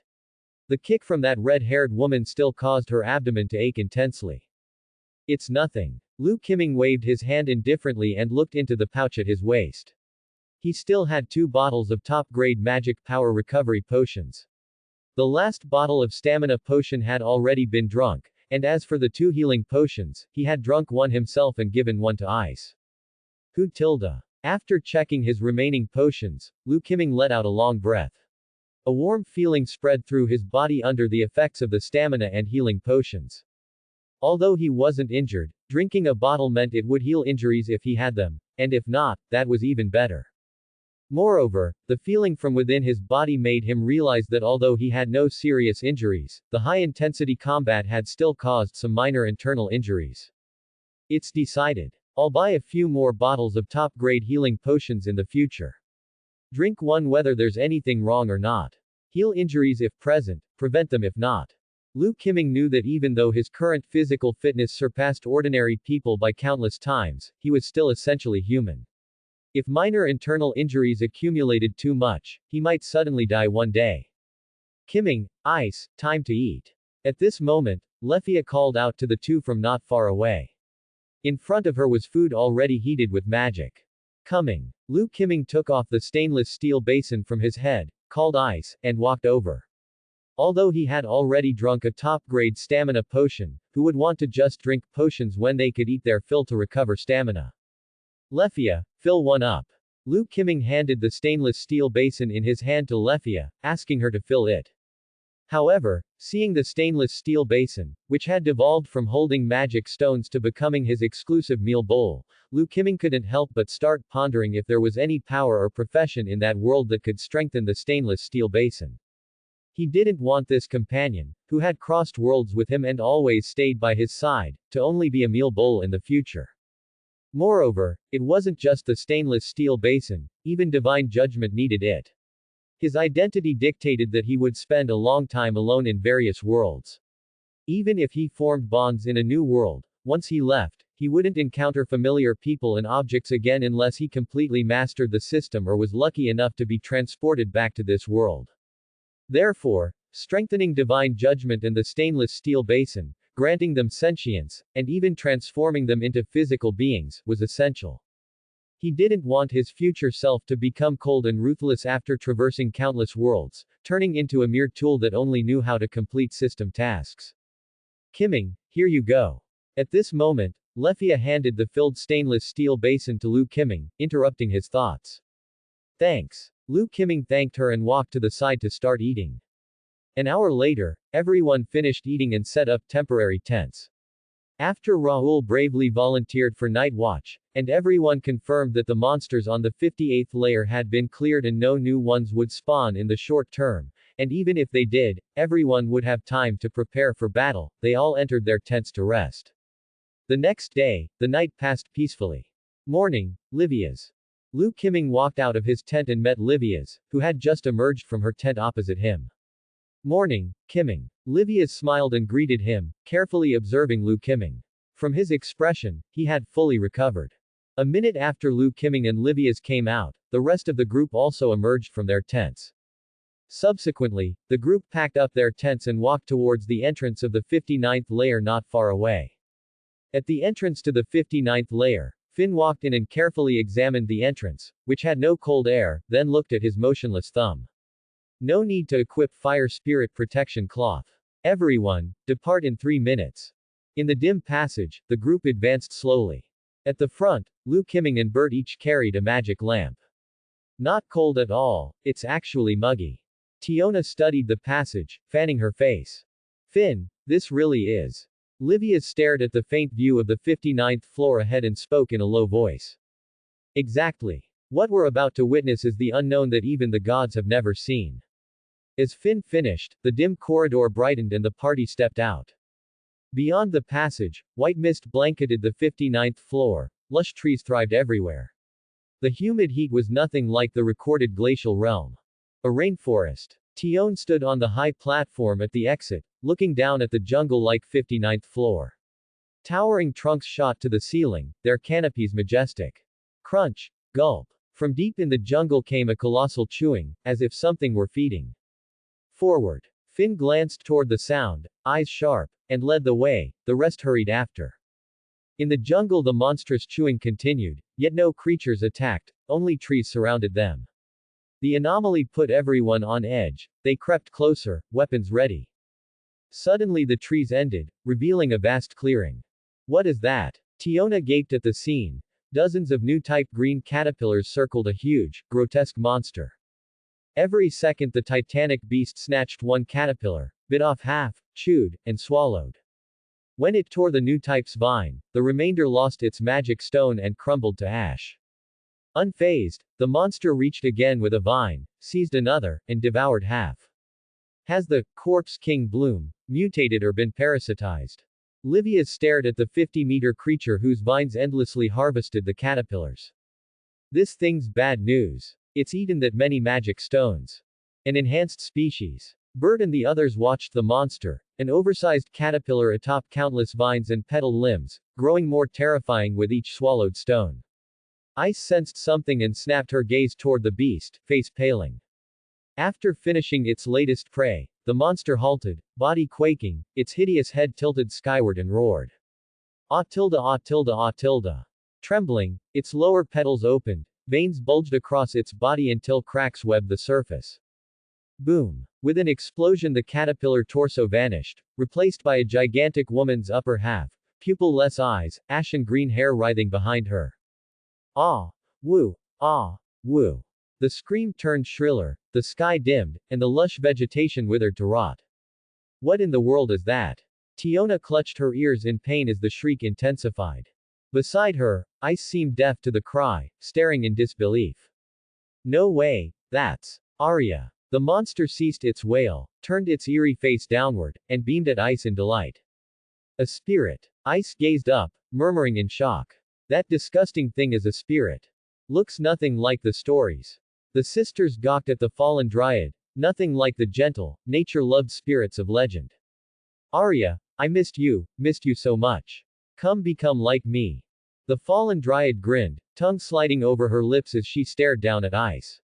The kick from that red-haired woman still caused her abdomen to ache intensely. It's nothing. Lu Qiming waved his hand indifferently and looked into the pouch at his waist. He still had 2 bottles of top-grade magic power recovery potions. The last bottle of stamina potion had already been drunk, and as for the 2 healing potions, he had drunk one himself and given one to Ice. Who tilde? After checking his remaining potions, Lu Qiming let out a long breath. A warm feeling spread through his body under the effects of the stamina and healing potions. Although he wasn't injured, drinking a bottle meant it would heal injuries if he had them, and if not, that was even better. Moreover, the feeling from within his body made him realize that although he had no serious injuries, the high-intensity combat had still caused some minor internal injuries. It's decided. I'll buy a few more bottles of top-grade healing potions in the future. Drink one whether there's anything wrong or not. Heal injuries if present, prevent them if not. Lu Qiming knew that even though his current physical fitness surpassed ordinary people by countless times, he was still essentially human. If minor internal injuries accumulated too much, he might suddenly die one day. Qiming, Ice, time to eat. At this moment, Lefia called out to the 2 from not far away. In front of her was food already heated with magic. Coming. Lu Qiming took off the stainless steel basin from his head, called Ice, and walked over. Although he had already drunk a top-grade stamina potion, who would want to just drink potions when they could eat their fill to recover stamina? Lefia, fill one up. Lu Qiming handed the stainless steel basin in his hand to Lefia, asking her to fill it. However, seeing the stainless steel basin, which had devolved from holding magic stones to becoming his exclusive meal bowl, Lu Qiming couldn't help but start pondering if there was any power or profession in that world that could strengthen the stainless steel basin. He didn't want this companion, who had crossed worlds with him and always stayed by his side, to only be a meal bowl in the future. Moreover, it wasn't just the stainless steel basin, even divine judgment needed it. His identity dictated that he would spend a long time alone in various worlds. Even if he formed bonds in a new world, once he left, he wouldn't encounter familiar people and objects again unless he completely mastered the system or was lucky enough to be transported back to this world. Therefore, strengthening divine judgment and the stainless steel basin, granting them sentience, and even transforming them into physical beings, was essential. He didn't want his future self to become cold and ruthless after traversing countless worlds, turning into a mere tool that only knew how to complete system tasks. Qiming, here you go. At this moment, Lefia handed the filled stainless steel basin to Lu Qiming, interrupting his thoughts. Thanks. Lu Qiming thanked her and walked to the side to start eating. An hour later, everyone finished eating and set up temporary tents. After Raoul bravely volunteered for night watch, and everyone confirmed that the monsters on the 58th layer had been cleared and no new ones would spawn in the short term, and even if they did, everyone would have time to prepare for battle, they all entered their tents to rest. The next day, the night passed peacefully. Morning, Livia's. Lu Qiming walked out of his tent and met Livia's, who had just emerged from her tent opposite him. Morning, Qiming. Livia's smiled and greeted him, carefully observing Lu Qiming. From his expression, he had fully recovered. A minute after Lu Qiming and Livia's came out, the rest of the group also emerged from their tents. Subsequently, the group packed up their tents and walked towards the entrance of the 59th layer not far away. At the entrance to the 59th layer, Finn walked in and carefully examined the entrance, which had no cold air, then looked at his motionless thumb. No need to equip fire spirit protection cloth. Everyone, depart in 3 minutes. In the dim passage, the group advanced slowly. At the front, Lu Qiming and Bert each carried a magic lamp. Not cold at all, it's actually muggy. Tiona studied the passage, fanning her face. Finn, this really is. Livia stared at the faint view of the 59th floor ahead and spoke in a low voice. Exactly. What we're about to witness is the unknown that even the gods have never seen. As Finn finished, the dim corridor brightened and the party stepped out. Beyond the passage, white mist blanketed the 59th floor, lush trees thrived everywhere. The humid heat was nothing like the recorded glacial realm. A rainforest. Tion stood on the high platform at the exit, looking down at the jungle-like 59th floor. Towering trunks shot to the ceiling, their canopies majestic. Crunch. Gulp. From deep in the jungle came a colossal chewing, as if something were feeding. Forward. Finn glanced toward the sound, eyes sharp, and led the way, the rest hurried after. In the jungle the monstrous chewing continued, yet no creatures attacked, only trees surrounded them. The anomaly put everyone on edge, they crept closer, weapons ready. Suddenly the trees ended, revealing a vast clearing. What is that? Tiona gaped at the scene. Dozens of new type green caterpillars circled a huge, grotesque monster. Every second the titanic beast snatched one caterpillar, bit off half, chewed, and swallowed. When it tore the new type's vine, the remainder lost its magic stone and crumbled to ash. Unfazed, the monster reached again with a vine, seized another, and devoured half. Has the corpse king bloom mutated or been parasitized? Livia stared at the 50-meter creature whose vines endlessly harvested the caterpillars. This thing's bad news. It's eaten that many magic stones. An enhanced species. Bert and the others watched the monster, an oversized caterpillar atop countless vines and petal limbs, growing more terrifying with each swallowed stone. Ice sensed something and snapped her gaze toward the beast, face paling. After finishing its latest prey, the monster halted, body quaking, its hideous head tilted skyward and roared. Ah tilde ah tilde ah tilde. Trembling, its lower petals opened, veins bulged across its body until cracks webbed the surface. Boom. With an explosion the caterpillar torso vanished, replaced by a gigantic woman's upper half, pupil-less eyes, ashen green hair writhing behind her. Ah! Woo! Ah! Woo! The scream turned shriller, the sky dimmed, and the lush vegetation withered to rot. What in the world is that? Tiona clutched her ears in pain as the shriek intensified. Beside her, Ice seemed deaf to the cry, staring in disbelief. No way, that's Arya. The monster ceased its wail, turned its eerie face downward, and beamed at Ice in delight. A spirit. Ice gazed up, murmuring in shock. That disgusting thing is a spirit. Looks nothing like the stories. The sisters gawked at the fallen dryad, nothing like the gentle, nature-loved spirits of legend. Arya, I missed you so much. Come become like me. The fallen dryad grinned, tongue sliding over her lips as she stared down at Ice.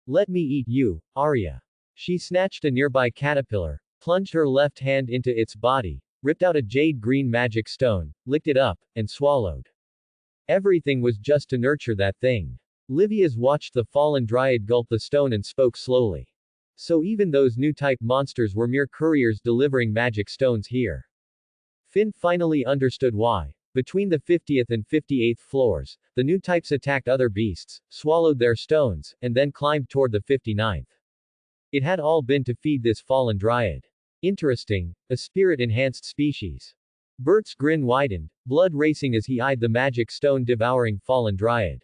Let me eat you, Arya. She snatched a nearby caterpillar, plunged her left hand into its body, ripped out a jade-green magic stone, licked it up, and swallowed. Everything was just to nurture that thing. Livia's watched the fallen dryad gulp the stone and spoke slowly. So even those new type monsters were mere couriers delivering magic stones here. Finn finally understood why. Between the 50th and 58th floors, the new types attacked other beasts, swallowed their stones, and then climbed toward the 59th. It had all been to feed this fallen dryad. Interesting, a spirit-enhanced species. Bert's grin widened, blood racing as he eyed the magic stone-devouring fallen dryad.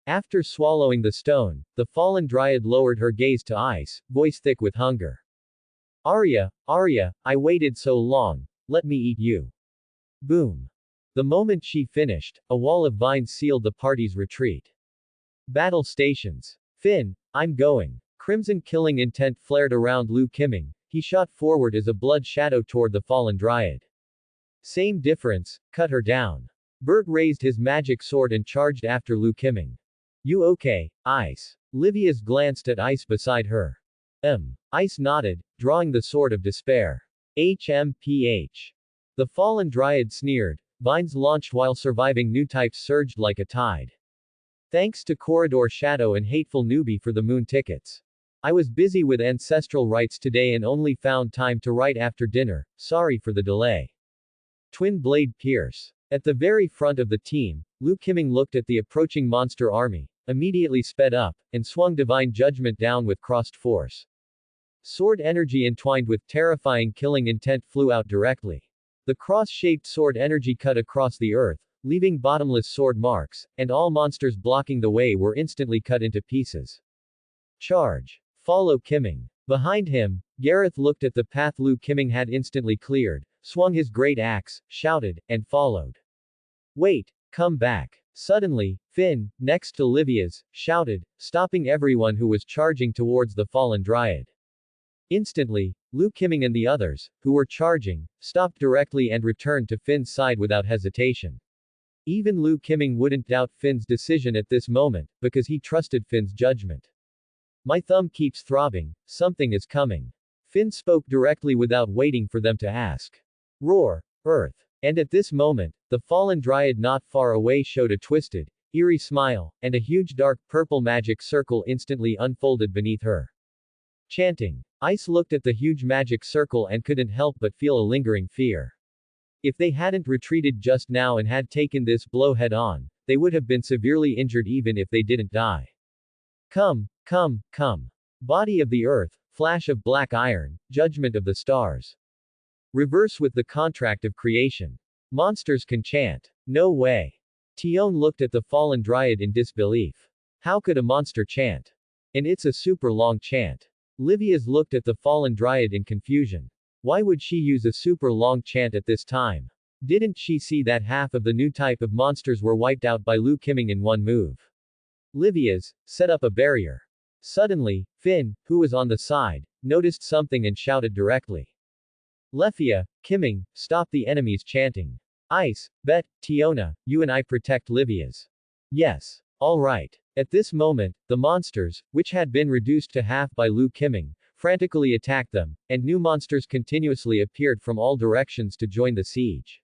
After swallowing the stone, the fallen dryad lowered her gaze to Ice, voice thick with hunger. Arya, Arya, I waited so long, let me eat you. Boom. The moment she finished, a wall of vines sealed the party's retreat. Battle stations. Finn, I'm going. Crimson killing intent flared around Liu Qiming. He shot forward as a blood shadow toward the fallen dryad. Same difference, cut her down. Bert raised his magic sword and charged after Liu Qiming. You okay, Ice? Livia's glanced at Ice beside her. Ice nodded, drawing the sword of despair. HMPH. The fallen dryad sneered. Vines launched while surviving new types surged like a tide. Thanks to Corridor Shadow and Hateful Newbie for the moon tickets. I was busy with ancestral rites today and only found time to write after dinner, sorry for the delay. Twin Blade Pierce. At the very front of the team, Liu Qiming looked at the approaching monster army, immediately sped up, and swung Divine Judgment down with crossed force. Sword energy entwined with terrifying killing intent flew out directly. The cross-shaped sword energy cut across the earth, leaving bottomless sword marks, and all monsters blocking the way were instantly cut into pieces. Charge. Follow Kimming. Behind him, Gareth looked at the path Lu Kimming had instantly cleared, swung his great axe, shouted, and followed. Wait, come back. Suddenly, Finn, next to Livia's, shouted, stopping everyone who was charging towards the fallen dryad. Instantly, Lu Kimming and the others, who were charging, stopped directly and returned to Finn's side without hesitation. Even Lu Kimming wouldn't doubt Finn's decision at this moment, because he trusted Finn's judgment. My thumb keeps throbbing, something is coming. Finn spoke directly without waiting for them to ask. Roar, Earth. And at this moment, the fallen dryad not far away showed a twisted, eerie smile, and a huge dark purple magic circle instantly unfolded beneath her. Chanting. Ice looked at the huge magic circle and couldn't help but feel a lingering fear. If they hadn't retreated just now and had taken this blow head on, they would have been severely injured even if they didn't die. Come, come, come. Body of the earth, flash of black iron, judgment of the stars. Reverse with the contract of creation. Monsters can chant. No way. Tion looked at the fallen dryad in disbelief. How could a monster chant? And it's a super long chant. Livia's looked at the fallen dryad in confusion. Why would she use a super long chant at this time? Didn't she see that half of the new type of monsters were wiped out by Lu Kimming in one move? Livia's, set up a barrier. Suddenly, Finn, who was on the side, noticed something and shouted directly. Lefia, Kimming, stop the enemies chanting. Ice, bet, Tiona, you and I protect Livia's. Yes. Alright. At this moment, the monsters, which had been reduced to half by Lu Kimming, frantically attacked them, and new monsters continuously appeared from all directions to join the siege.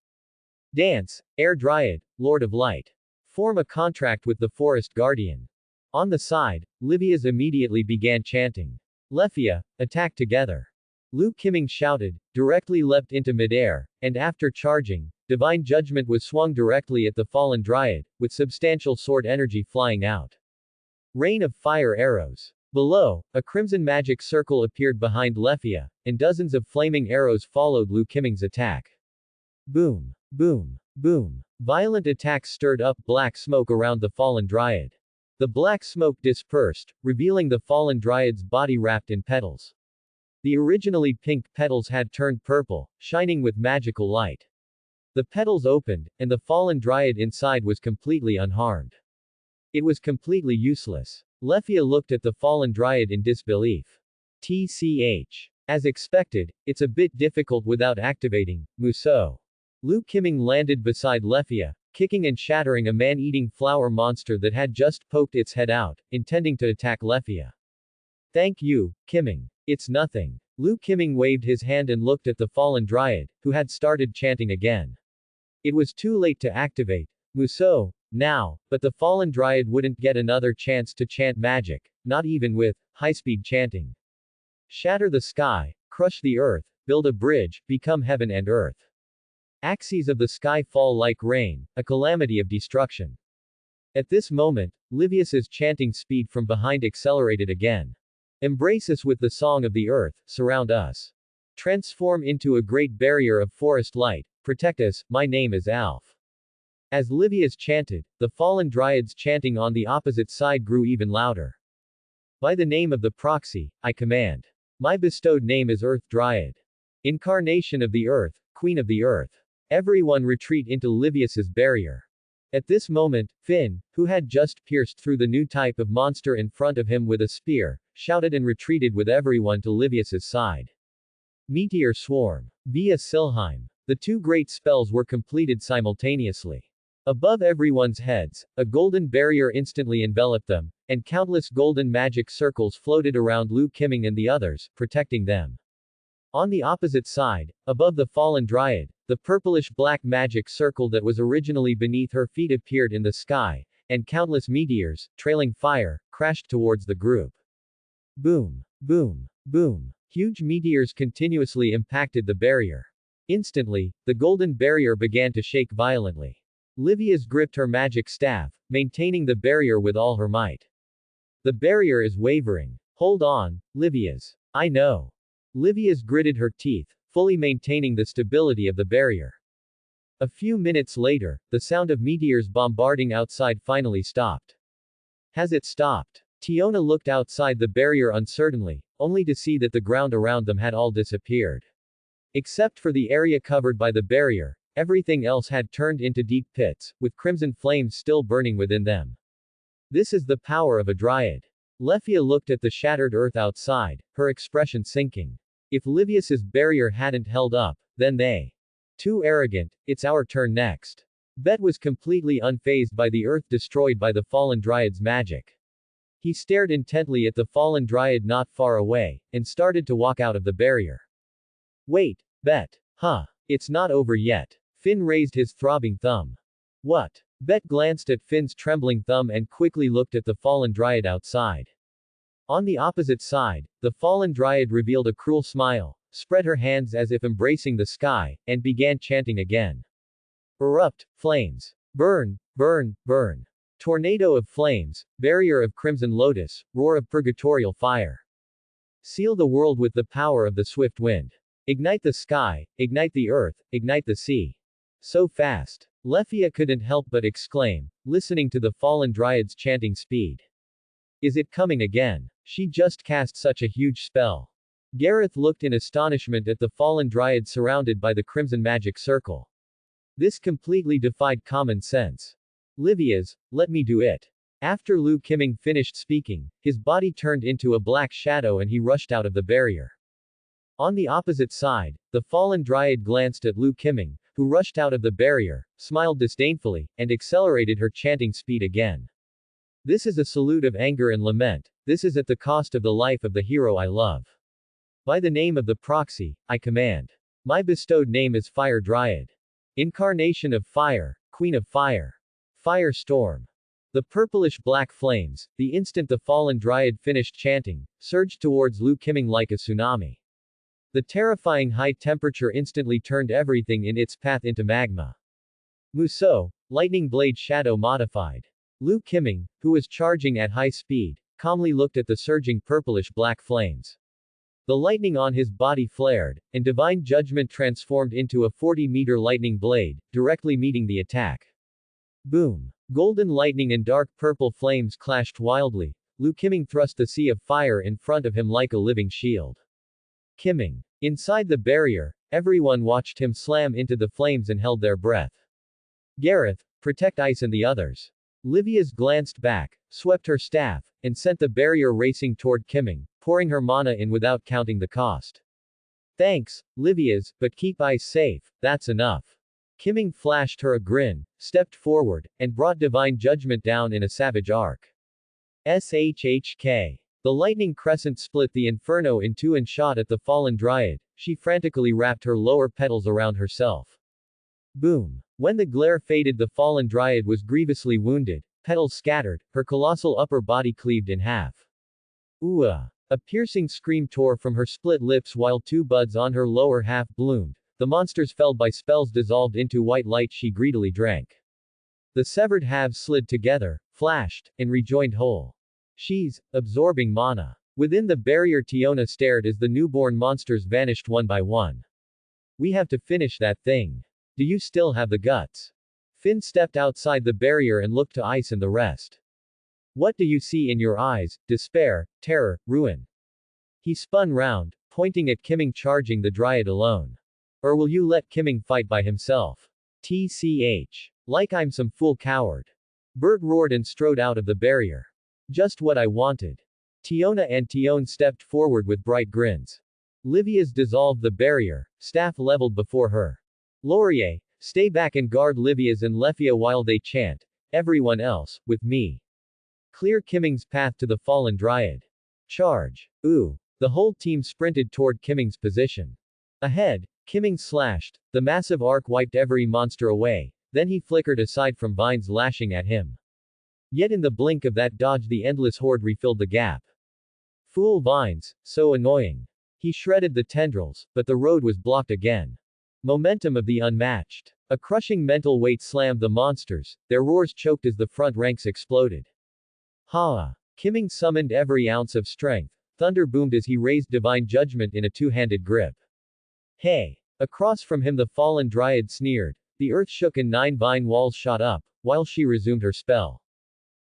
Dance, Air Dryad, Lord of Light. Form a contract with the Forest Guardian. On the side, Livia's immediately began chanting. Lefia, attack together. Lu Kimming shouted, directly leapt into midair, and after charging, divine judgment was swung directly at the fallen dryad, with substantial sword energy flying out. Rain of fire arrows. Below, a crimson magic circle appeared behind Lefia, and dozens of flaming arrows followed Lu Kimming's attack. Boom, boom, boom. Violent attacks stirred up black smoke around the fallen dryad. The black smoke dispersed, revealing the fallen dryad's body wrapped in petals. The originally pink petals had turned purple, shining with magical light. The petals opened, and the fallen dryad inside was completely unharmed. It was completely useless. Lefia looked at the fallen dryad in disbelief. TCH. As expected, it's a bit difficult without activating, Muso. Lu Kimming landed beside Lefia, kicking and shattering a man-eating flower monster that had just poked its head out, intending to attack Lefia. Thank you, Kimming. It's nothing. Lu Kimming waved his hand and looked at the fallen dryad, who had started chanting again. It was too late to activate Muso now, but the fallen dryad wouldn't get another chance to chant magic, not even with high-speed chanting. Shatter the sky, crush the earth, build a bridge, become heaven and earth. Axes of the sky fall like rain, a calamity of destruction. At this moment, Livius's chanting speed from behind accelerated again. Embrace us with the song of the earth, surround us. Transform into a great barrier of forest light, protect us, my name is Alf. As Livius chanted, the fallen dryad's chanting on the opposite side grew even louder. By the name of the proxy, I command. My bestowed name is Earth Dryad. Incarnation of the earth, queen of the earth. Everyone retreat into Livius's barrier. At this moment, Finn, who had just pierced through the new type of monster in front of him with a spear, shouted and retreated with everyone to Livius's side. Meteor Swarm. Via Silheim. The two great spells were completed simultaneously. Above everyone's heads, a golden barrier instantly enveloped them, and countless golden magic circles floated around Lu Kimming and the others, protecting them. On the opposite side, above the fallen dryad, the purplish-black magic circle that was originally beneath her feet appeared in the sky, and countless meteors, trailing fire, crashed towards the group. Boom, boom, boom. Huge meteors continuously impacted the barrier. Instantly, the golden barrier began to shake violently. Livius gripped her magic staff, maintaining the barrier with all her might. The barrier is wavering. Hold on, Livius. I know. Livius gritted her teeth, fully maintaining the stability of the barrier. A few minutes later, the sound of meteors bombarding outside finally stopped. Has it stopped? Tiona looked outside the barrier uncertainly, only to see that the ground around them had all disappeared. Except for the area covered by the barrier, everything else had turned into deep pits, with crimson flames still burning within them. This is the power of a dryad. Lefia looked at the shattered earth outside, her expression sinking. If Livius's barrier hadn't held up, then they. Too arrogant, it's our turn next. Bet was completely unfazed by the earth destroyed by the fallen dryad's magic. He stared intently at the fallen dryad not far away, and started to walk out of the barrier. Wait, Bet. Huh. It's not over yet. Finn raised his throbbing thumb. What? Bet glanced at Finn's trembling thumb and quickly looked at the fallen dryad outside. On the opposite side, the fallen dryad revealed a cruel smile, spread her hands as if embracing the sky, and began chanting again. Erupt, flames. Burn, burn, burn. Tornado of flames, barrier of crimson lotus, roar of purgatorial fire. Seal the world with the power of the swift wind. Ignite the sky, ignite the earth, ignite the sea. So fast. Lefia couldn't help but exclaim, listening to the fallen dryad's chanting speed. Is it coming again? She just cast such a huge spell. Gareth looked in astonishment at the fallen dryad surrounded by the crimson magic circle. This completely defied common sense. Livia's, let me do it. After Lu Qiming finished speaking, his body turned into a black shadow and he rushed out of the barrier. On the opposite side, the fallen dryad glanced at Lu Qiming, who rushed out of the barrier, smiled disdainfully, and accelerated her chanting speed again. This is a salute of anger and lament, this is at the cost of the life of the hero I love. By the name of the proxy, I command. My bestowed name is Fire Dryad. Incarnation of fire, Queen of fire. Fire storm. The purplish-black flames, the instant the fallen dryad finished chanting, surged towards Lu Qiming like a tsunami. The terrifying high temperature instantly turned everything in its path into magma. Musou, lightning blade shadow modified. Lu Qiming, who was charging at high speed, calmly looked at the surging purplish-black flames. The lightning on his body flared, and divine judgment transformed into a 40-meter lightning blade, directly meeting the attack. Boom. Golden lightning and dark purple flames clashed wildly. Lu Qiming thrust the sea of fire in front of him like a living shield. Qiming. Inside the barrier, everyone watched him slam into the flames and held their breath. Gareth, protect Ice and the others. Livia's glanced back, swept her staff, and sent the barrier racing toward Qiming, pouring her mana in without counting the cost. Thanks, Livia's, but keep Ice safe, that's enough. Qiming flashed her a grin, stepped forward, and brought divine judgment down in a savage arc. SHHK. The lightning crescent split the inferno in two and shot at the fallen dryad. She frantically wrapped her lower petals around herself. Boom. When the glare faded, the fallen dryad was grievously wounded, petals scattered, her colossal upper body cleaved in half. Ooh! A piercing scream tore from her split lips while two buds on her lower half bloomed. The monsters felled by spells dissolved into white light she greedily drank. The severed halves slid together, flashed, and rejoined whole. She's absorbing mana. Within the barrier, Tiona stared as the newborn monsters vanished one by one. We have to finish that thing. Do you still have the guts? Finn stepped outside the barrier and looked to Ice and the rest. What do you see in your eyes? Despair, terror, ruin. He spun round, pointing at Qiming charging the dryad alone. Or will you let Qiming fight by himself? TCH. Like I'm some fool coward. Bert roared and strode out of the barrier. Just what I wanted. Tiona and Tion stepped forward with bright grins. Livia's dissolved the barrier, staff leveled before her. Laurier, stay back and guard Livia's and Lefia while they chant. Everyone else, with me. Clear Qiming's path to the fallen dryad. Charge. Ooh. The whole team sprinted toward Qiming's position. Ahead, Qiming slashed. The massive arc wiped every monster away, then he flickered aside from vines lashing at him. Yet in the blink of that dodge the endless horde refilled the gap. Fool vines, so annoying. He shredded the tendrils, but the road was blocked again. Momentum of the unmatched. A crushing mental weight slammed the monsters, their roars choked as the front ranks exploded. Ha! Qiming summoned every ounce of strength. Thunder boomed as he raised divine judgment in a two-handed grip. Hey! Across from him the fallen dryad sneered. The earth shook and 9 vine walls shot up, while she resumed her spell.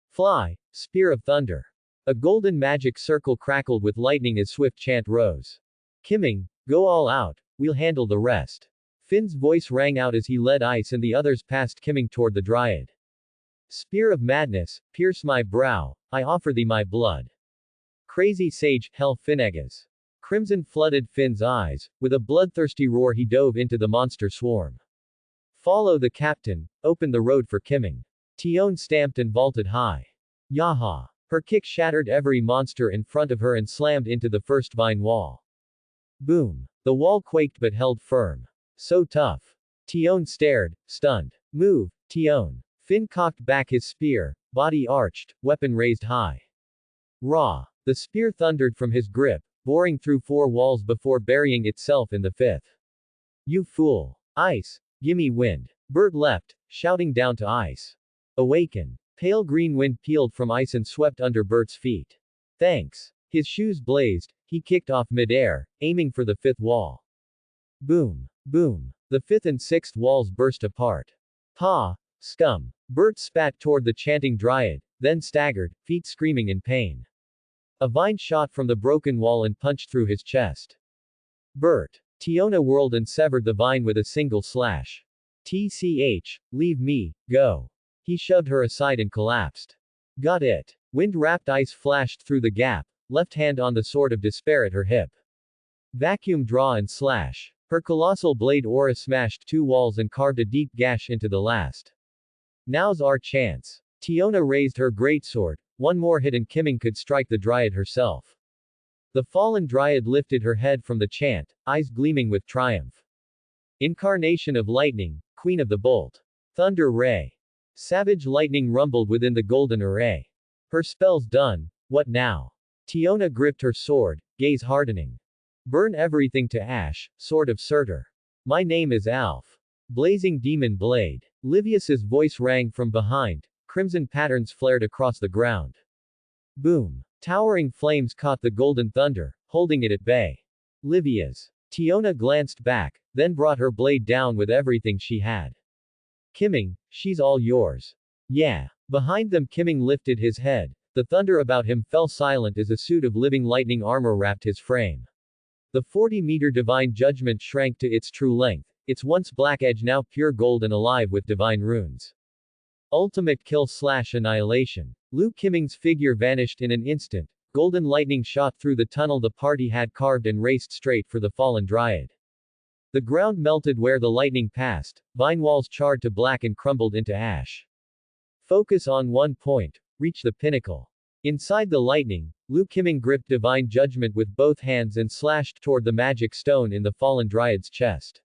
Fly, spear of thunder. A golden magic circle crackled with lightning as swift chant rose. Kimming, go all out, we'll handle the rest. Finn's voice rang out as he led Ice and the others past Kimming toward the dryad. Spear of madness, pierce my brow, I offer thee my blood. Crazy sage, hell Finnegas. Crimson flooded Finn's eyes. With a bloodthirsty roar he dove into the monster swarm. Follow the captain, open the road for Kimming. Tion stamped and vaulted high. Yaha! Her kick shattered every monster in front of her and slammed into the first vine wall. Boom! The wall quaked but held firm. So tough. Tion stared, stunned. Move, Tion. Finn cocked back his spear, body arched, weapon raised high. Raw! The spear thundered from his grip, boring through 4 walls before burying itself in the 5th. You fool! Ice! Gimme wind! Bert leapt, shouting down to Ice. Awaken! Pale green wind peeled from Ice and swept under Bert's feet. Thanks! His shoes blazed, he kicked off midair, aiming for the 5th wall. Boom! Boom! The 5th and 6th walls burst apart. Ha! Scum! Bert spat toward the chanting dryad, then staggered, feet screaming in pain. A vine shot from the broken wall and punched through his chest. Bert! Tiona whirled and severed the vine with a single slash. TCH, leave me, go. He shoved her aside and collapsed. Got it. Wind-wrapped ice flashed through the gap, left hand on the sword of despair at her hip. Vacuum draw and slash. Her colossal blade aura smashed 2 walls and carved a deep gash into the last. Now's our chance. Tiona raised her greatsword. One more hit and Kimming could strike the dryad herself. The fallen dryad lifted her head from the chant, eyes gleaming with triumph. Incarnation of lightning, queen of the bolt. Thunder ray. Savage lightning rumbled within the golden array. Her spell's done, what now? Tiona gripped her sword, gaze hardening. Burn everything to ash, sword of Surtur. My name is Alf. Blazing demon blade. Livius's voice rang from behind. Crimson patterns flared across the ground. Boom! Towering flames caught the golden thunder, holding it at bay. Livius. Tiona glanced back, then brought her blade down with everything she had. Kimming, she's all yours. Yeah. Behind them Kimming lifted his head. The thunder about him fell silent as a suit of living lightning armor wrapped his frame. The 40-meter divine judgment shrank to its true length, its once black edge now pure gold and alive with divine runes. Ultimate kill / annihilation. Luke Kimming's figure vanished in an instant. Golden lightning shot through the tunnel the party had carved and raced straight for the fallen dryad. The ground melted where the lightning passed, vine walls charred to black and crumbled into ash. Focus on one point, reach the pinnacle. Inside the lightning, Luke Kimming gripped divine judgment with both hands and slashed toward the magic stone in the fallen dryad's chest.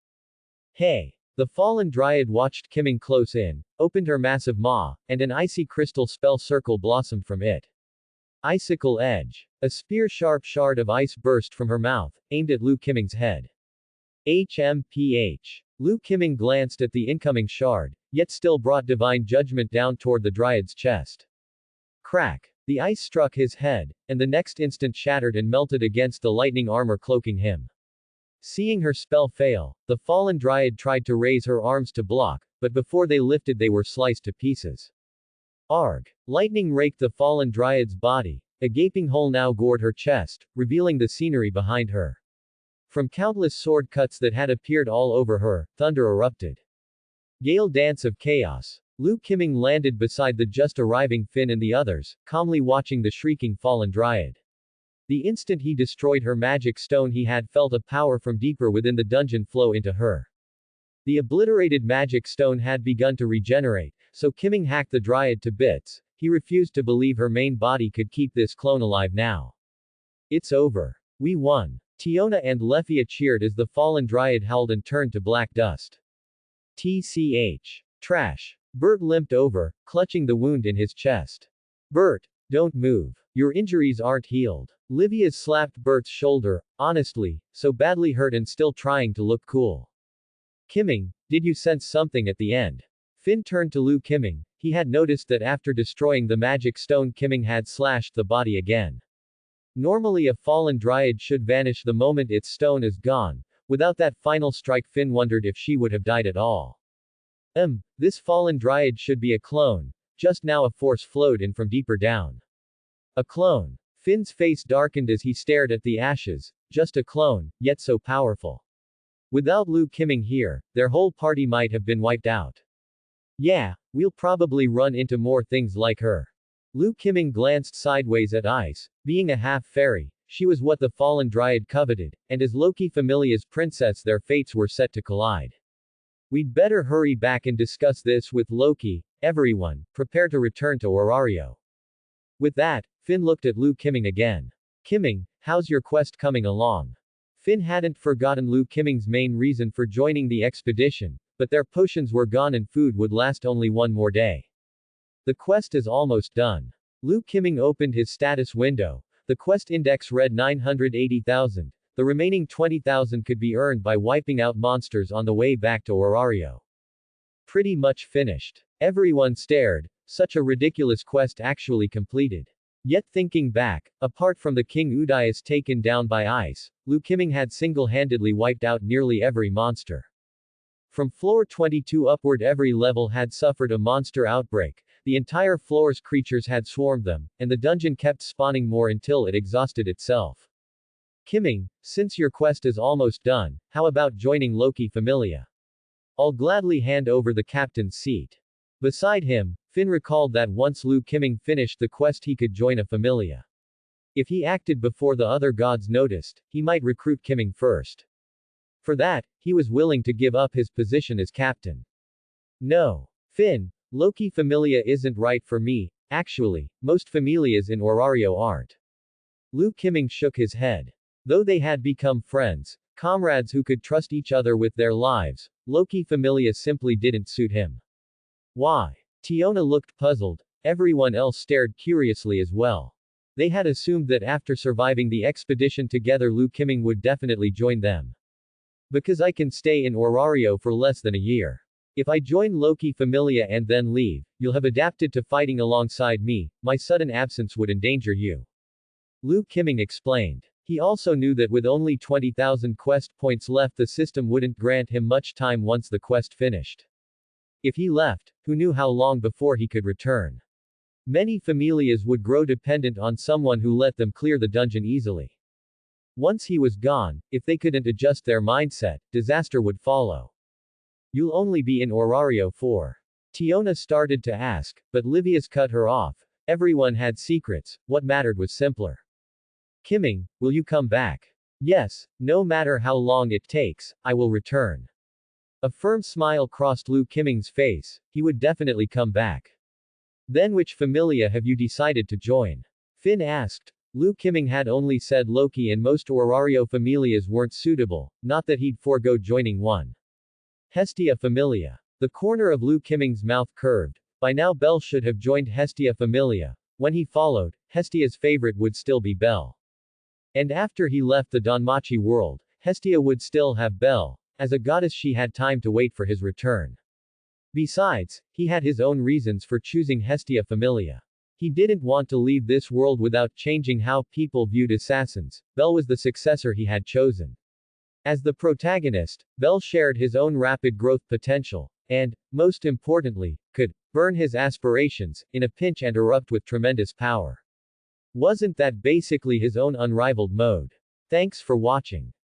Hey! The fallen dryad watched Kimming close in, opened her massive maw, and an icy crystal spell circle blossomed from it. Icicle edge. A spear-sharp shard of ice burst from her mouth, aimed at Luke Kimming's head. HMPH. Luke Kimming glanced at the incoming shard, yet still brought divine judgment down toward the dryad's chest. Crack. The ice struck his head, and the next instant shattered and melted against the lightning armor cloaking him. Seeing her spell fail, the fallen dryad tried to raise her arms to block, but before they lifted they were sliced to pieces. Arg! Lightning raked the fallen dryad's body. A gaping hole now gored her chest, revealing the scenery behind her. From countless sword cuts that had appeared all over her, thunder erupted. Gale dance of chaos. Luke Kimming landed beside the just arriving Finn and the others, calmly watching the shrieking fallen dryad. The instant he destroyed her magic stone he had felt a power from deeper within the dungeon flow into her. The obliterated magic stone had begun to regenerate, so Kimming hacked the dryad to bits. He refused to believe her main body could keep this clone alive now. It's over. We won. Tiona and Lefia cheered as the fallen dryad howled and turned to black dust. TCH. Trash. Bert limped over, clutching the wound in his chest. Bert, don't move. Your injuries aren't healed. Livia slapped Bert's shoulder, honestly, so badly hurt and still trying to look cool. Kimming, did you sense something at the end? Finn turned to Luke Kimming. He had noticed that after destroying the magic stone Kimming had slashed the body again. Normally a fallen dryad should vanish the moment its stone is gone, Without that final strike, Finn wondered if she would have died at all. This fallen dryad should be a clone. Just now a force flowed in from deeper down. A clone. Finn's face darkened as he stared at the ashes. Just a clone, yet so powerful. Without Lu Qiming here, their whole party might have been wiped out. Yeah, we'll probably run into more things like her. Lu Qiming glanced sideways at Ice. Being a half-fairy, she was what the fallen dryad coveted, and as Loki Familia's princess their fates were set to collide. We'd better hurry back and discuss this with Loki. Everyone, prepare to return to Orario. With that, Finn looked at Lu Qiming again. Qiming, how's your quest coming along? Finn hadn't forgotten Lu Qiming's main reason for joining the expedition, but their potions were gone and food would last only one more day. The quest is almost done. Lu Qiming opened his status window. The quest index read 980,000. The remaining 20,000 could be earned by wiping out monsters on the way back to Orario. Pretty much finished. Everyone stared. Such a ridiculous quest actually completed. Yet thinking back, apart from the King Udias taken down by Ice, Lu Qiming had single-handedly wiped out nearly every monster. From floor 22 upward, every level had suffered a monster outbreak. The entire floor's creatures had swarmed them, and the dungeon kept spawning more until it exhausted itself. Qiming, since your quest is almost done, how about joining Loki Familia? I'll gladly hand over the captain's seat. Beside him, Finn recalled that once Lu Qiming finished the quest he could join a familia. If he acted before the other gods noticed, he might recruit Qiming first. For that, he was willing to give up his position as captain. No. Finn, Loki Familia isn't right for me. Actually, most familias in Orario aren't. Lu Qiming shook his head. Though they had become friends, comrades who could trust each other with their lives, Loki Familia simply didn't suit him. Why? Tiona looked puzzled. Everyone else stared curiously as well. They had assumed that after surviving the expedition together Lu Qiming would definitely join them. Because I can stay in Orario for less than a year. If I join Loki Familia and then leave, you'll have adapted to fighting alongside me. My sudden absence would endanger you. Lu Qiming explained. He also knew that with only 20,000 quest points left the system wouldn't grant him much time once the quest finished. If he left, who knew how long before he could return? Many familias would grow dependent on someone who let them clear the dungeon easily. Once he was gone, if they couldn't adjust their mindset, disaster would follow. You'll only be in Orario for. Tiona started to ask, but Livius cut her off. Everyone had secrets, what mattered was simpler. Qiming, will you come back? Yes, no matter how long it takes, I will return. A firm smile crossed Lu Qiming's face. He would definitely come back. Then which familia have you decided to join? Finn asked. Lu Qiming had only said Loki and most Orario familias weren't suitable, not that he'd forego joining one. Hestia Familia. The corner of Lu Qiming's mouth curved. By now Bel should have joined Hestia Familia. When he followed, Hestia's favorite would still be Bel. And after he left the Danmachi world, Hestia would still have Bel. As a goddess she had time to wait for his return. Besides, he had his own reasons for choosing Hestia Familia. He didn't want to leave this world without changing how people viewed assassins. Bel was the successor he had chosen. As the protagonist, Bel shared his own rapid growth potential, and, most importantly, could burn his aspirations in a pinch and erupt with tremendous power. Wasn't that basically his own unrivaled mode? Thanks for watching.